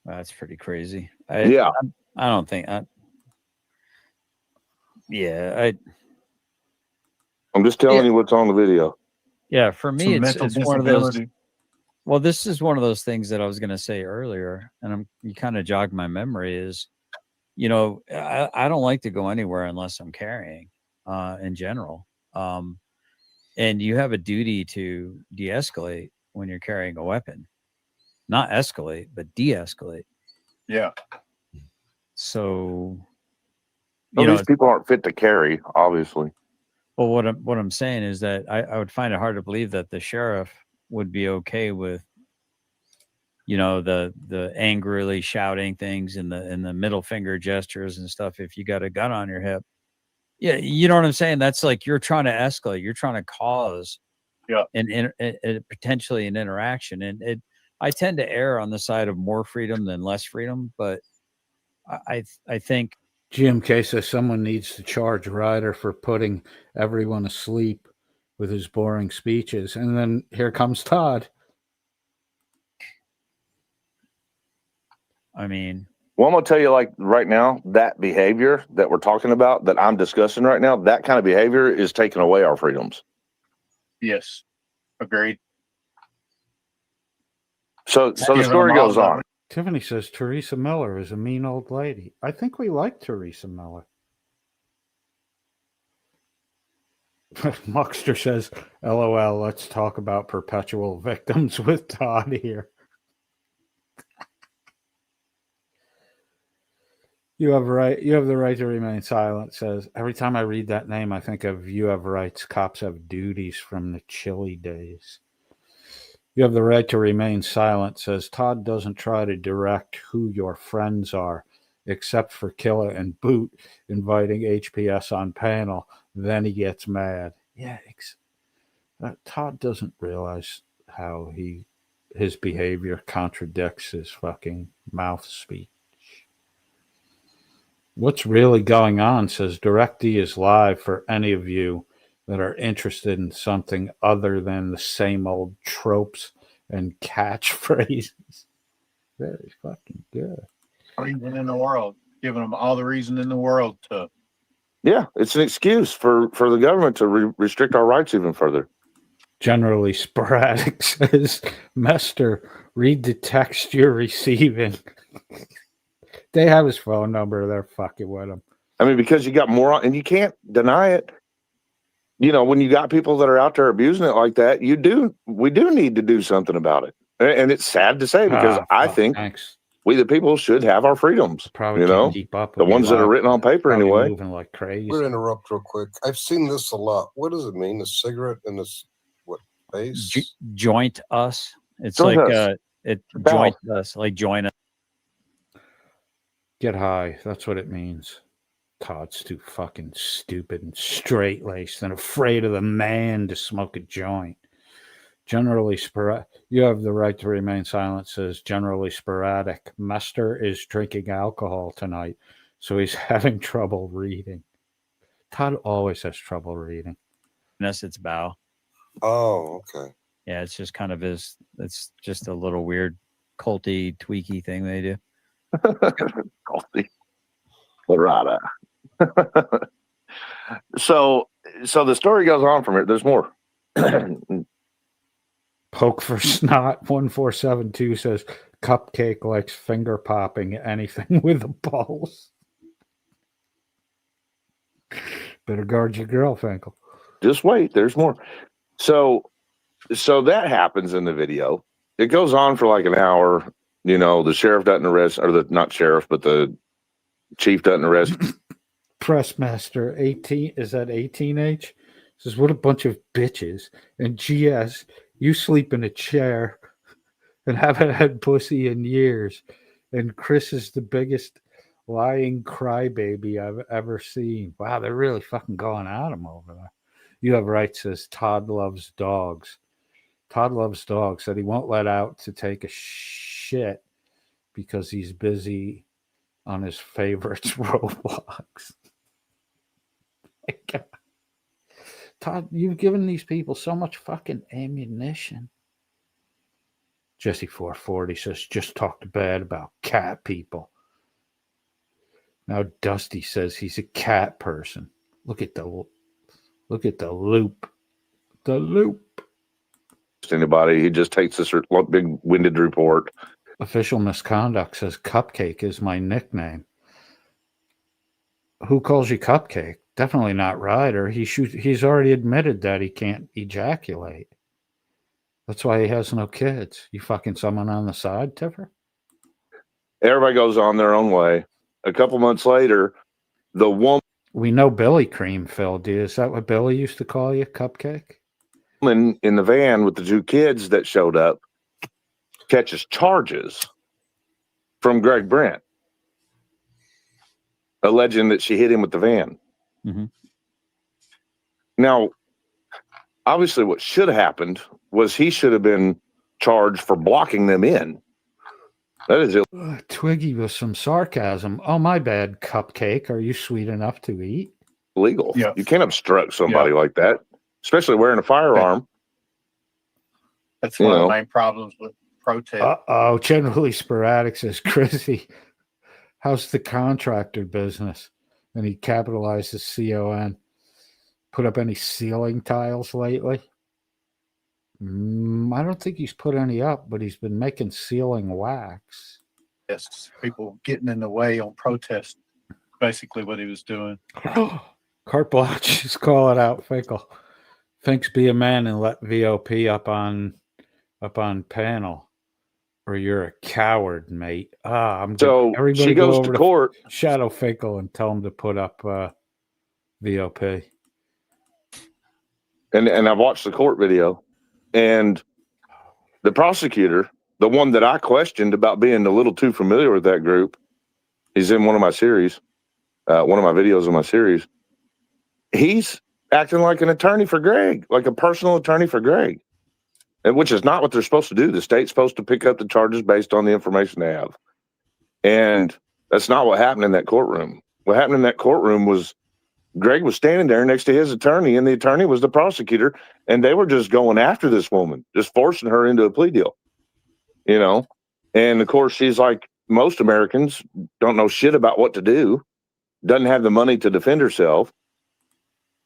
That's pretty crazy. Yeah. I don't think. I'm just telling you what's on the video. Yeah, for me, it's one of those. Well, this is one of those things that I was going to say earlier, and you kind of jogged my memory. Is, you know, I don't like to go anywhere unless I'm carrying, in general. And you have a duty to de-escalate when you're carrying a weapon. Not escalate, but de-escalate. Yeah. So, These people aren't fit to carry, obviously. Well, what I'm saying is that I would find it hard to believe that the sheriff would be okay with you know, the angrily shouting things and the middle finger gestures and stuff. If you got a gun on your hip, yeah, you know what I'm saying. That's like you're trying to escalate. You're trying to cause potentially an interaction, and I tend to err on the side of more freedom than less freedom, but I think GMK says someone needs to charge Ryder for putting everyone asleep with his boring speeches. And then here comes Todd. I mean, well, I'm gonna tell you, like right now, that behavior that we're talking about, that I'm discussing right now, that kind of behavior is taking away our freedoms. Yes, agreed. So the story goes on. Tiffany says Teresa Miller is a mean old lady. I think we like Teresa Miller. Muckster says, LOL, let's talk about perpetual victims with Todd here. You have the right to remain silent, says, every time I read that name, I think of You Have Rights, Cops Have Duties from the Chili days. You have the right to remain silent, says, Todd doesn't try to direct who your friends are, except for Killa and Boot inviting HPS on panel. Then he gets mad. Yeah, Todd doesn't realize how his behavior contradicts his fucking mouth speech. What's really going on, says DirectD is live for any of you that are interested in something other than the same old tropes and catchphrases. Very fucking good. Reason in the world, giving them all the reason in the world to. Yeah, it's an excuse for the government to restrict our rights even further. Generally sporadic, says Mester, read the text you're receiving. They have his phone number. They're fucking with him. I mean, because you got more, and you can't deny it. You know, when you got people that are out there abusing it like that, we do need to do something about it. And it's sad to say, because I think we the people should have our freedoms. Probably you know, keep up the ones that are written on paper anyway. Moving like crazy. We're gonna interrupt real quick. I've seen this a lot. What does it mean? The cigarette and this face? Joint us. It's Joint like us. it joint us, like join us. Get high. That's what it means. Todd's too fucking stupid and straight-laced and afraid of the man to smoke a joint. Generally sporadic. You have the right to remain silent, says generally sporadic. Mester is drinking alcohol tonight, so he's having trouble reading. Todd always has trouble reading. Unless it's bow. Oh, okay. Yeah, it's just kind of it's just a little weird culty, tweaky thing they do. Culty. Lorada. So the story goes on from here. There's more. Poke for Snot 1472 says Cupcake likes finger popping anything with a pulse. Better guard your girl, Finkel. Just wait. There's more. So that happens in the video. It goes on for like an hour. You know, the sheriff doesn't arrest, or not sheriff, but the chief doesn't arrest. Pressmaster 18, is that 18H? Says, what a bunch of bitches. And GS, you sleep in a chair and haven't had pussy in years. And Chris is the biggest lying crybaby I've ever seen. Wow, they're really fucking going at him over there. You have right, says Todd loves dogs. Todd loves dogs. Said he won't let out to take a shit because he's busy on his favorites Roblox. My God. Todd, you've given these people so much fucking ammunition. Jesse 440 says, just talked bad about cat people. Now Dusty says he's a cat person. Look at the loop. The loop. Anybody, he just takes this big winded report. Official misconduct says Cupcake is my nickname. Who calls you Cupcake? Definitely not Ryder. He's already admitted that he can't ejaculate. That's why he has no kids. You fucking someone on the side, Tiffer? Everybody goes on their own way. A couple months later, the woman. We know Billy Cream filled you. Is that what Billy used to call you, Cupcake? In the van with the two kids that showed up, catches charges from Greg Brent, alleging that she hit him with the van. Mhm. Now, obviously, what should have happened was he should have been charged for blocking them in. That is Twiggy with some sarcasm. Oh, my bad, Cupcake. Are you sweet enough to eat? illegal. Yeah. You can't obstruct somebody like that, especially wearing a firearm. That's You one of know. the main problems with protest. Uh-oh, generally sporadic, says Chrissy. How's the contractor business? And he capitalizes C-O-N. Put up any ceiling tiles lately? I don't think he's put any up, but he's been making ceiling wax. Yes, people getting in the way on protest. Basically, what he was doing. Carte Blanche, just call it out, Finkel. Finks be a man and let VOP up on panel, or you're a coward, mate. So everybody she go goes over to court. Shadow Finkel and tell him to put up VOP. And I've watched the court video, and the prosecutor, the one that I questioned about being a little too familiar with that group, he's in one of my series, one of my videos in my series. He's acting like an attorney for Greg, like a personal attorney for Greg, and which is not what they're supposed to do. The state's supposed to pick up the charges based on the information they have. And that's not what happened in that courtroom. What happened in that courtroom was Greg was standing there next to his attorney, and the attorney was the prosecutor, and they were just going after this woman, just forcing her into a plea deal, you know? And of course, she's like most Americans, don't know shit about what to do, doesn't have the money to defend herself.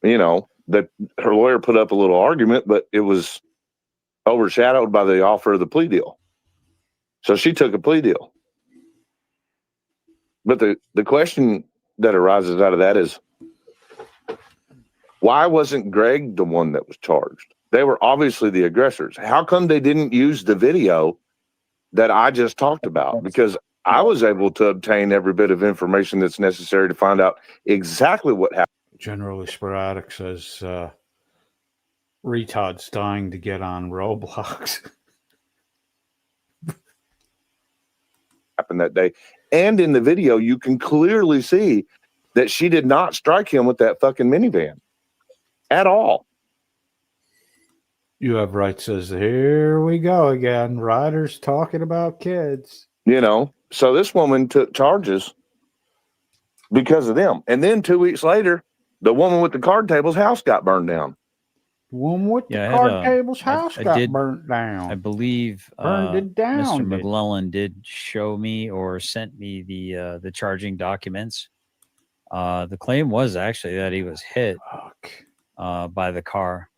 You know, that her lawyer put up a little argument, but it was overshadowed by the offer of the plea deal. So she took a plea deal. But the question that arises out of that is, why wasn't Greg the one that was charged? They were obviously the aggressors. How come they didn't use the video that I just talked about? Because I was able to obtain every bit of information that's necessary to find out exactly what happened. Generally sporadic, says retard's dying to get on Roblox. Happened that day. And in the video, you can clearly see that she did not strike him with that fucking minivan at all. You have right, says, here we go again. Riders talking about kids. You know, so this woman took charges because of them. And then 2 weeks later, the woman with the card table's house got burned down. The woman with the Yeah, card table's house got burnt down. I believe Burned it down, Mr. did it? McClellan did show me or sent me the charging documents. The claim was actually that he was hit by the car.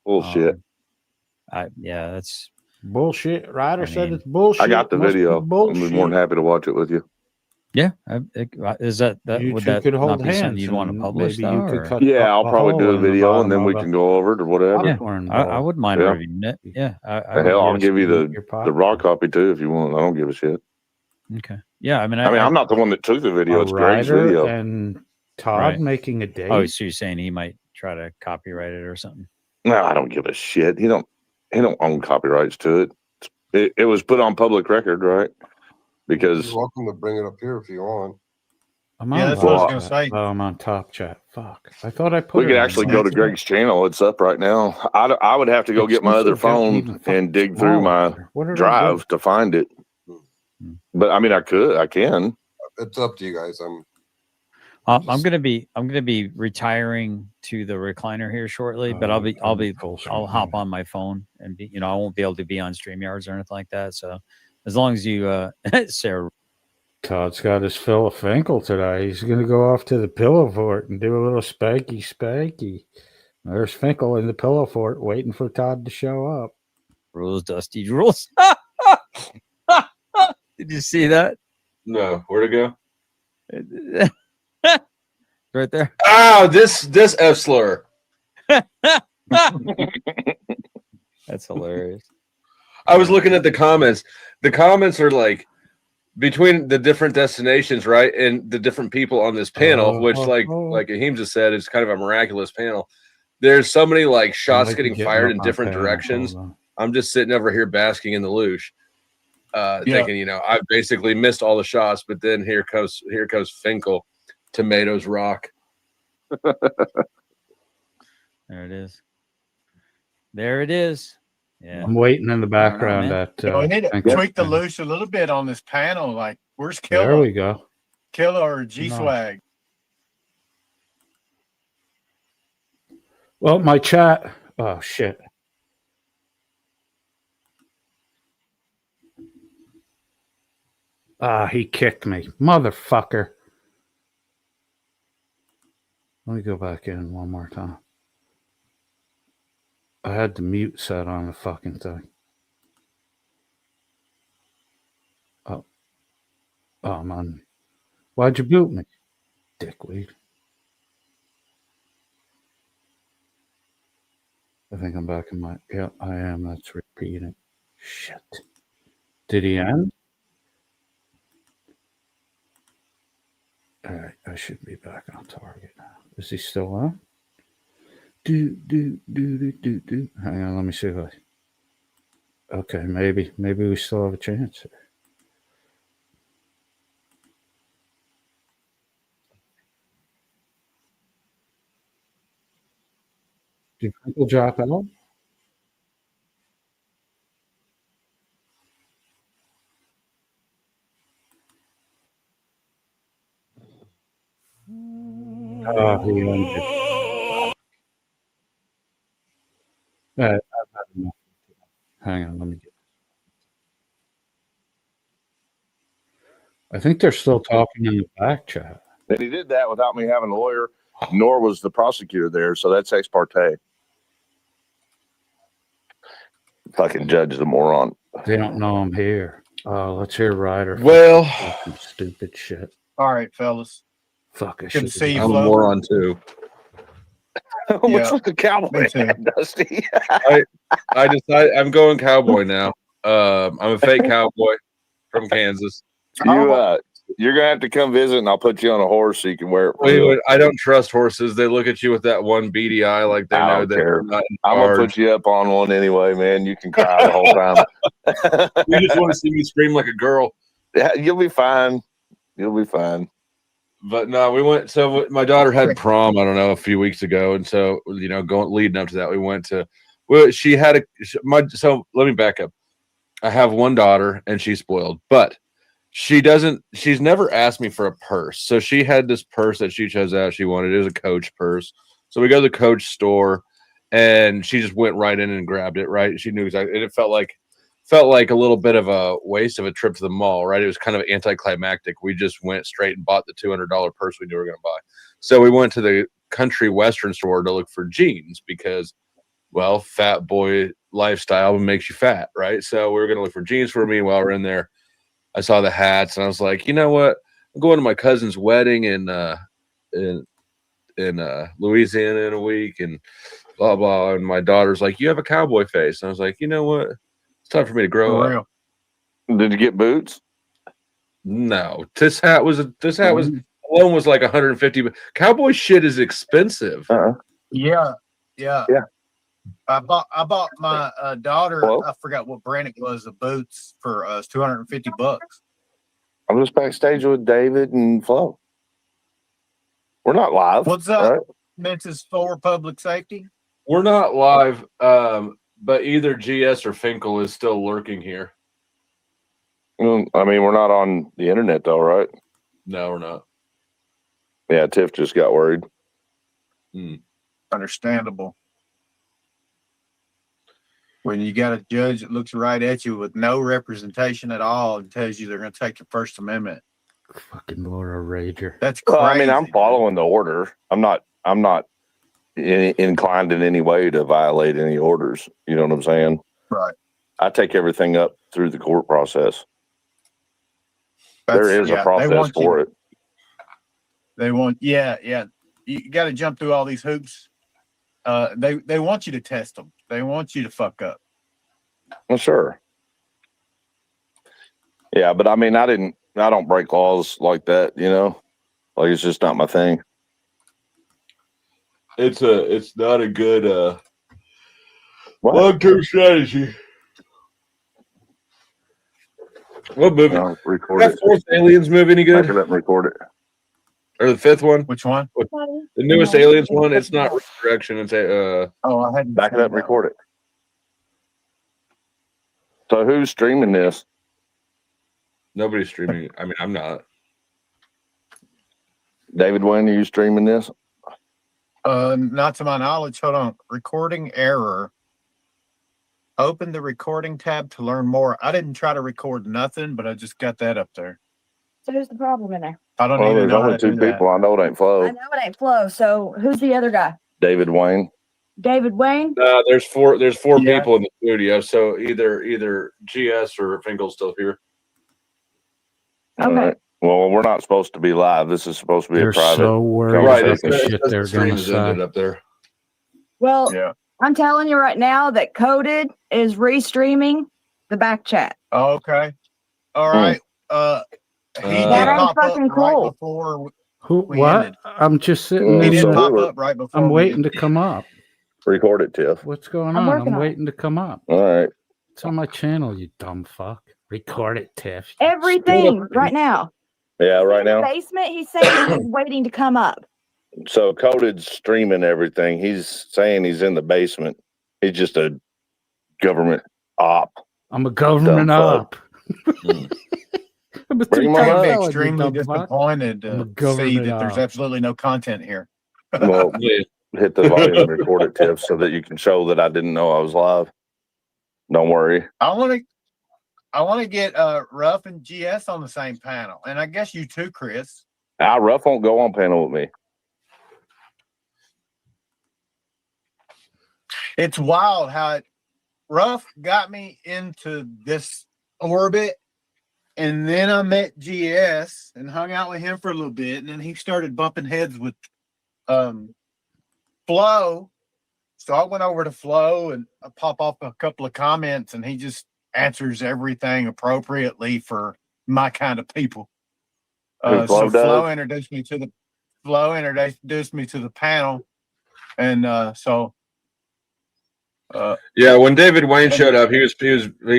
Bullshit. Yeah, that's bullshit. Ryder said it's bullshit. I got the Must be video. I'll bullshit. be more than happy to watch it with you. Yeah, is that You would two that could not hold be something hands you'd want to and publish? maybe you though, could or- cut Yeah, I'll a probably hole do a in the video and then bottom we of can a go over it or whatever. Yeah, popcorn I bowl. wouldn't mind Yeah. reviewing it. Yeah, The hell, I'll give you the raw copy too if you want. I don't give a shit. Okay. Yeah, I mean, I'm not the one that took the video. A It's Greg's Ryder video. and Todd Right. making a date. Oh, so you're saying he might try to copyright it or something? No, I don't give a shit. He don't own copyrights to it. It was put on public record, right? Because You're welcome to bring it up here if you want. I'm Yeah, on that's what I was Top gonna Chat. say. Oh, I'm on Top Chat. Fuck. I thought I put we it could on actually there. go to Greg's channel. It's up right now. I would have to go It's get my usually other getting even phone fucking and dig through my smaller. What did I do? drive to find it. But I mean, I can. It's up to you guys. I'm gonna be retiring to the recliner here shortly, but I'll hop on my phone and be, I won't be able to be on StreamYards or anything like that. So as long as you, Sarah, Todd's got his fill of Finkel today. He's going to go off to the pillow fort and do a little spanky. There's Finkel in the pillow fort waiting for Todd to show up. rules, Dusty rules. Did you see that? No, where'd it go? Right there. Oh, this F slur. That's hilarious. I was looking at the comments. The comments are like between the different destinations, right? And the different people on this panel, which like Ahim just said, is kind of a miraculous panel. There's so many like shots might be getting getting fired up in on different panel. directions. Hold on. I'm just sitting over here basking in the loosh. thinking, I basically missed all the shots, but then here goes Finkel, tomatoes rock. There it is. There it is. Yeah. I'm waiting in the background man. at. We need to Finkel. tweak the loose a little bit on this panel. Like, where's There Killer? we go. Killer or G Swag? Well, my chat. Oh shit. He kicked me, motherfucker. Let me go back in one more time. I had the mute set on the fucking thing. Oh man, why'd you boot me, dickweed? I think I'm back in my. Yeah, I am. That's repeating. Shit. Did he end? All right, I should be back on target now. Is he still on? Do. Hang on, let me see if I. Okay, maybe we still have a chance here. Did people drop out? Oh, he ended. I've had enough. Hang on, let me get. I think they're still talking in the back chat. And he did that without me having a lawyer, nor was the prosecutor there. So that's ex parte. Fucking judge the moron. They don't know I'm here. Let's hear Ryder. Well, stupid shit. All right, fellas. Fuck, I Good should to see you, I'm a Flo. moron too. What's with the cowboy hat, Dusty? I decided I'm going cowboy now. I'm a fake cowboy from Kansas. You're gonna have to come visit, and I'll put you on a horse so you can wear it. Wait, I don't trust horses. They look at you with that one beady eye, like they know that you're not in I'm gonna charge. put you up on one anyway, man. You can cry the whole time. You just want to see me scream like a girl. Yeah, you'll be fine. You'll be fine. But no, we went. So my daughter had prom, I don't know, a few weeks ago, and so going leading up to that, we went to. Well, she had So let me back up. I have one daughter, and she's spoiled, but she's never asked me for a purse. So she had this purse that she chose out. She wanted. It was a Coach purse. So we go to the Coach store, and she just went right in and grabbed it. Right, she knew exactly. And it felt like a little bit of a waste of a trip to the mall, right? It was kind of anticlimactic. We just went straight and bought the $200 purse we knew we were going to buy. So we went to the country western store to look for jeans because, well, fat boy lifestyle makes you fat, right? So we were going to look for jeans for me. While we're in there, I saw the hats and I was like, you know what? I'm going to my cousin's wedding in Louisiana in a week and blah, blah. And my daughter's like, you have a cowboy face. And I was like, you know what? It's time for me to grow up. Did you get boots? No, this hat was alone was like 150. But cowboy shit is expensive. Yeah. I bought my daughter. I forgot what brand it was. The boots for $250. I'm just backstage with David and Flo. We're not live. What's up, right? Memphis for Public Safety? We're not live, but either GS or Finkel is still lurking here. Well, I mean, we're not on the internet though, right? No, we're not. Yeah, Tiff just got worried. Understandable. When you got a judge that looks right at you with no representation at all and tells you they're going to take your First Amendment. Fucking Laura Rager. That's crazy. Well, I mean, I'm following the order. I'm not inclined in any way to violate any orders. You know what I'm saying? Right. I take everything up through the court process. There is a process for it. They want, you got to jump through all these hoops. They want you to test them. They want you to fuck up. Well, sure. Yeah, but I mean, I don't break laws like that, like it's just not my thing. It's not a good long-term strategy. What movie? Record That it. fourth Aliens movie any good? Back it up and record it. Or the fifth one? Which one? The newest Aliens one. It's not Resurrection. It's a. Oh, I hadn't Back it seen up and that record it. So who's streaming this? Nobody's streaming. I mean, I'm not. David Wayne, are you streaming this? Not to my knowledge. Hold on. Recording error. Open the recording tab to learn more. I didn't try to record nothing, but I just got that up there. So who's the problem in there? I don't Well, even there's know how only to do two that. people. I know it ain't I Flo. know it ain't Flo. So who's the other guy? David Wayne. David Wayne? There's four Yeah. people in the studio. So either GS or Finkel's still here. All right. Well, we're not supposed to be live. This is supposed to be They're a private. so worried Right. about It's the shit they're the stream gonna has ended say. up there. Well, Yeah. I'm telling you right now that Coded is restreaming the back chat. Oh, okay. All right. He did That ain't pop up fucking right cool. before Who? we What? ended. I'm just sitting He in did the. pop up right before I'm we waiting ended. to come up. Record it, Tiff. What's going I'm on? working I'm on it. waiting to come up. All right. It's on my channel, you dumb fuck. Record it, Tiff. Everything right now. Yeah, right now. Basement, he's saying he's waiting to come up. So Coded's streaming everything. He's saying he's in the basement. He's just a government op. I'm a government Dumb fuck. op. I'm a Bring him I would on be up. extremely disappointed I'm a to see government that there's op. absolutely no content here. Well, hit the volume and record it, Tiff, so that you can show that I didn't know I was live. Don't worry. I want to get Ruff and GS on the same panel, and I guess you too, Chris. Ruff won't go on panel with me. It's wild how Ruff got me into this orbit, and then I met GS and hung out with him for a little bit, and then he started bumping heads with Flo. So I went over to Flo and I pop off a couple of comments, and he just answers everything appropriately for my kind of people. Who, Flo So does? Flo introduced me to the panel, and Yeah, when David Wayne showed up, he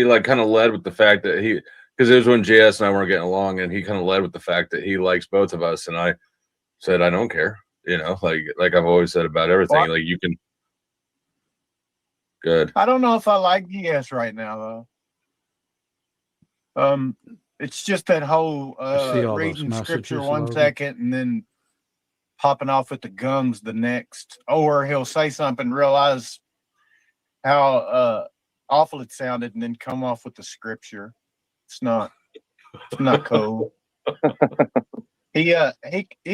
like kind of led with the fact that because it was when JS and I weren't getting along, and he kind of led with the fact that he likes both of us, and I said I don't care, like I've always said about everything. Well, like you can. Good. I don't know if I like GS right now though. It's just that whole see all those reading scripture messages, one Logan. second and then popping off with the guns the next, or he'll say something, realize how awful it sounded, and then come off with the scripture. It's not cool. He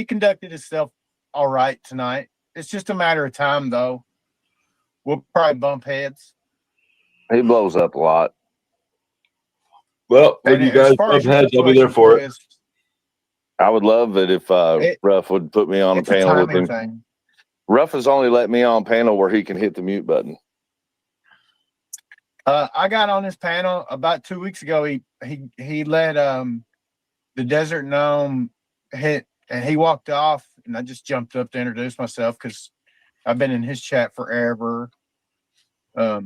conducted himself all right tonight. It's just a matter of time though. We'll probably bump heads. He blows up a lot. Well, if And you as guys far bump as your heads, I'll be there situation, for it. Chris, I would love it if Ruff would put me on a it's a panel with timing him. thing. Ruff has only let me on panel where he can hit the mute button. I got on his panel about 2 weeks ago. He let the Desert Gnome hit, and he walked off, and I just jumped up to introduce myself because I've been in his chat forever. Got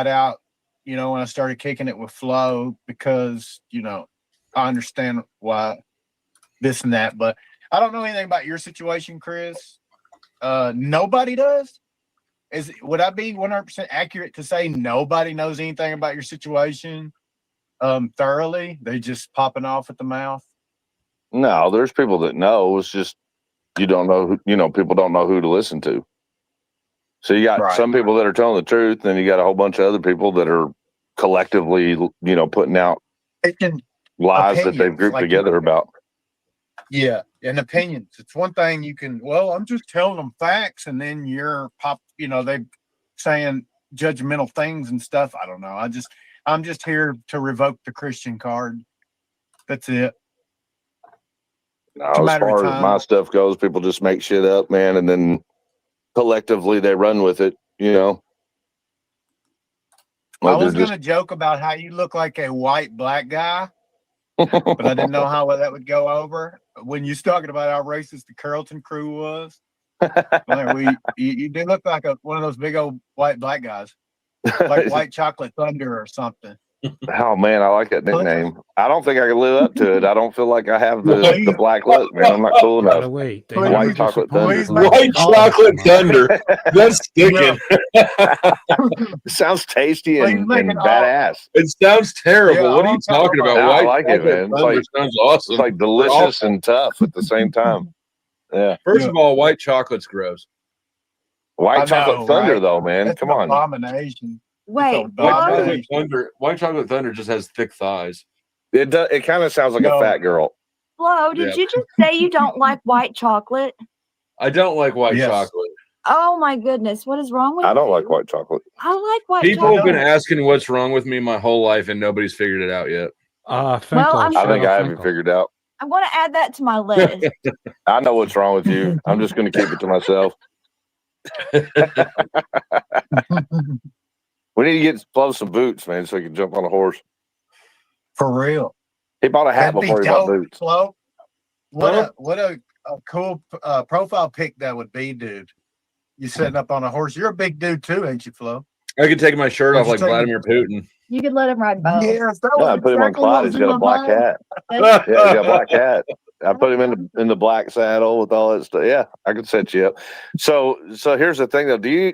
out, when I started kicking it with Flo because, I understand why this and that, but I don't know anything about your situation, Chris. Nobody does. Would I be 100% accurate to say nobody knows anything about your situation thoroughly? They just popping off at the mouth. No, there's people that know. It's just you don't know who, people don't know who to listen to. So you got some people that are telling the truth, and you got a whole bunch of other people that are collectively, putting out lies that they've grouped together about. Yeah, and opinions. It's one thing you can, I'm just telling them facts, and then you're they saying judgmental things and stuff. I don't know. I'm just here to revoke the Christian card. That's it. No, as far as my stuff goes, people just make shit up, man, and then collectively they run with it, I was going to joke about how you look like a white black guy, but I didn't know how that would go over. When you're talking about how racist the Carrollton crew was, you do look like one of those big old white black guys, like White Chocolate Thunder or something. Oh man, I like that nickname. I don't think I can live up to it. I don't feel like I have the black look, man. I'm not cool By enough. the way, they White never chocolate thunder. disappoint. White chocolate thunder. That's sticking. It sounds tasty and badass. It sounds terrible. Yeah, what are you talking about? No, I White like it, chocolate man. It's thunder like, sounds awesome. it's like delicious and tough at the same time. Yeah. First of all, white chocolate's gross. White I chocolate know, thunder, right? though, man. That's Come an on. abomination. Wait, White chocolate thunder just has thick thighs. It does. It kind of sounds like a fat girl. Flo, did Yeah. you just say you don't like white chocolate? I don't like white chocolate. Oh my goodness, what is wrong with I don't you? like white chocolate. I like white People chocolate. have been asking what's wrong with me my whole life, and nobody's figured it out yet. Well, I'm I think I haven't figured out. I'm going to add that to my list. I know what's wrong with you. I'm just going to keep it to myself. We need to get Flo some boots, man, so he can jump on a horse. For real. He bought a hat That'd be before he bought dope, boots. Flo. Huh? What a cool profile pic that would be, dude. You sitting up on a horse. You're a big dude too, ain't you, Flo? I could take my shirt off Would you like take- Vladimir Putin. You could let him ride both. Yes, that Yeah, I was put him on exactly Clyde. what He's was got in a my black mind. hat. Yeah, he's got a black hat. I put him in the black saddle with all that stuff. Yeah, I could set you up. So here's the thing though.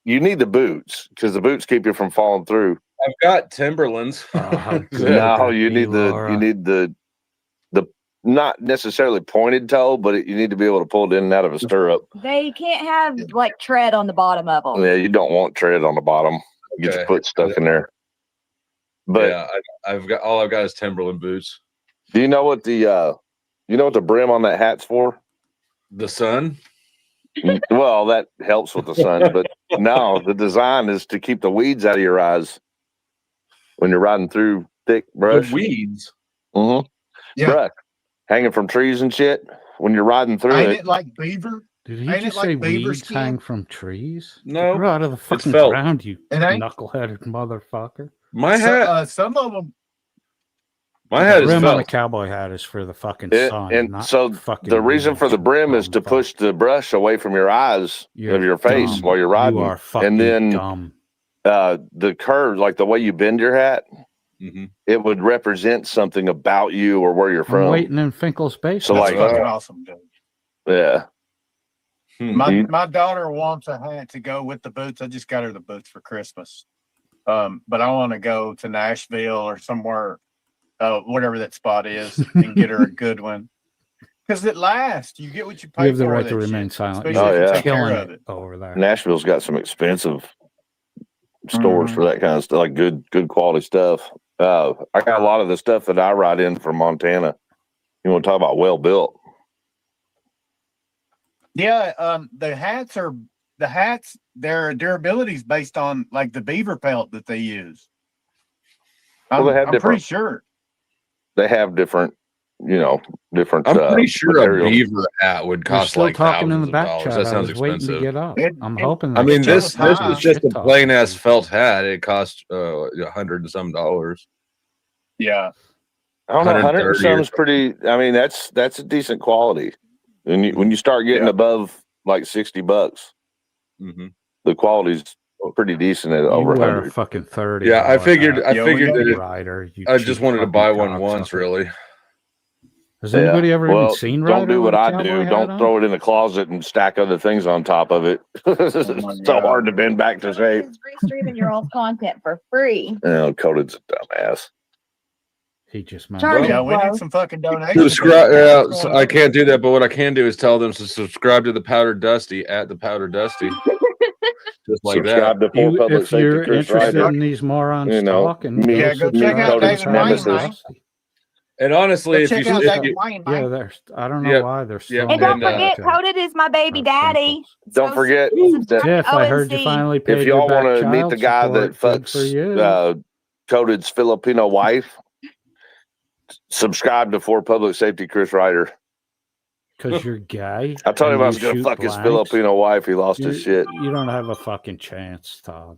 You need the boots because the boots keep you from falling through. I've got Timberlands. No, you need the not necessarily pointed toe, but you need to be able to pull it in and out of a stirrup. They can't have like tread on the bottom of them. Yeah, you don't want tread on the bottom. Get your foot stuck in there. But yeah, I've got is Timberland boots. do you know what the brim on that hat's for? The sun. Well, that helps with the sun, but no, the design is to keep the weeds out of your eyes when you're riding through thick brush. The weeds. Mm-hmm. Yeah. Brush hanging from trees and shit. When you're riding through Ain't it, it like beaver? Did he Ain't just it like say beaver weeds skin? hang from trees? No, Grow out of the it's fucking felt. ground, you It ain't. knuckleheaded motherfucker. My hat. Some of them. My hat The is brim on a felt. cowboy hat is for the fucking sun, and not so fucking the reason weeds, for the you brim is dumb to push the brush away from your eyes of your face dumb. while you're riding. You are fucking and then dumb. The curve, like the way you bend your hat, Mhm. it would represent something about you or where you're I'm from. waiting in Finkel's basement. So like, Fucking awesome, dude. yeah. My daughter wants a hat to go with the boots. I just got her the boots for Christmas. But I want to go to Nashville or somewhere, whatever that spot is, and get her a good one. Because it lasts. You get what you pay You have the for. right that to remain shit, silent. especially Oh, if you yeah. take care Killing of it it. over there. Nashville's got some expensive stores for that kind of stuff, like good quality stuff. I got a lot of the stuff that I ride in from Montana. You want to talk about well built? Yeah, the hats, their durability is based on like the beaver pelt that they use. Well, they have I'm pretty different. sure. They have different. Different. I'm pretty sure materials. a beaver hat would We're cost still like talking in thousands the back of chat. dollars. That I sounds was waiting to expensive. get up. I'm It- hoping. I mean, that this shit is just a talk. plain ass felt hat. It cost $100 and some dollars. Yeah. I don't know. 100 130 some or is pretty. I mean, that's a decent quality. And when you start getting above like $60, Mm-hmm. the quality's pretty decent at You over wear a 100. fucking 30. Yeah, I figured that Rider. You I just cheap wanted to fucking buy one cocksucker. once, really. Has anybody ever even seen Rider? Don't do what with a I cowboy do. hat Don't on? throw it in the closet and stack other things on top of it. It's so hard to bend back to shape. Streaming your old content for free. Oh, Coded's a dumbass. He just Charge Yeah, it, we Flo. need some fucking donations. Subscribe. What's Yeah, so going I on? can't do that, but what I can do is tell them to subscribe to the Powder Dusty at the Powder Dusty. Just like Subscribe that. to Poor Public If Safety you're Chris interested Ryder. in these morons You know, talking, me, Yeah, go check out Coded's David Wayne, nemesis. man. And honestly, Go if check you, out if David you Wayne, yeah, man. there's. I don't know Yeah, why they're yeah, still. And don't and, forget, Coded is my baby daddy. Don't forget that Jeff, I heard you finally paid if your y'all back want to meet child the guy that support, good for fucks you. Coded's Filipino wife, subscribe to For Public Safety Chris Ryder. Because you're gay. I told him and I you was going to shoot fuck his blanks. Filipino wife. He lost his shit. You don't have a fucking chance, Todd.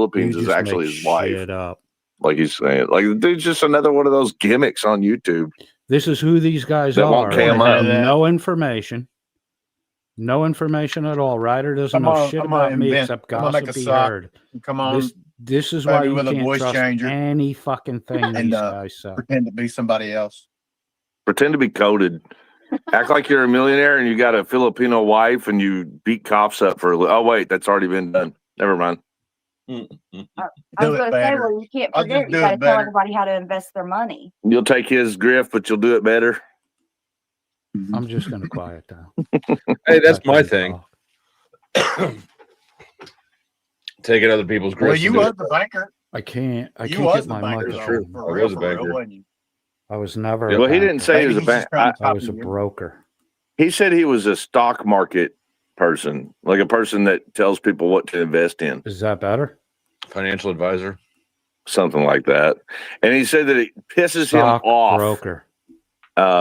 Philippines You is just actually make his wife. shit up. Like he's saying, like, dude's just another one of those gimmicks on YouTube. This is who these guys That are. won't They cam have up. no information. No information at all. Ryder doesn't I'm know gonna, shit I'm gonna about me invent. except I'm gonna make gossip a he sock. heard. And come on, This is why maybe you with a can't voice trust changer any fucking thing and these guys say. pretend to be somebody else. Pretend to be coded. Act like you're a millionaire and you got a Filipino wife and you beat cops up for oh wait, that's already been done. Never mind. I Do was it going to say, better. well, you can't I'll just forget. You do got it to tell better. everybody how to invest their money. You'll take his grift, but you'll do it better. I'm just going to quiet down. Hey, that's Let my them thing. talk. Taking other people's Well, grifts. you was the banker. I can't You get was the my banker. It's though, true. For I real, was a for real, banker. wasn't you? I was never. Well, a he didn't banker. say he Maybe was a he's just bank. trying to I was a copy you. broker. He said he was a stock market person, like a person that tells people what to invest in, Is that better? Financial advisor. something like that. And he said that it pisses Stock him off broker.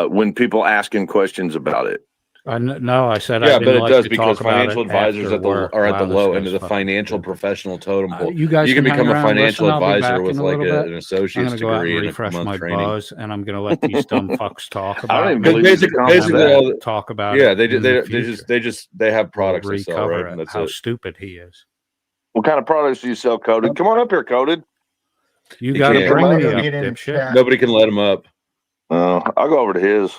when people ask him questions about it. No, I said I Yeah, didn't but it like does to because talk about financial it advisors after at the work. are at the Wow, this low guy's end of the fucking financial stupid. professional totem pole. You guys can hang become a around, financial listen, I'll be advisor back with in a like little bit. an I'm associate's going to go out and degree and a refresh month my training. buzz, and I'm going to let these dumb fucks talk I don't about even me. believe you could Basically, that. all the, Talk about yeah, it they in the they future. just they have We'll products they sell, right? recover And it. that's How it. stupid he is. What kind of products do you sell, Coded? Come on up here, Coded. You He got to can't. bring Somebody me go up, get in the dipshit. chat. Nobody can let him up. I'll go over to his.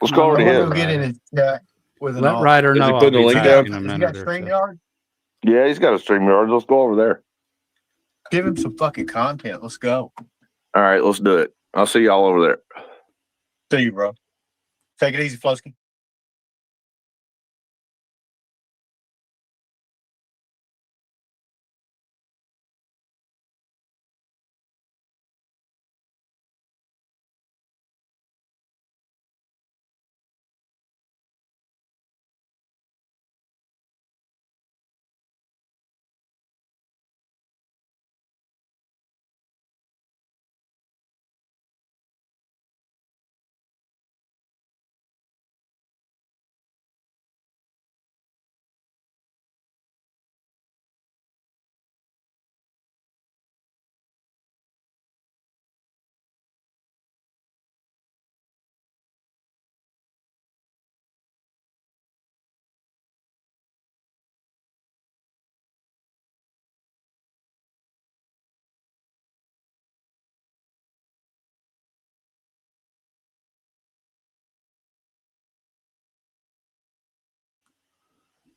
Let's go over to Somebody his. go get in the chat with an Let offer. Ryder Is he know I'll putting the be link back down? in a Has he minute got or two. StreamYard? Yeah, he's got a StreamYard. Let's go over there. Give him some fucking content. Let's go. All right, let's do it. I'll see y'all over there. See you, bro. Take it easy, Flusky.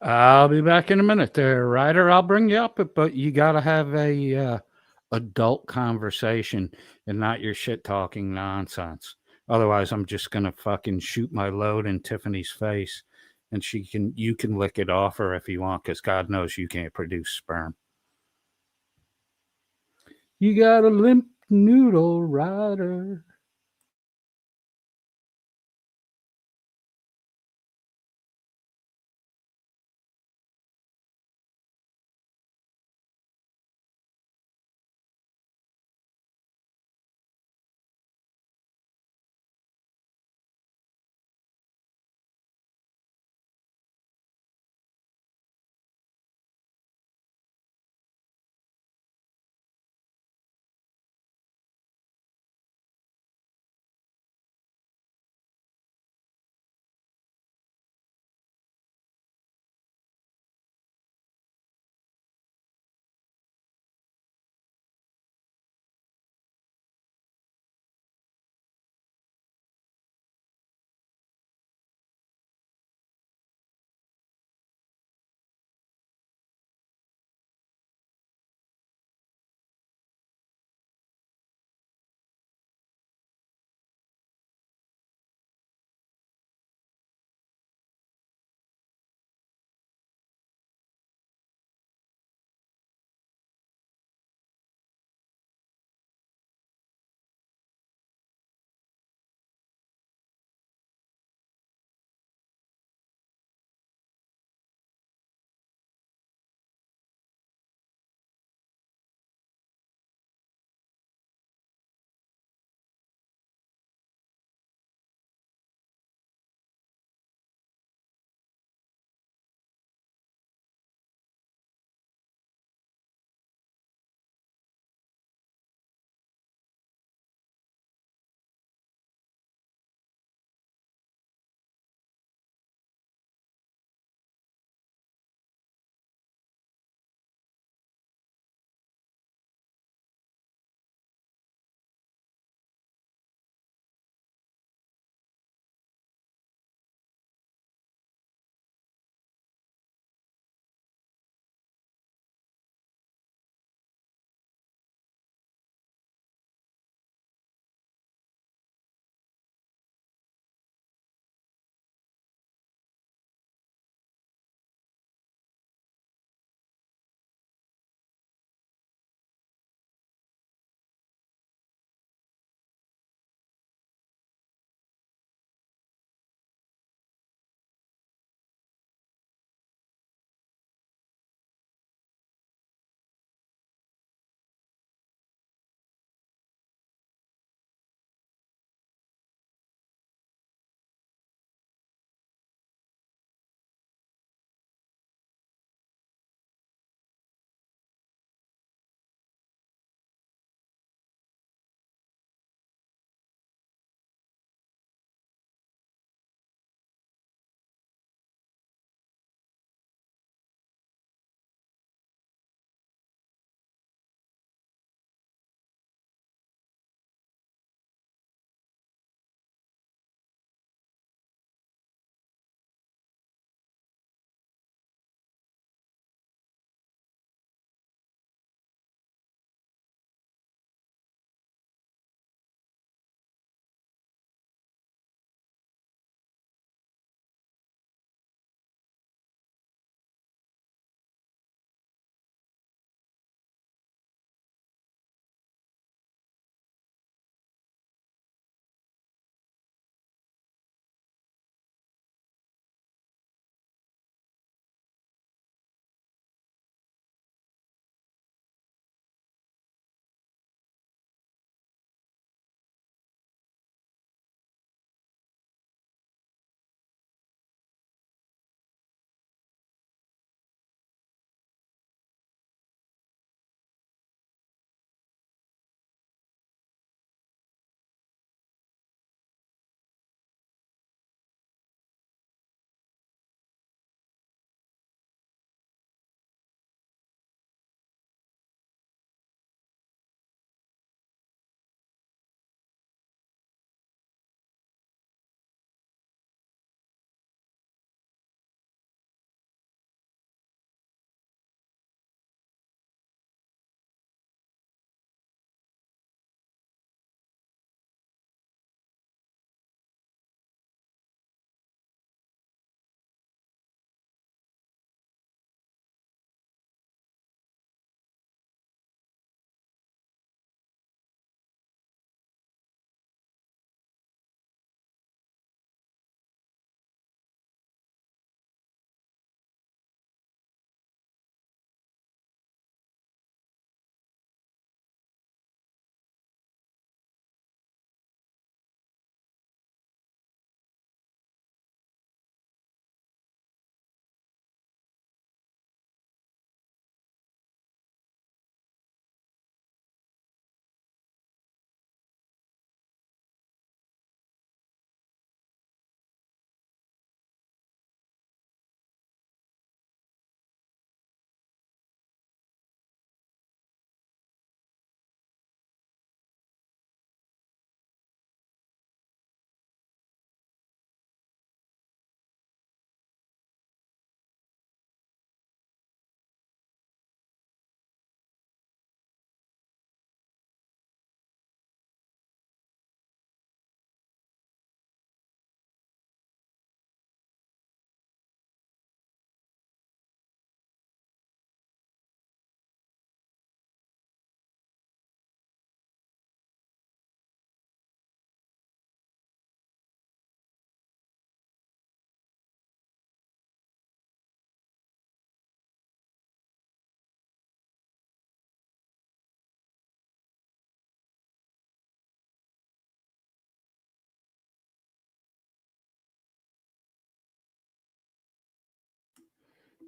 I'll be back in a minute there, Ryder. I'll bring you up, but you got to have a adult conversation and not your shit talking nonsense. Otherwise, I'm just going to fucking shoot my load in Tiffany's face, and you can lick it off her if you want, because God knows you can't produce sperm. You got a limp noodle, Ryder.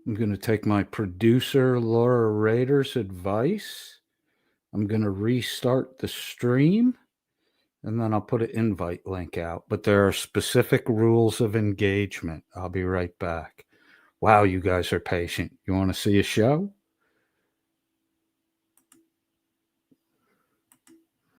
I'm going to take my producer, Laura Rader's advice. I'm going to restart the stream, and then I'll put an invite link out. But there are specific rules of engagement. I'll be right back. Wow, you guys are patient. You want to see a show?